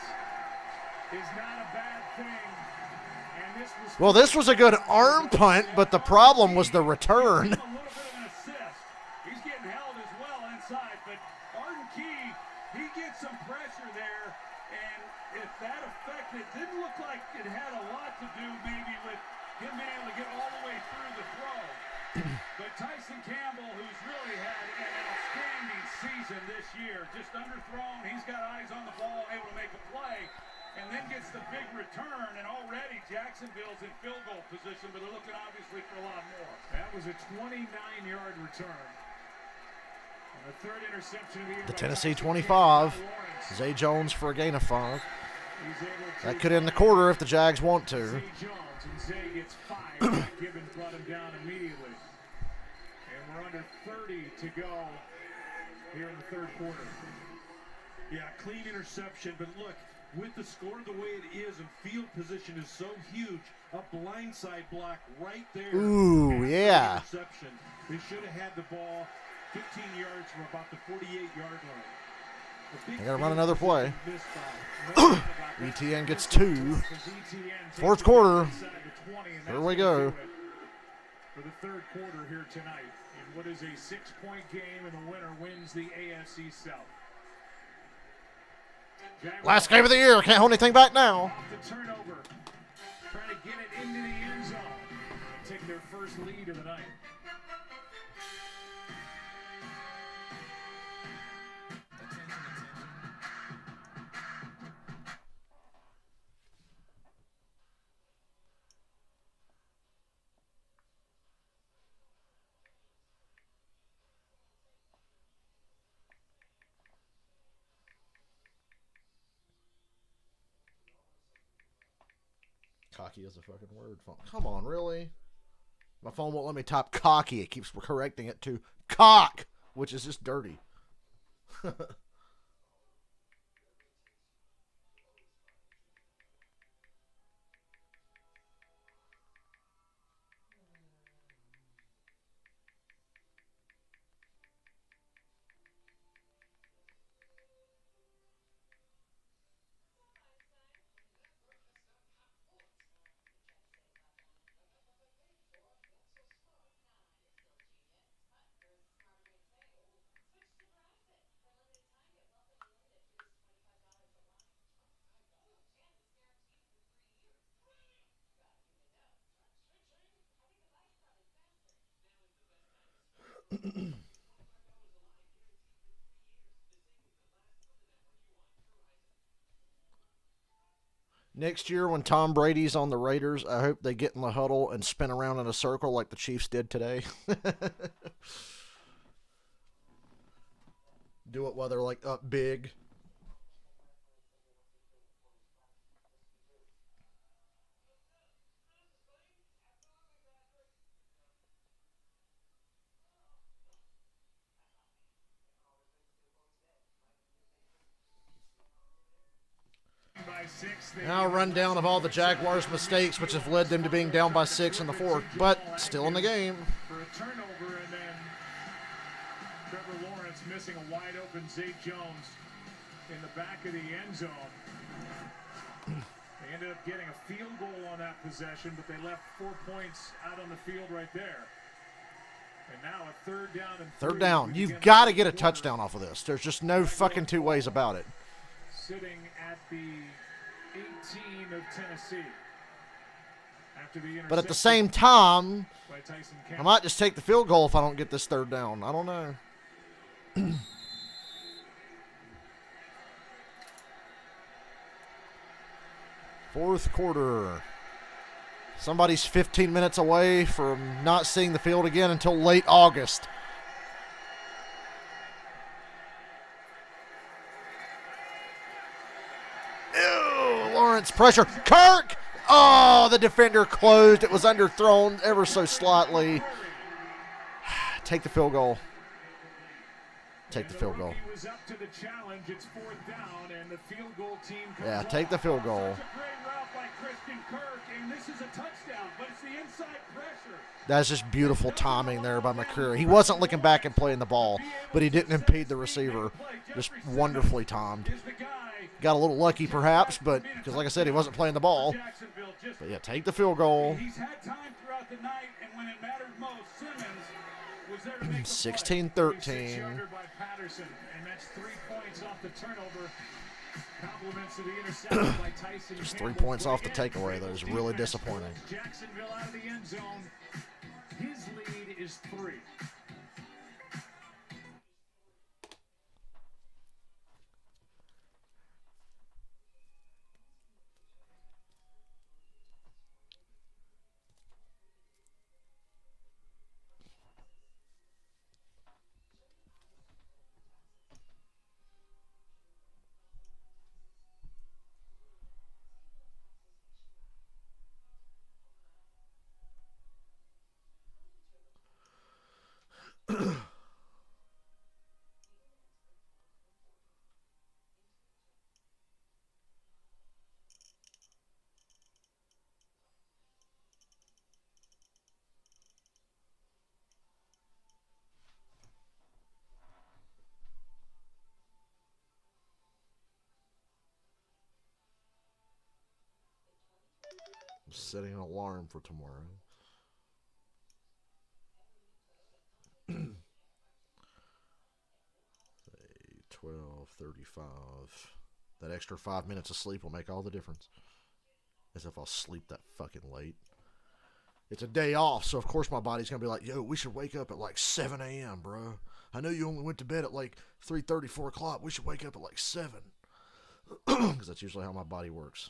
is not a bad thing. And this was Well, this was a good arm punt, but the problem was the return. A little bit of an assist. He's getting held as well inside, but Arden Key, he gets some pressure there, and if that affected, it didn't look like it had a lot to do maybe with him being able to get all the way through the throw. But Tyson Campbell, who's really had an outstanding season this year, just underthrown, he's got eyes on the ball, able to make a play, and then gets the big return, and already Jacksonville's in field goal position, but they're looking obviously for a lot more. That was a 29-yard return. And the 3rd interception of the year. The Tennessee 25. Zay Jones for a gain of 5. That could end the quarter if the Jags want to. Zay Jones, and Zay gets 5. Gibbons brought him down immediately. And we're under 30 to go here in the 3rd quarter. Yeah, clean interception, but look, with the score the way it is and field position is so huge, a blindside block right there. Ooh, yeah. Interception. They should have had the ball 15 yards from about the 48-yard line. They got to run another play. ETN gets 2. 4th quarter. Here we go. For the 3rd quarter here tonight, in what is a 6-point game, and the winner wins the AFC South. Last game of the year. Can't hold anything back now. Off the turnover, trying to get it into the end zone. Take their first lead of the night. Cocky is a fucking word. Come on, really? My phone won't let me type cocky. It keeps correcting it to cock, which is just dirty. Next year, when Tom Brady's on the Raiders, I hope they get in the huddle and spin around in a circle like the Chiefs did today. Do it while they're like up big. Now a rundown of all the Jaguars' mistakes, which have led them to being down by 6 in the fourth, but still in the game. For a turnover, and then Trevor Lawrence missing a wide-open Zay Jones in the back of the end zone. They ended up getting a field goal on that possession, but they left 4 points out on the field right there. And now a third down and 3. Third down. You've got to get a touchdown off of this. There's just no fucking two ways about it. Sitting at the 18 of Tennessee. After the But at the same time, by Tyson I might just take the field goal if I don't get this third down. I don't know. Fourth quarter. Somebody's 15 minutes away from not seeing the field again until late August. Ew, Lawrence pressure. Kirk! Oh, the defender closed. It was underthrown ever so slightly. Take the field goal. Take the field goal. Yeah, take the field goal. That's just beautiful timing there by McCreary. He wasn't looking back and playing the ball, but he didn't impede the receiver. Just wonderfully timed. Got a little lucky perhaps, but because like I said, he wasn't playing the ball. But yeah, take the field goal. 16-13. Just 3 points off the takeaway. That was really disappointing. Jacksonville out of the end zone. His lead is 3. I'm setting an alarm for tomorrow. 12:35. That extra 5 minutes of sleep will make all the difference. As if I'll sleep that fucking late. It's a day off, so of course my body's going to be like, yo, we should wake up at like 7 a.m., bro. I know you only went to bed at like 3:30, 4 o'clock. We should wake up at like 7. Because that's usually how my body works.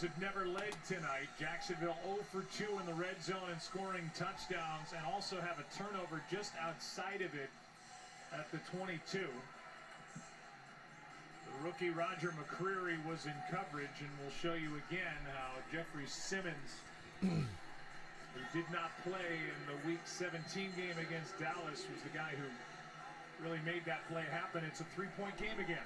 Jaguars have never led tonight. Jacksonville 0 for 2 in the red zone and scoring touchdowns, and also have a turnover just outside of it at the 22. The rookie Roger McCreary was in coverage, and we'll show you again how Jeffrey Simmons, who did not play in the Week 17 game against Dallas, was the guy who really made that play happen. It's a 3-point game again.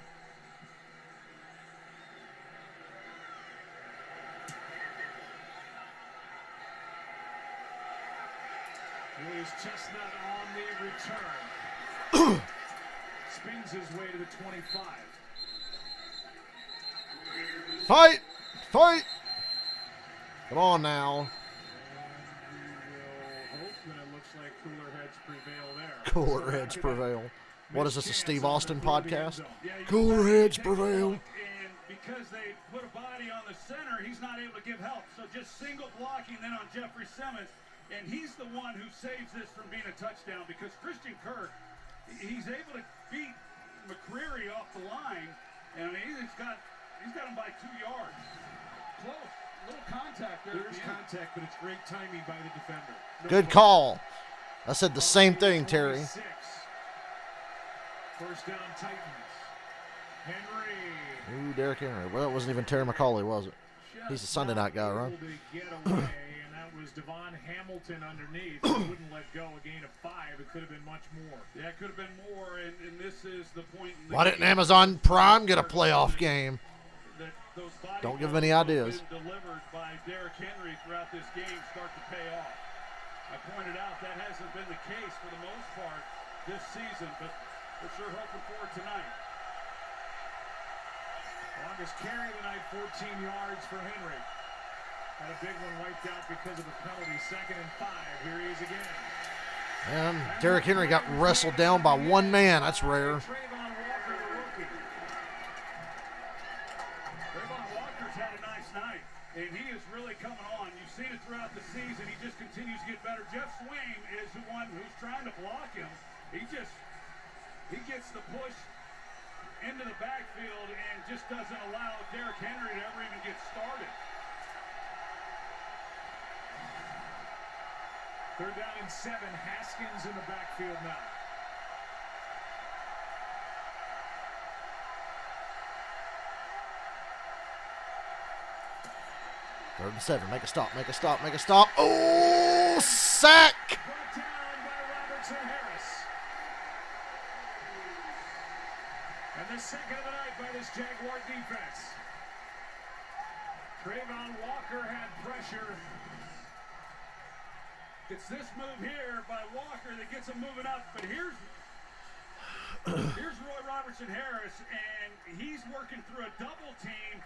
Julius Chestnut on the return. Spins his way to the 25. Fight! Fight! Come on now. And we will hope that it looks like cooler heads prevail there. Cooler heads prevail. What is this, a Steve Austin podcast? Cooler heads prevail. And because they put a body on the center, he's not able to give help. So just single blocking then on Jeffrey Simmons. And he's the one who saves this from being a touchdown, because Christian Kirk, he's able to beat McCreary off the line, and he's got him by 2 yards. Close. Little contact there. There's contact, but it's great timing by the defender. Good call. I said the same thing, Terry. First down, Titans. Henry. Ooh, Derrick Henry. Well, it wasn't even Terry McCauley, was it? He's a Sunday night guy, right? Was Devon Hamilton underneath. He wouldn't let go. A gain of 5. It could have been much more. Yeah, it could have been more, and this is the point. Why didn't Amazon Prime get a playoff game? Don't give them any ideas. Delivered by Derrick Henry throughout this game start to pay off. I pointed out that hasn't been the case for the most part this season, but we're sure hoping for it tonight. Longest carry of the night, 14 yards for Henry. Had a big one wiped out because of a penalty. 2nd and 5. Here he is again. And Derrick Henry got wrestled down by one man. That's rare. Trayvon Walker, the rookie. Trayvon Walker's had a nice night, and he is really coming on. You've seen it throughout the season. He just continues to get better. Jeff Swain is the one who's trying to block him. He gets the push into the backfield and just doesn't allow Derrick Henry to ever even get started. 3rd down and 7. Haskins in the backfield now. Third and 7. Make a stop. Make a stop. Make a stop. Oh, sack! Brought down by Robertson Harris. And the second of the night by this Jaguar defense. Trayvon Walker had pressure. It's this move here by Walker that gets him moving up. But here's Roy Robertson Harris, and he's working through a double team,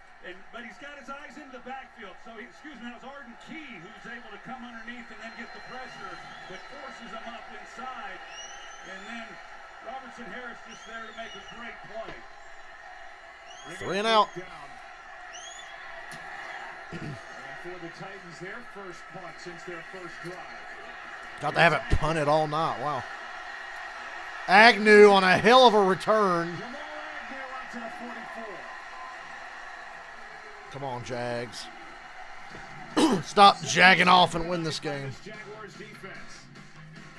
but he's got his eyes into the backfield. So, that was Arden Key who's able to come underneath and then get the pressure that forces him up inside. And then Robertson Harris just there to make a great play. 3 and out. And for the Titans, their first punt since their first drive. God, they haven't punted all night. Wow. Agnew on a hell of a return. Come on, Jags. Stop jagging off and win this game. Jaguars defense.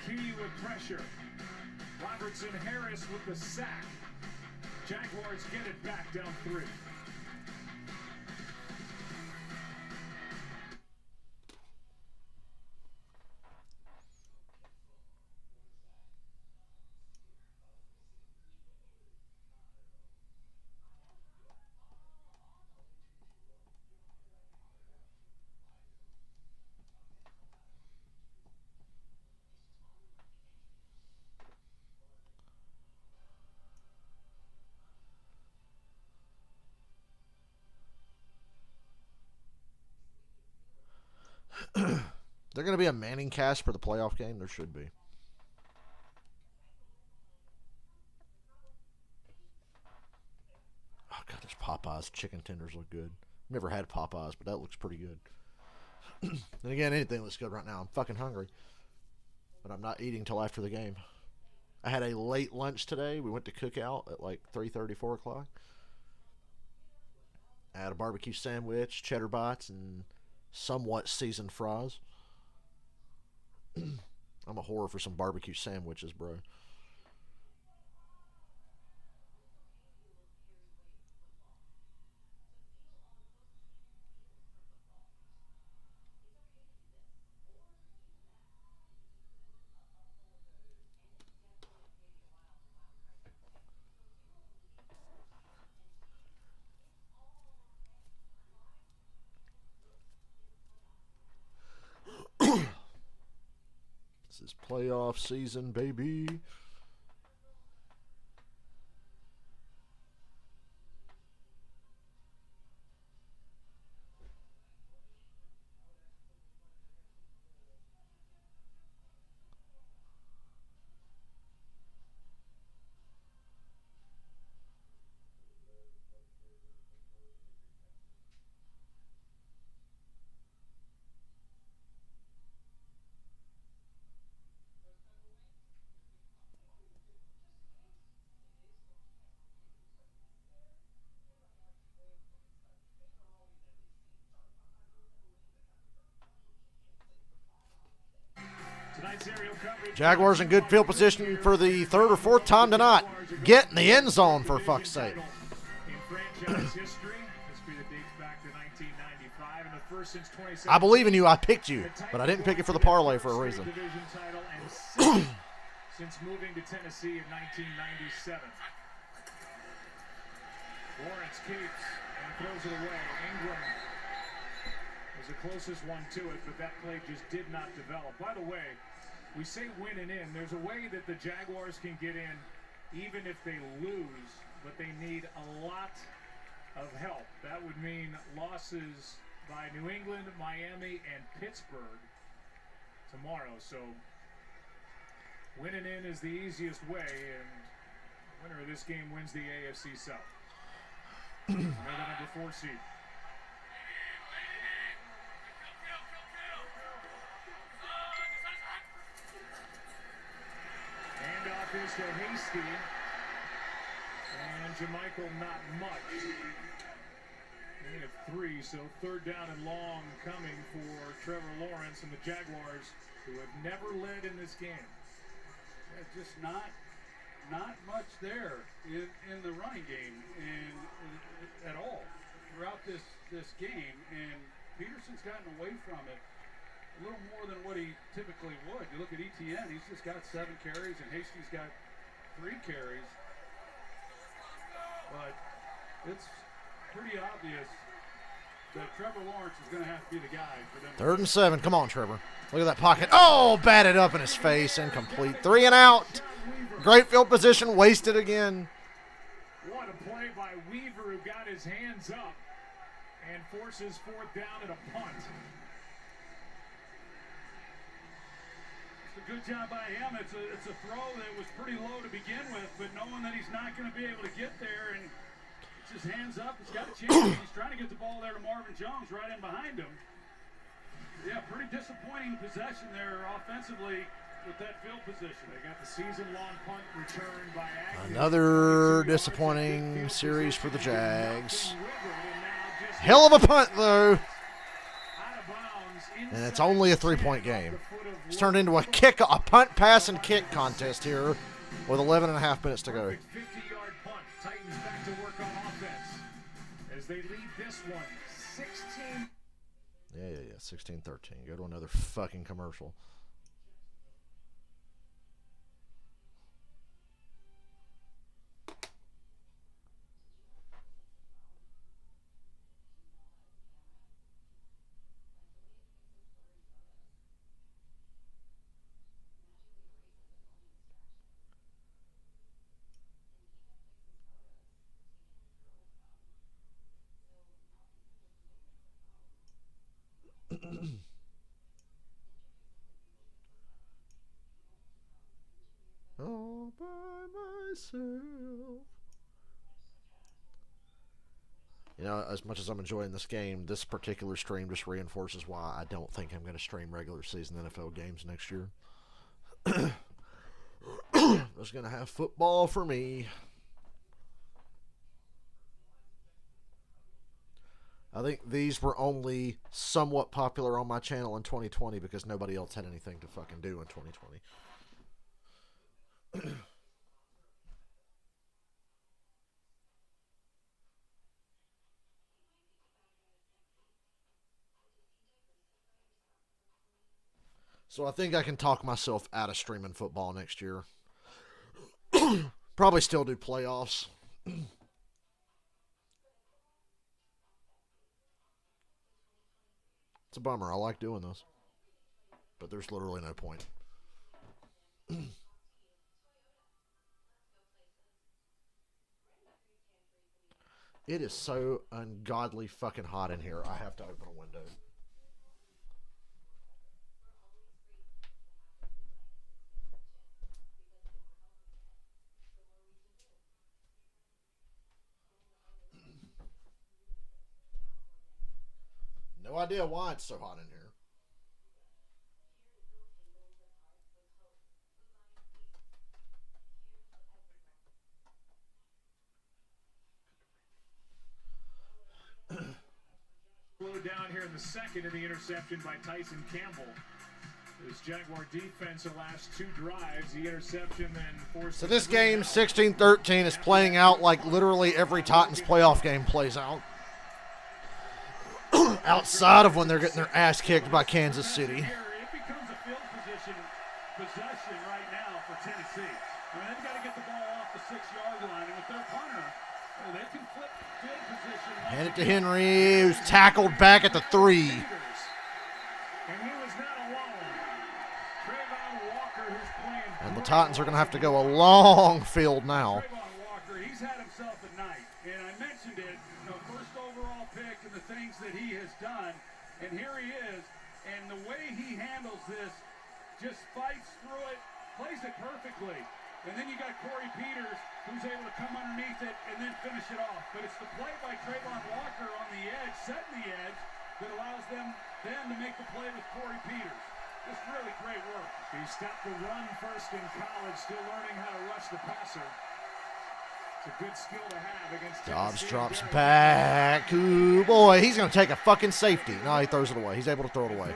Key with pressure. Robertson Harris with the sack. Jaguars get it back down 3. They're going to be a Manning cast for the playoff game? There should be. Oh, God, those Popeyes chicken tenders look good. Never had Popeyes, but that looks pretty good. And again, anything looks good right now. I'm fucking hungry. But I'm not eating till after the game. I had a late lunch today. We went to Cookout at like 3:30, 4 o'clock. Add a barbecue sandwich, cheddar bites, and somewhat seasoned fries. I'm a whore for some barbecue sandwiches, bro. This is playoff season, baby. Jaguars in good field position for the third or fourth time tonight. Get in the end zone, for fuck's sake. I believe in you. I picked you, but I didn't pick it for the parlay for a reason. Since moving to Tennessee in 1997. Lawrence keeps and throws it away. England was the closest one to it, but that play just did not develop. By the way, we say win and in. There's a way that the Jaguars can get in even if they lose, but they need a lot of help. That would mean losses by New England, Miami, and Pittsburgh tomorrow. So winning in is the easiest way, and the winner of this game wins the AFC South. They're the number 4 seed. Handoff is to Hasty, and Jermichael not much. They have 3, so third down and long coming for Trevor Lawrence and the Jaguars, who have never led in this game. Just not much there in the running game and at all throughout this game, and Peterson's gotten away from it a little more than what he typically would. You look at ETN, he's just got 7 carries, and Hasty's got 3 carries, but it's pretty obvious that Trevor Lawrence is going to have to be the guy for them. 3rd and 7. Come on, Trevor. Look at that pocket. Oh, batted up in his face. Incomplete. 3 and out. Great field position. Wasted again. What a play by Weaver, who got his hands up and forces 4th down at a punt. It's a good job by him. It's a throw that was pretty low to begin with, but knowing that he's not going to be able to get there, and it's his hands up, he's got a chance. He's trying to get the ball there to Marvin Jones right in behind him. Yeah, pretty disappointing possession there offensively with that field position. They got the season-long punt return by Agnew. Another disappointing series for the Jags. Hell of a punt, though. And it's only a 3-point game. It's turned into a punt, pass, and kick contest here with 11.5 minutes to go. 50-yard punt. Titans back to work on offense as they lead this one 16. Yeah. 16-13. Go to another fucking commercial. All by myself. You know, as much as I'm enjoying this game, this particular stream just reinforces why I don't think I'm going to stream regular season NFL games next year. Just going to have football for me. I think these were only somewhat popular on my channel in 2020 because nobody else had anything to fucking do in 2020. So I think I can talk myself out of streaming football next year. Probably still do playoffs. It's a bummer. I like doing this. But there's literally no point. It is so ungodly fucking hot in here. I have to open a window. No idea why it's so hot in here. Slowed down here in the second in the interception by Tyson Campbell. This Jaguar defense, the last 2 drives, the interception then forced. So this game, 16-13, is playing out like literally every Titans playoff game plays out. Outside of when they're getting their ass kicked by Kansas City. It becomes a field possession right now for Tennessee. I mean, they've got to get the ball off the 6-yard line, and with their punter, they can flip field position. Hand it to Henry, who's tackled back at the 3. And he was not alone. Trayvon Walker, who's playing. And the Titans are going to have to go a long field now. Trayvon Walker, he's had himself a night. And I mentioned it, first overall pick and the things that he has done. And here he is. And the way he handles this, just fights through it, plays it perfectly. And then you got Corey Peters, who's able to come underneath it and then finish it off. But it's the play by Trayvon Walker on the edge, setting the edge, that allows them then to make the play with Corey Peters. Just really great work. He stopped the run first in college, still learning how to rush the passer. It's a good skill to have against Dobbs Tennessee. drops back. Ooh, boy, he's going to take a fucking safety. No, he throws it away. He's able to throw it away.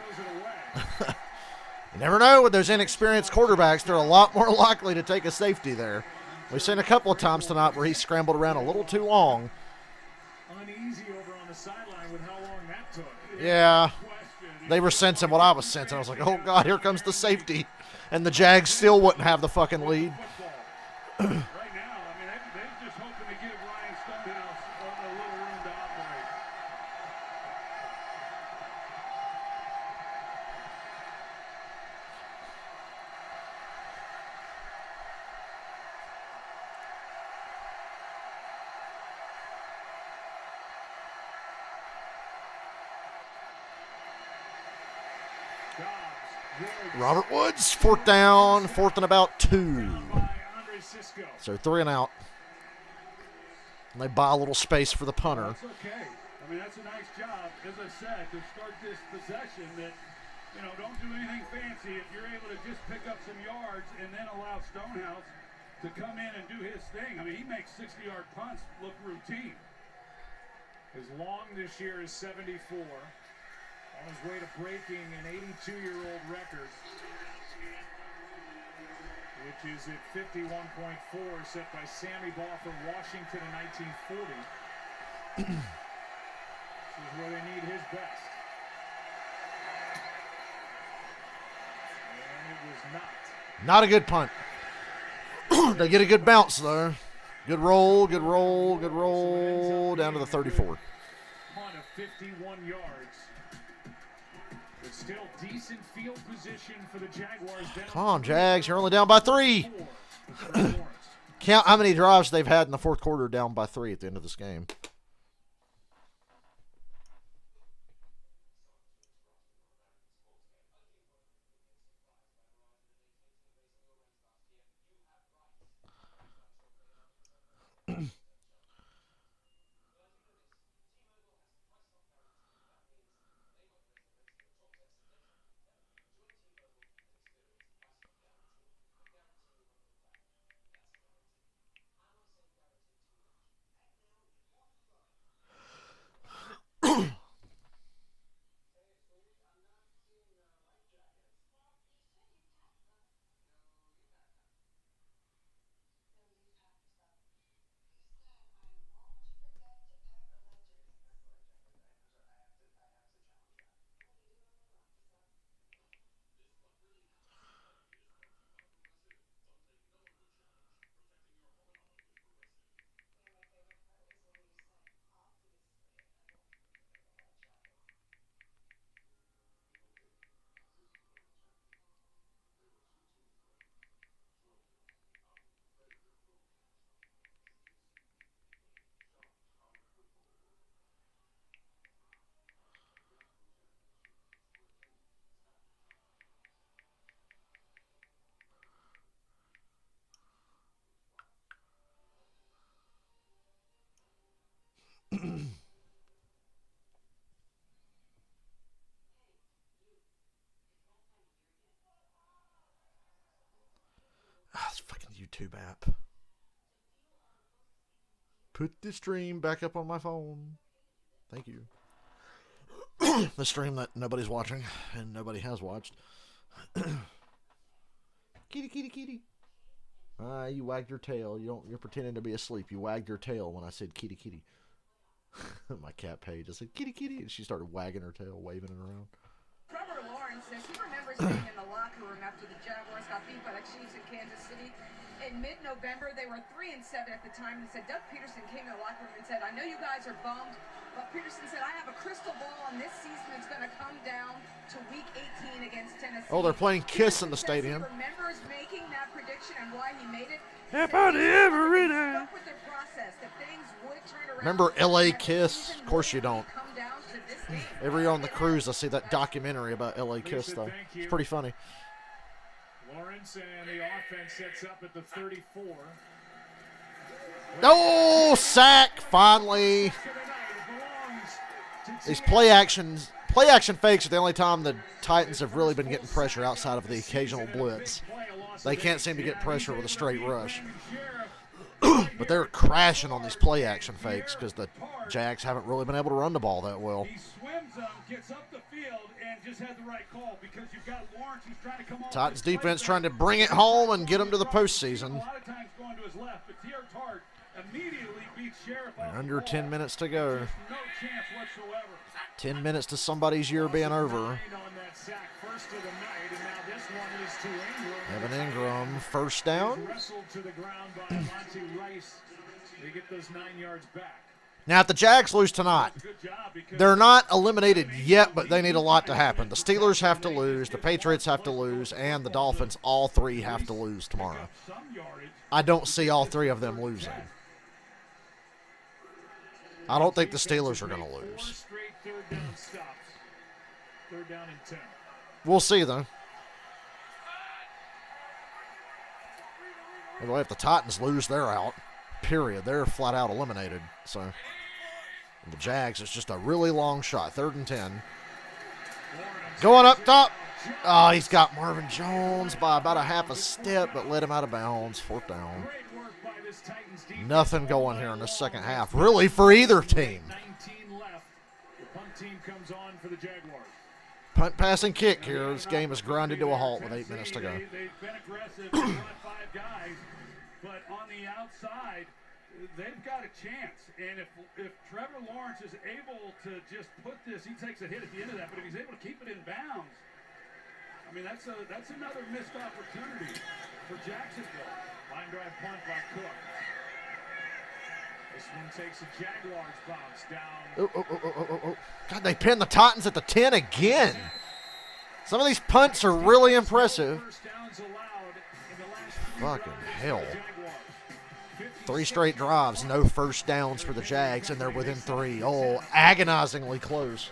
You never know with those inexperienced quarterbacks. They're a lot more likely to take a safety there. We've seen a couple of times tonight where he scrambled around a little too long. Uneasy over on the sideline with how long that took. Yeah, they were sensing what I was sensing. I was like, oh, God, here comes the safety. And the Jags still wouldn't have the fucking lead. Right now, I mean, they're just hoping to give Ryan Stonehouse a little room to operate. Robert Woods, 4th down, 4th and about 2. So 3 and out. And they buy a little space for the punter. That's okay. I mean, that's a nice job, as I said, to start this possession that, don't do anything fancy. If you're able to just pick up some yards and then allow Stonehouse to come in and do his thing. I mean, he makes 60-yard punts look routine. His long this year is 74. On his way to breaking an 82-year-old record, which is at 51.4, set by Sammy Baugh for Washington in 1940. This is where they need his best. And it was not. Not a good punt. They get a good bounce, though. Good roll, good roll, good roll, down to the 34. Punt of 51 yards. But still decent field position for the Jaguars. Come on, Jags. You're only down by 3. Count how many drives they've had in the 4th quarter down by 3 at the end of this game. fucking YouTube app. Put the stream back up on my phone. Thank you. The stream that nobody's watching and nobody has watched. Kitty, kitty, kitty. You wagged your tail. You're pretending to be asleep. You wagged your tail when I said kitty, kitty. My cat Paige. I said kitty, kitty, and she started wagging her tail, waving it around. Trevor Lawrence says he remembers being in the locker room after the Jaguars got beat by the Chiefs in Kansas City. In mid-November, they were 3-7 at the time. He said Doug Peterson came in the locker room and said, "I know you guys are bummed, but Peterson said, I have a crystal ball on this season. It's going to come down to Week 18 against Tennessee." Oh, they're playing Kiss in the stadium. He remembers making that prediction and why he made it. Remember L.A. Kiss? Of course you don't. Every year on the cruise, I see that documentary about L.A. Kiss, though. It's pretty funny. Lawrence and the offense sets up at the 34. Oh, sack, finally. These play action fakes are the only time the Titans have really been getting pressure outside of the occasional blitz. They can't seem to get pressure with a straight rush. But they're crashing on these play action fakes because the Jags haven't really been able to run the ball that well. He swims them, gets up the field, and just had the right call because you've got Lawrence who's trying to come off. Titans defense trying to bring it home and get them to the postseason. A lot of times going to his left, but T.R. Tart immediately beats Sheriff off the Under ball. 10 minutes to go. Just no chance whatsoever. 10 minutes to somebody's year being over. Evan Ingram, first down. Wrestled to the ground by Monty Rice. They get those 9 yards back. Now, if the Jags lose tonight, they're not eliminated yet, but they need a lot to happen. The Steelers have to lose, the Patriots have to lose, and the Dolphins, all three have to lose tomorrow. I don't see all three of them losing. I don't think the Steelers are going to lose. Third down stops. Third down and 10. We'll see, though. By the way, if the Titans lose, they're out. Period. They're flat out eliminated. So, the Jags, it's just a really long shot. 3rd and 10. Going up top. Oh, he's got Marvin Jones by about a half a step, but let him out of bounds. 4th down. Nothing going here in the second half, really, for either team. 19 left. The punt team comes on for the Jaguars. Punt, pass, and kick here. This game is grinded to a halt with 8 minutes to go. They've been aggressive. They've got 5 guys, but on the outside, they've got a chance. And if Trevor Lawrence is able to just put this, he takes a hit at the end of that, but if he's able to keep it in bounds, I mean, that's another missed opportunity for Jacksonville. Line drive punt by Cook. This one takes a Jaguars bounce down. Oh. God, they pinned the Titans at the 10 again. Some of these punts are really impressive. Fucking hell. 3 straight drives, no first downs for the Jags, and they're within 3. Oh, agonizingly close.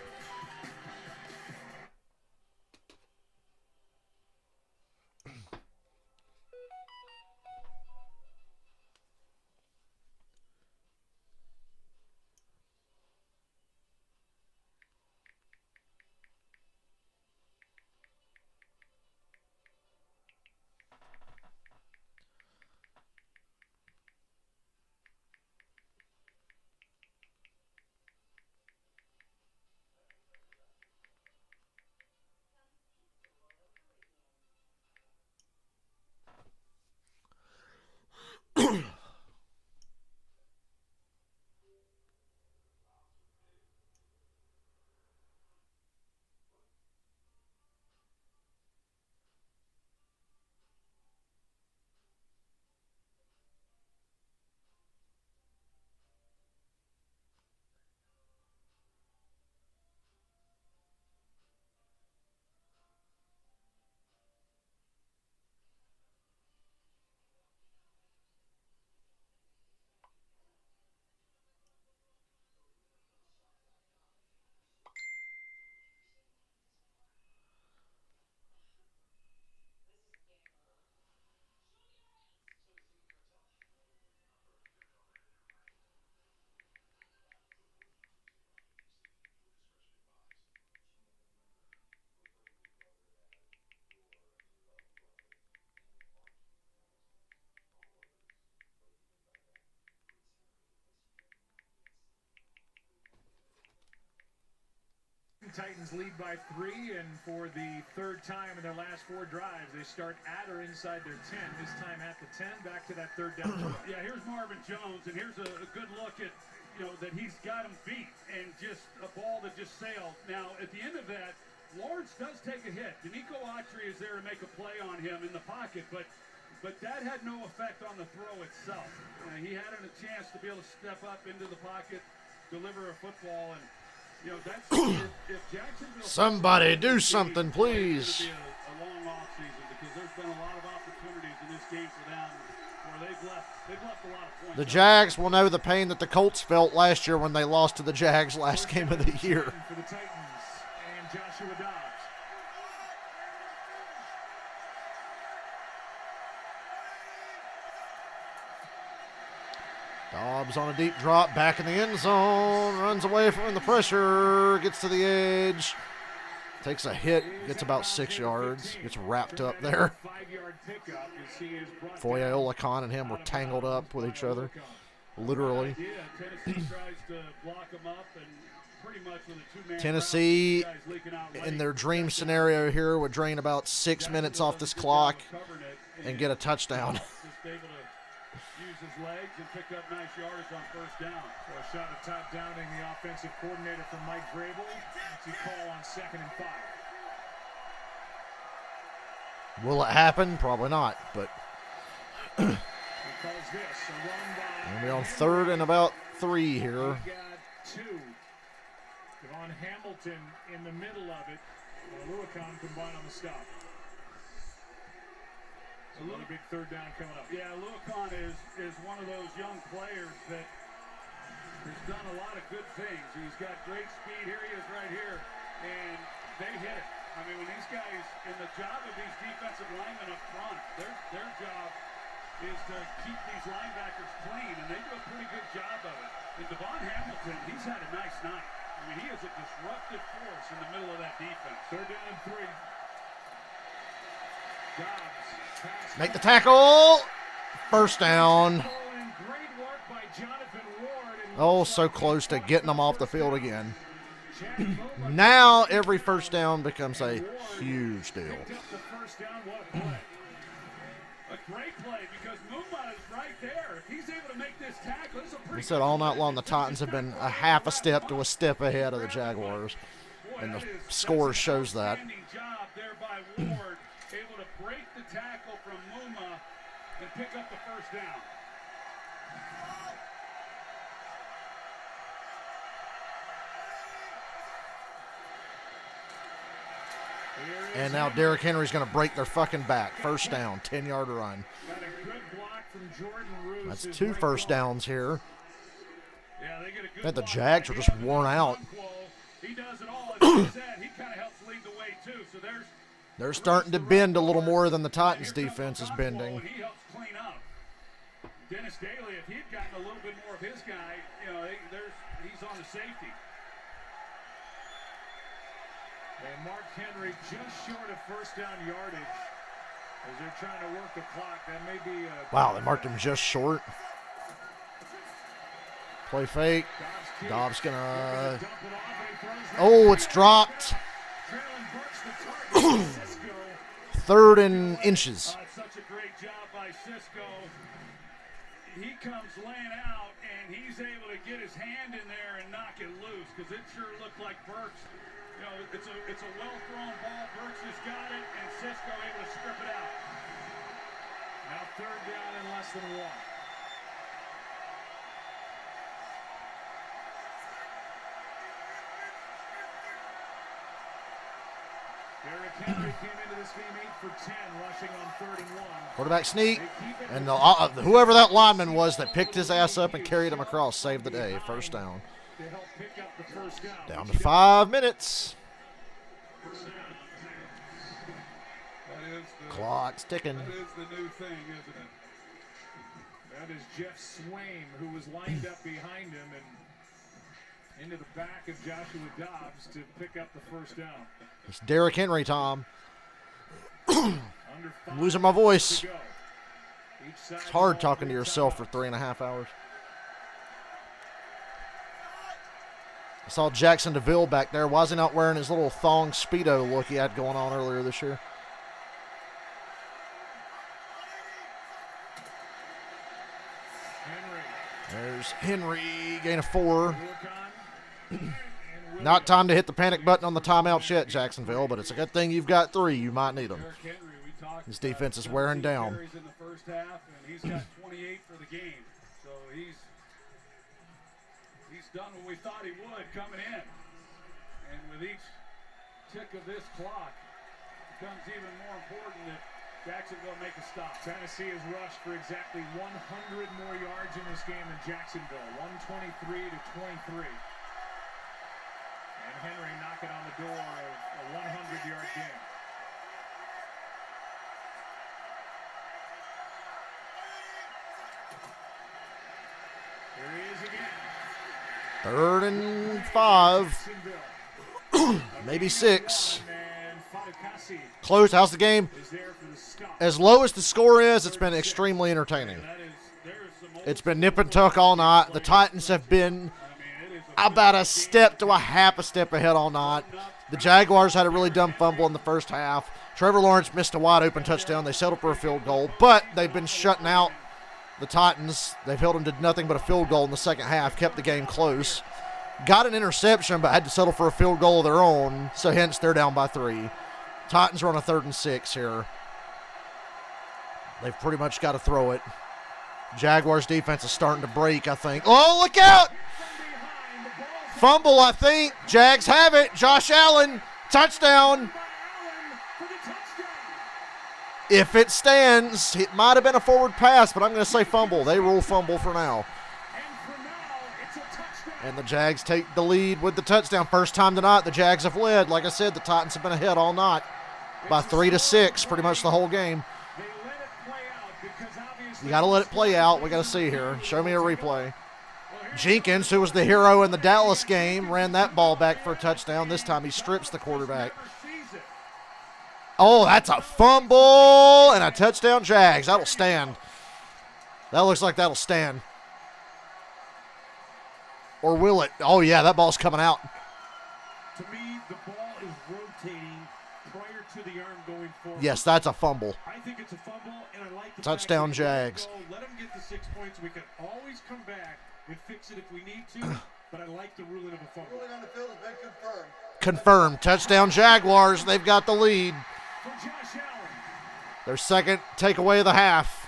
Titans lead by 3, and for the third time in their last 4 drives, they start at or inside their 10. This time at the 10, back to that third down. Yeah, here's Marvin Jones, and here's a good look at, that he's got him beat, and just a ball that just sailed. Now, at the end of that, Lawrence does take a hit. Danico Autry is there to make a play on him in the pocket, but that had no effect on the throw itself. He had a chance to be able to step up into the pocket, deliver a football, and that's if Jacksonville. Somebody do something, please. It's going to be a long off season because there's been a lot of opportunities in this game for them where they've left a lot of points. The Jags will know the pain that the Colts felt last year when they lost to the Jags last game of the year. For the Titans and Joshua Dobbs. Dobbs on a deep drop, back in the end zone, runs away from the pressure, gets to the edge, takes a hit, gets about 6 yards, gets wrapped up there. Foye Olakon and him were tangled up with each other, literally. Tennessee, in their dream scenario here, would drain about 6 minutes off this clock and get a touchdown. Use his legs and pick up nice yards on first down. So a shot at top downing the offensive coordinator from Mike Vrabel. It's a call on 2nd and 5. Will it happen? Probably not, but He calls this a run by we'll be on 3rd and about 3 here. He got 2. Devon Hamilton in the middle of it. Lewican combined on the stop. Another big 3rd down coming up. Yeah, Lewican is one of those young players that has done a lot of good things. He's got great speed. Here he is right here, and they hit it. I mean, when these guys, and the job of these defensive linemen up front, their job is to keep these linebackers clean, and they do a pretty good job of it. And Devon Hamilton, he's had a nice night. I mean, he is a disruptive force in the middle of that defense. 3rd down and 3. Dobbs. Make the tackle. First down. Oh, so close to getting them off the field again. Now every first down becomes a huge deal. A great play because Muma is right there. If he's able to make this tackle, it's a pretty We said all night long the Titans have been a half a step to a step ahead of the Jaguars, and the score shows that. Job there by Ward, able to break the tackle from Muma and pick up the first down. And now Derrick Henry's going to break their fucking back. First down, 10-yard run. That's 2 first downs here. And the Jags are just worn out. He does it all. As he said, he kind of helps lead the way too. So They're starting to bend a little more than the Titans defense is bending. He helps clean up. Dennis Daly, if he'd gotten a little bit more of his guy, he's on the safety. And Mark Henry just short of first down yardage as they're trying to work the clock. That may be a... Wow, they marked him just short. Play fake. Dobbs gonna... Oh, it's dropped. 3rd and inches. Such a great job by Cisco. He comes laying out, and he's able to get his hand in there and knock it loose because it sure looked like Burks. It's a well-thrown ball. Burks just got it, and Cisco able to strip it out. Now 3rd down and less than 1. Derrick Henry came into this game 8 for 10, rushing on 3rd and 1. Quarterback sneak, and whoever that lineman was that picked his ass up and carried him across saved the day. First down. To help pick up the first down. Down to 5 minutes. Clock's ticking. That is the new thing, isn't it? That is Jeff Swain, who was lined up behind him and into the back of Joshua Dobbs to pick up the first down. It's Derrick Henry, Tom. I'm losing my voice. It's hard talking to yourself for 3.5 hours. I saw Jackson Duval back there. Why is he not wearing his little thong Speedo look he had going on earlier this year? There's Henry, gain of 4. Not time to hit the panic button on the timeouts yet, Jacksonville, but it's a good thing you've got 3. You might need them. His defense is wearing down. In the first half, and he's got 28 for the game. So he's done what we thought he would coming in. And with each tick of this clock, it becomes even more important that Jacksonville make a stop. Tennessee has rushed for exactly 100 more yards in this game than Jacksonville, 123 to 23. And Henry knocking on the door of a 100-yard game. Here he is again. 3rd and 5. Maybe 6. Close. How's the game? As low as the score is, it's been extremely entertaining. It's been nip and tuck all night. The Titans have been about a step to a half a step ahead all night. The Jaguars had a really dumb fumble in the first half. Trevor Lawrence missed a wide open touchdown. They settled for a field goal, but they've been shutting out the Titans. They've held them to nothing but a field goal in the second half, kept the game close. Got an interception, but had to settle for a field goal of their own, so hence they're down by 3. Titans are on a 3rd and 6 here. They've pretty much got to throw it. Jaguars defense is starting to break, I think. Oh, look out! Fumble, I think. Jags have it. Josh Allen, touchdown. If it stands, it might have been a forward pass, but I'm going to say fumble. They rule fumble for now. And the Jags take the lead with the touchdown. First time tonight the Jags have led. Like I said, the Titans have been ahead all night by 3 to 6, pretty much the whole game. You got to let it play out. We got to see here. Show me a replay. Jenkins, who was the hero in the Dallas game, ran that ball back for a touchdown. This time he strips the quarterback. Oh, that's a fumble and a touchdown, Jags. That'll stand. That looks like that'll stand. Or will it? Oh, yeah, that ball's coming out. To me, the ball is rotating prior to the arm going forward. Yes, that's a fumble. I think it's a fumble, and I like the touchdown, fact Jags. Let them get the 6 points. We can always come back and fix it if we need to, but I like the ruling of a fumble. Ruling on the field has been confirmed. Confirmed. Touchdown, Jaguars. They've got the lead. For Josh Allen. Their second takeaway of the half.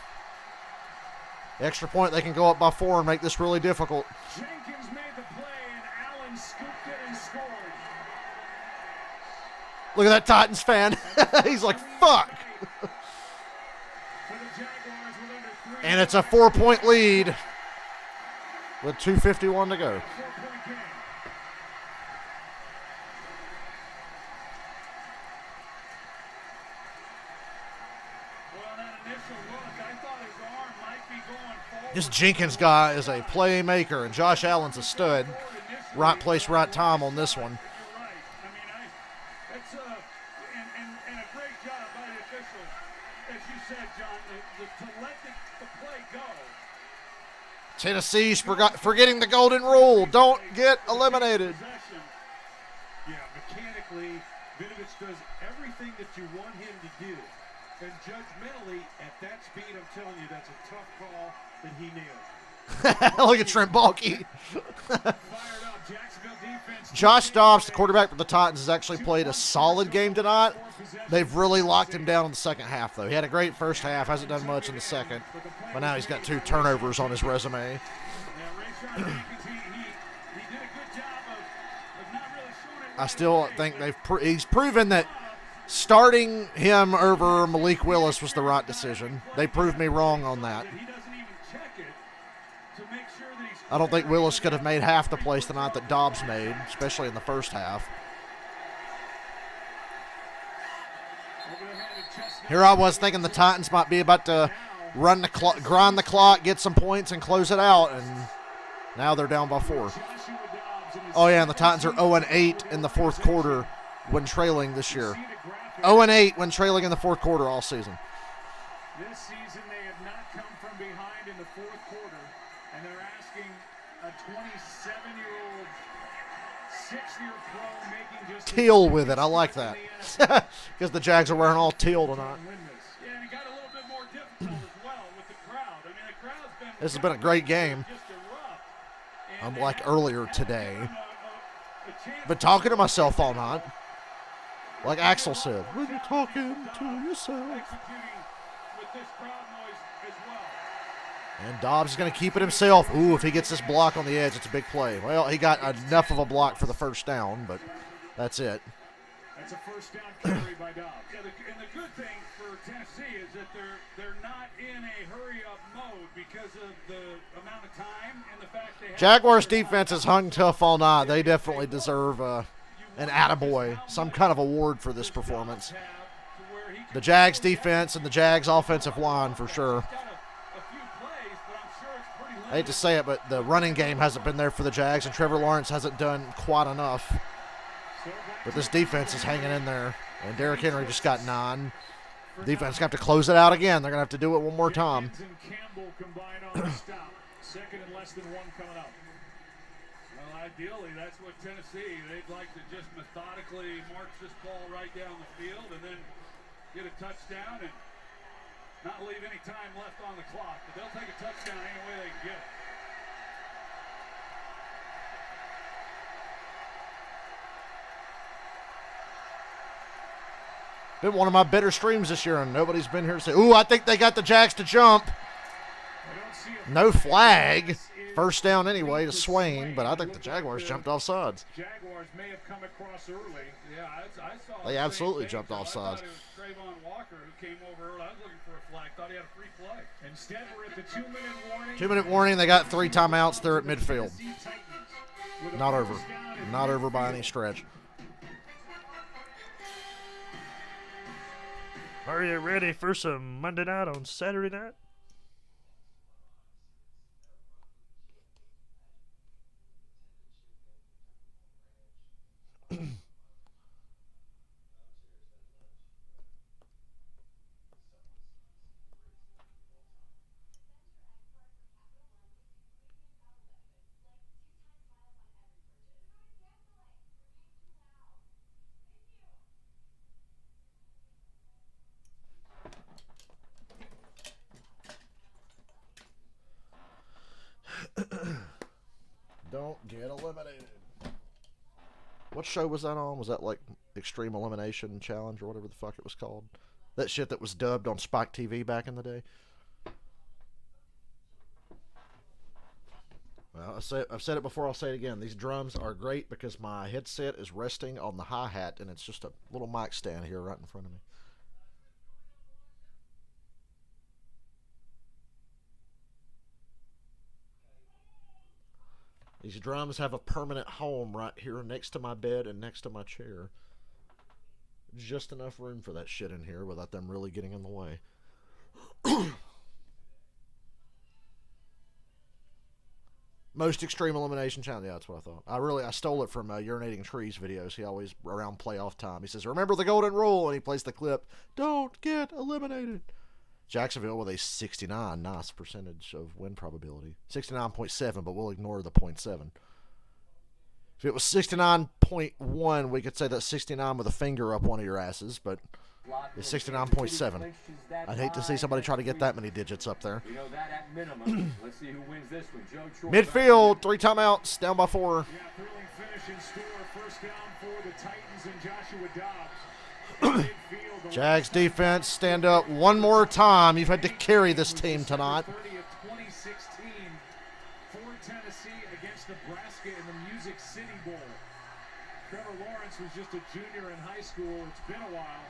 Extra point, they can go up by 4 and make this really difficult. Jenkins made the play, and Allen scooped it and scored. Look at that Titans fan. He's like, fuck. And it's a 4-point lead with 2:51 to go. This Jenkins guy is a playmaker, and Josh Allen's a stud. Right place, right time on this one. It's and a great job by the officials, as you said, John, to let the play go. Tennessee's forgetting the golden rule. Don't get eliminated. Yeah, mechanically, Vinovich does everything that you want him to do. And judgmentally, at that speed, I'm telling you, that's a tough call that he nailed. Look at Trent Baalke. Josh Dobbs, the quarterback for the Titans, has actually played a solid game tonight. They've really locked him down in the second half, though. He had a great first half, hasn't done much in the second. But now he's got 2 turnovers on his resume. I still think he's proven that starting him over Malik Willis was the right decision. They proved me wrong on that. I don't think Willis could have made half the plays tonight that Dobbs made, especially in the first half. Here I was thinking the Titans might be about to run the clock, grind the clock, get some points, and close it out, and now they're down by 4. Oh, yeah, and the Titans are 0-8 in the fourth quarter when trailing this year. 0-8 when trailing in the fourth quarter all season. This season, they have not come from behind in the fourth quarter, and they're asking a 27-year-old Teal with it. I like that. Because the Jags are wearing all teal tonight. Yeah, and it got a little bit more difficult as well with the crowd. I mean, the crowd's been This has been a great game. Unlike earlier today. Been talking to myself all night. Like Axel said, when you're talking to yourself. And Dobbs is going to keep it himself. Ooh, if he gets this block on the edge, it's a big play. Well, he got enough of a block for the first down, but that's it. That's a first down carry by Dobbs. Yeah, and the good thing for Tennessee is that they're not in a hurry-up mode because of the amount of time and the fact they have Jaguars defense has hung tough all night. They definitely deserve an attaboy, some kind of award for this performance. The Jags defense and the Jags offensive line for sure. I hate to say it, but the running game hasn't been there for the Jags, and Trevor Lawrence hasn't done quite enough. But this defense is hanging in there, and Derrick Henry just got 9. Defense going to have to close it out again. They're going to have to do it one more time. Second and less than 1 coming up. Well, ideally, that's what Tennessee, they'd like to just methodically march this ball right down the field and then get a touchdown and not leave any time left on the clock. But they'll take a touchdown any way they can get it. Been one of my better streams this year, and nobody's been here to say, ooh, I think they got the Jags to jump. No flag. First down anyway to Swain, but I think the Jaguars jumped off sides. Jaguars may have come across early. Yeah, I saw They absolutely jumped off sides. I thought it was Trayvon Walker who came over early. I was looking for a flag. Thought he had a free play. Instead, we're at the 2-minute warning. 2-minute warning. They got 3 timeouts. They're at midfield. Not over. Not over by any stretch. Are you ready for some Monday night on Saturday night? Don't get eliminated. What show was that on? Was that like Extreme Elimination Challenge or whatever the fuck it was called? That shit that was dubbed on Spike TV back in the day? Well, I've said it before, I'll say it again. These drums are great because my headset is resting on the hi-hat, and it's just a little mic stand here right in front of me. These drums have a permanent home right here next to my bed and next to my chair. Just enough room for that shit in here without them really getting in the way. Most Extreme Elimination Challenge. Yeah, that's what I thought. I stole it from Urinating Trees videos. He always, around playoff time, he says, remember the golden rule, and he plays the clip, don't get eliminated. Jacksonville with a 69 nice percentage of win probability. 69.7, but we'll ignore the 0.7. If it was 69.1, we could say that's 69 with a finger up one of your asses, but it's 69.7. I'd hate to see somebody try to get that many digits up there. We know that at minimum. Let's see who wins this one. Joe Troy. Midfield, 3 timeouts, down by 4. Yeah, thrilling finish in store. First down for the Titans and Joshua Dobbs. Jags defense, stand up one more time. You've had to carry this team tonight. 30 of 2016 for Tennessee against Nebraska in the Music City Bowl. Trevor Lawrence was just a junior in high school. It's been a while.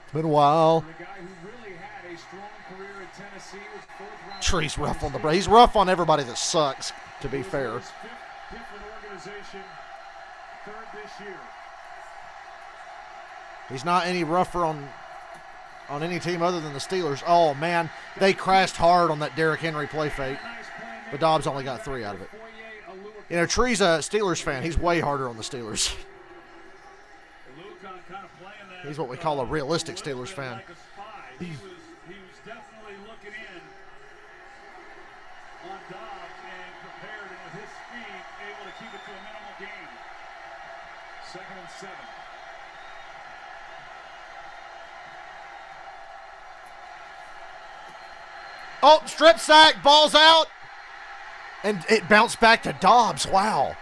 It's been a while. The guy who really had a strong career at Tennessee was fourth-round. Tree's rough on the break. He's rough on everybody that sucks, to be fair. Fifth different organization, third this year. He's not any rougher on any team other than the Steelers. Oh, man, they crashed hard on that Derrick Henry play fake. But Dobbs only got 3 out of it. You know, Tree's a Steelers fan. He's way harder on the Steelers. He's what we call a realistic Steelers fan. He was definitely looking in on Dobbs and prepared, and with his speed, able to keep it to a minimal gain. Second and 7. Oh, strip sack, ball's out. And it bounced back to Dobbs. Wow.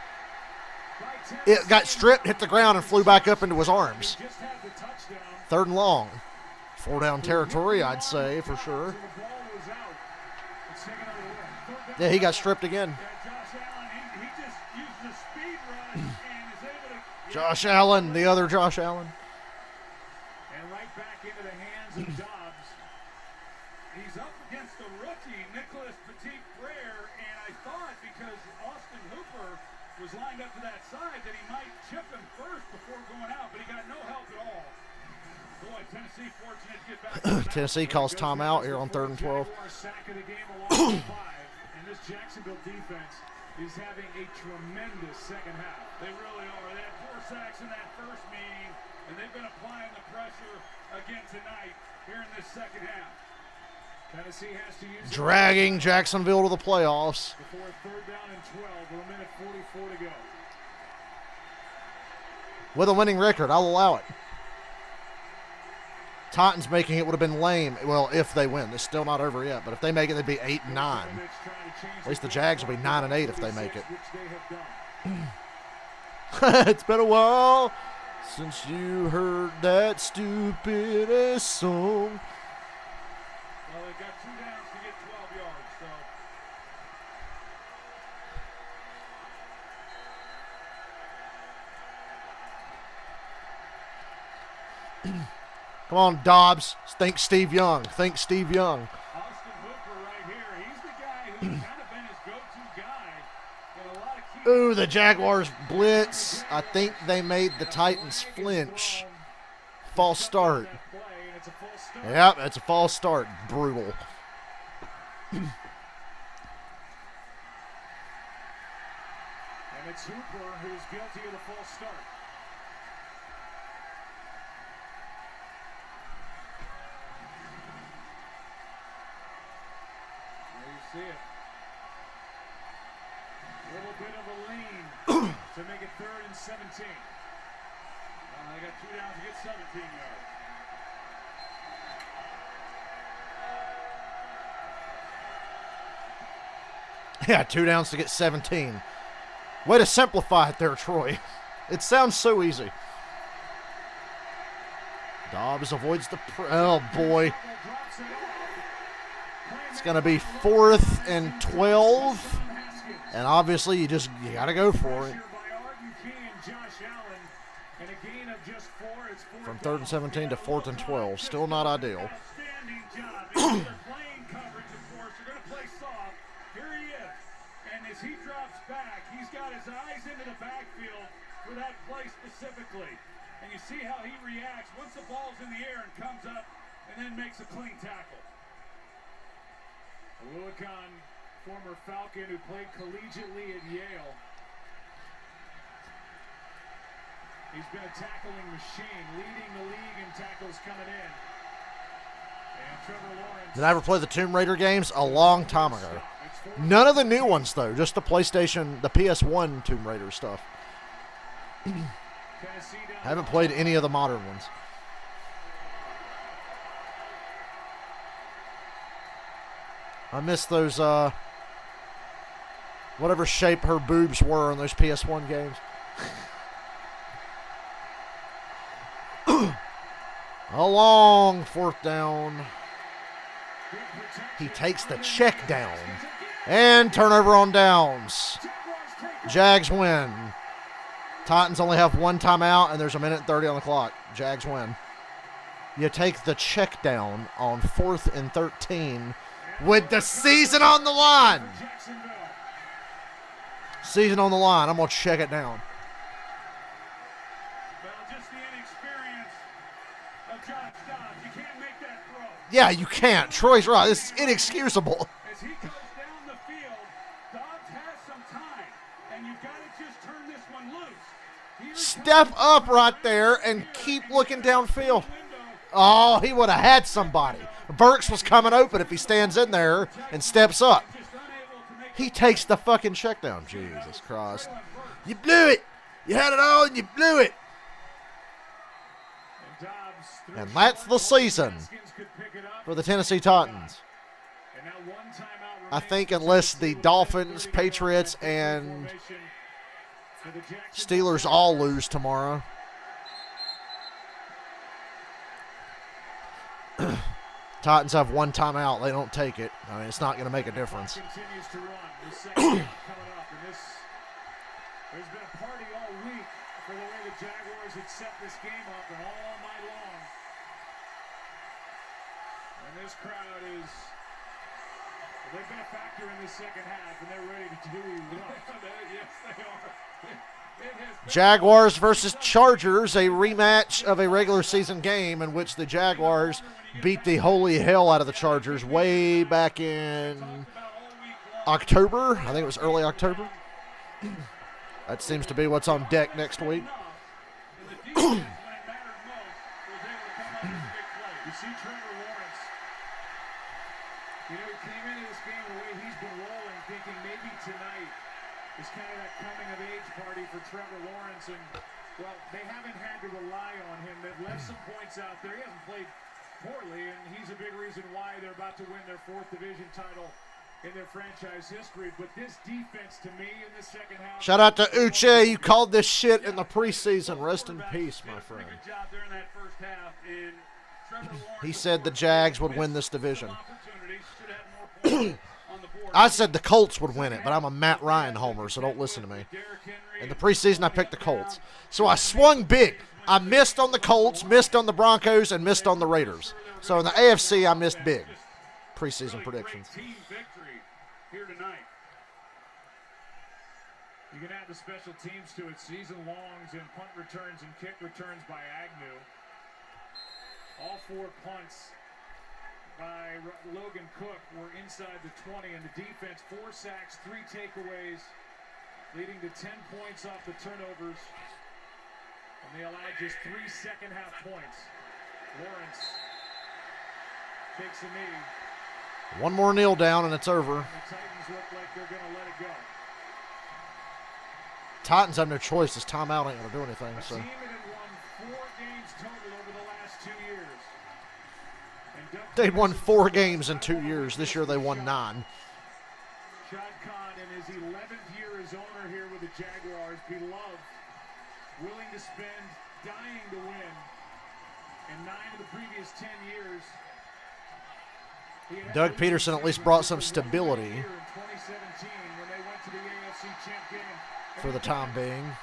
It got stripped, hit the ground, and flew back up into his arms. 3rd and long. 4 down territory, I'd say, for sure. Yeah, he got stripped again. Josh Allen, the other Josh Allen. And right back into the hands of Dobbs. He's up against the rookie, Nicholas Petit-Frere, and I thought because Austin Hooper was lined up to that side that he might chip him first before going out, but he got no help at all. Boy, Tennessee fortunate to get back. Tennessee calls timeout here on 3rd and 12. Sack of the game along with 5, and this Jacksonville defense is having a tremendous second half. They really are. They had 4 sacks in that first meeting, and they've been applying the pressure again tonight here in this second half. Tennessee has to use dragging Jacksonville to the playoffs. Before 3rd down and 12, with a minute 44 to go. With a winning record, I'll allow it. Titans making it would have been lame. Well, if they win. It's still not over yet, but if they make it, they'd be 8-9. At least the Jags will be 9-8 if they make it. It's been a while since you heard that stupid song. Well, they got 2 downs to get 12 yards, so. Come on, Dobbs. Think Steve Young. Think Steve Young. Austin Hooper right here. He's the guy who's kind of been his go-to guy in a lot of key. Ooh, the Jaguars blitz. I think they made the Titans flinch. False start. Yep, it's a false start. Brutal. And it's Hooper who's guilty of the false start. See it. A little bit of a lean to make it 3rd and 17. They got 2 downs to get 17 yards. Yeah, 2 downs to get 17. Way to simplify it there, Troy. It sounds so easy. Dobbs avoids the... oh, boy. It's going to be 4th and 12. And obviously, you got to go for it. From 3rd and 17 to 4th and 12. Still not ideal. As he drops back, he's got his eyes into the backfield for that play specifically. And you see how he reacts once the ball's in the air and comes up and then makes a clean tackle. Luakon, former Falcon who played collegiately at Yale. He's been a tackling machine, leading the league in tackles coming in. And Trevor Lawrence. Did I ever play the Tomb Raider games? A long time ago. None of the new ones, though. Just the PlayStation, the PS1 Tomb Raider stuff. I haven't played any of the modern ones. I miss those, whatever shape her boobs were in those PS1 games. A long 4th down. He takes the check down. And turnover on downs. Jags win. Titans only have 1 timeout, and there's a minute 30 on the clock. Jags win. You take the check down on 4th and 13 with the season on the line. Season on the line. I'm going to check it down. Well, just the inexperience of Josh Dobbs. You can't make that throw. Yeah, you can't. Troy's right. It's inexcusable. As he goes down the field, Dobbs has some time, and you've got to just turn this one loose. Step up right there and keep looking downfield. Oh, he would have had somebody. Burks was coming open if he stands in there and steps up. He takes the fucking check down. Jesus Christ. You blew it. You had it all and you blew it. And that's the season for the Tennessee Titans. I think unless the Dolphins, Patriots, and Steelers all lose tomorrow. Titans have one timeout. They don't take it. I mean, it's not going to make a difference. Continues to run. The second half coming up, and there's been a party all week for the way the Jaguars had set this game up, and all night long. And this crowd is, they've been a factor in this second half, and they're ready to do yes, they are. Jaguars versus Chargers, a rematch of a regular season game in which the Jaguars beat the holy hell out of the Chargers way back in October. I think it was early October. That seems to be what's on deck next week. You see Trevor Lawrence. You know, he came into this game the way he's been rolling, thinking maybe tonight is kind of that coming-of-age party for Trevor Lawrence. And, well, they haven't had to rely on him. They've left some points out there. He hasn't played poorly, and he's a big reason why they're about to win their 4th division title in their franchise history. But this defense, to me, in the second half... Shout out to Uche. You called this shit in the preseason. Rest in peace, my friend. He said the Jags would win this division. I said the Colts would win it, but I'm a Matt Ryan homer, so don't listen to me. In the preseason, I picked the Colts. So I swung big. I missed on the Colts, missed on the Broncos, and missed on the Raiders. So in the AFC, I missed big. Preseason predictions. Here tonight. You can add the special teams to it. Season longs and punt returns and kick returns by Agnew. All 4 punts by Logan Cook were inside the 20, and the defense 4 sacks, 3 takeaways, leading to 10 points off the turnovers. And they allowed just 3 second-half points. Lawrence takes a knee. One more kneel down and it's over. The Titans look like they're going to let it go. Titans have no choice. This timeout ain't going to do anything. So. A team that had won 4 games total over the last 2 years. They'd won 4 games in 2 years. This year they won 9. Shad Khan in his 11th year as owner here with the Jaguars, beloved, willing to spend, dying to win. In 9 of the previous 10 years, Doug Peterson at least brought some stability for the time being.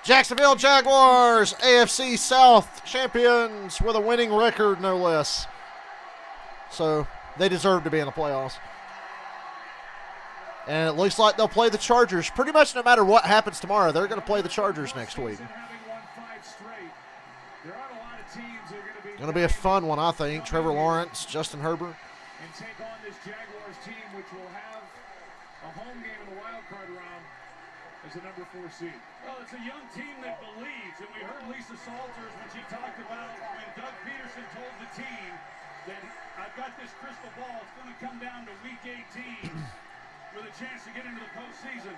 Jacksonville Jaguars, AFC South champions with a winning record, no less. So they deserve to be in the playoffs. And it looks like they'll play the Chargers. Pretty much no matter what happens tomorrow, they're going to play the Chargers next week. Going to be a fun one, I think. Trevor Lawrence, Justin Herbert. And take on this Jaguars team, which will have a home game in the wild card round as a number 4 seed. Well, it's a young team that believes, and we heard Lisa Salters when she talked about when Doug Peterson told the team that I've got this crystal ball, it's going to come down to week 18 with a chance to get into the postseason.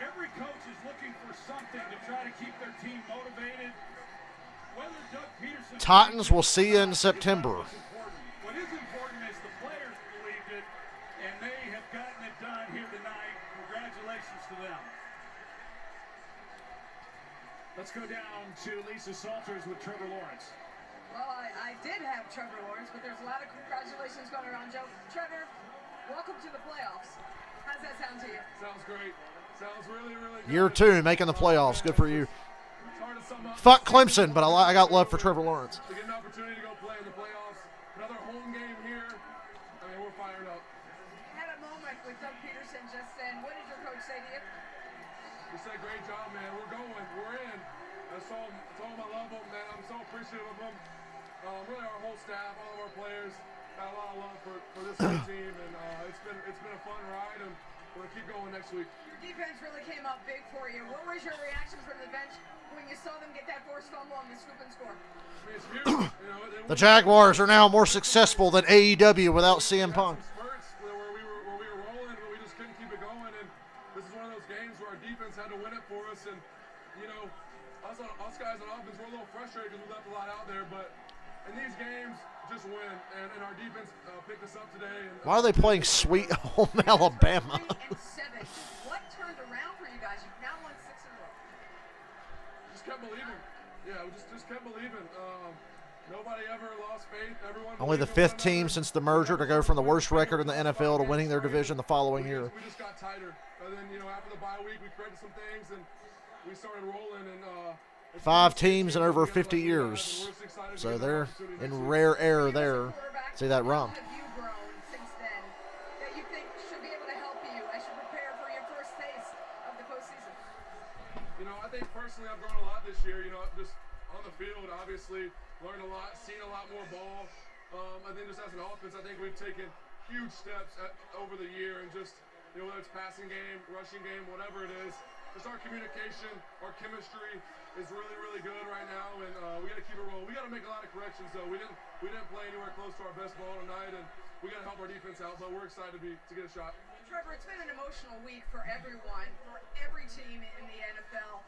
Every coach is looking for something to try to keep their team motivated. Whether Doug Peterson... Titans will see you in September. What is important is the players believed it, and they have gotten it done here tonight. Congratulations to them. Let's go down to Lisa Salters with Trevor Lawrence. Well, I did have Trevor Lawrence, but there's a lot of congratulations going around, Joe. Trevor, welcome to the playoffs. How does that sound to you? Sounds great. Sounds really, really good. Year 2, making the playoffs. Good for you. Fuck Clemson, but I got love for Trevor Lawrence. To get an opportunity to go play in the playoffs, another home game here. I mean, we're fired up. Had a moment with Doug Peterson just then. What did your coach say to you? He said, "Great job, man. We're going. We're in." I told him I love him, man. I'm so appreciative of him. Really, our whole staff, all of our players, got a lot of love for this team, and it's been a fun ride, and we're gonna keep going next week. Your defense really came up big for you. What was your reaction from the bench when you saw them get that forced fumble on the scoop and score? I mean, it's huge. You know, The Jaguars are now more successful than AEW without CM Punk. Spurts where we were rolling, but we just couldn't keep it going. And this is one of those games where our defense had to win it for us. And frustrated because we left a lot out there, but in these games, just win. And our defense picked us up today. And, Why are they playing Sweet Home Alabama? 3-7. What turned around for you guys? You've now won 6 in a row. Just kept believing. Yeah, we just kept believing. Nobody ever lost faith. Everyone. Only the 5th team since the merger to go from the worst record in the NFL to winning their division the following year. We just got tighter. And then, after the bye week, we corrected some things, and we started rolling. And 5 teams in over 50 years. So they're in rare air there. See that rum. How have you grown since then that you think should be able to help you as you prepare for your first taste of the postseason? I think personally I've grown a lot this year. Just on the field, obviously, learned a lot, seen a lot more ball. I think just as an offense, I think we've taken huge steps over the year, and just, whether it's passing game, rushing game, whatever it is, just our communication, our chemistry is really, really good right now, and we got to keep it rolling. We got to make a lot of corrections, though. We didn't play anywhere close to our best ball tonight, and we got to help our defense out. But we're excited to get a shot. Trevor, it's been an emotional week for everyone, for every team in the NFL,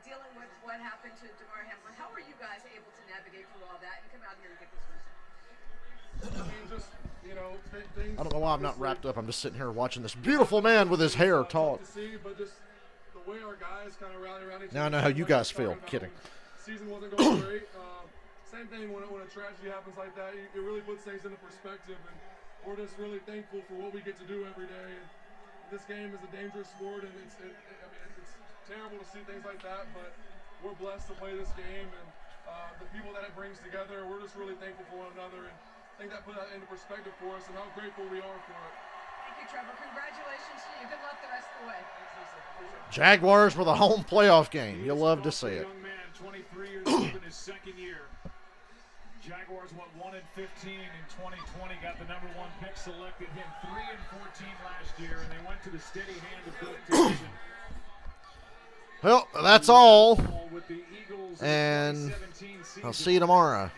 dealing with what happened to DeMar Hamlin. How are you guys able to navigate through all that and come out here and get this result? I mean, just, things. I don't know why I'm not wrapped up. I'm just sitting here watching this beautiful man with his hair talk. To see, but just the way our guys kind of rally around each other. Now I know how you guys feel. Kidding. Season wasn't going great. Same thing when a tragedy happens like that. It really puts things into perspective, and we're just really thankful for what we get to do every day. And this game is a dangerous sport, and it's terrible to see things like that, but we're blessed to play this game, and the people that it brings together, we're just really thankful for one another, and I think that put that into perspective for us and how grateful we are for it. Thank you, Trevor. Congratulations to you. Good luck the rest of the way. Jaguars with a home playoff game. You'll love to see it. Young man, 23 years old in his second year. Jaguars went 1-15 in 2020. Got the #1 pick selected. Him 3-14 last year, and they went to the steady hand of Doug Peterson. Well, that's all. And I'll see you tomorrow.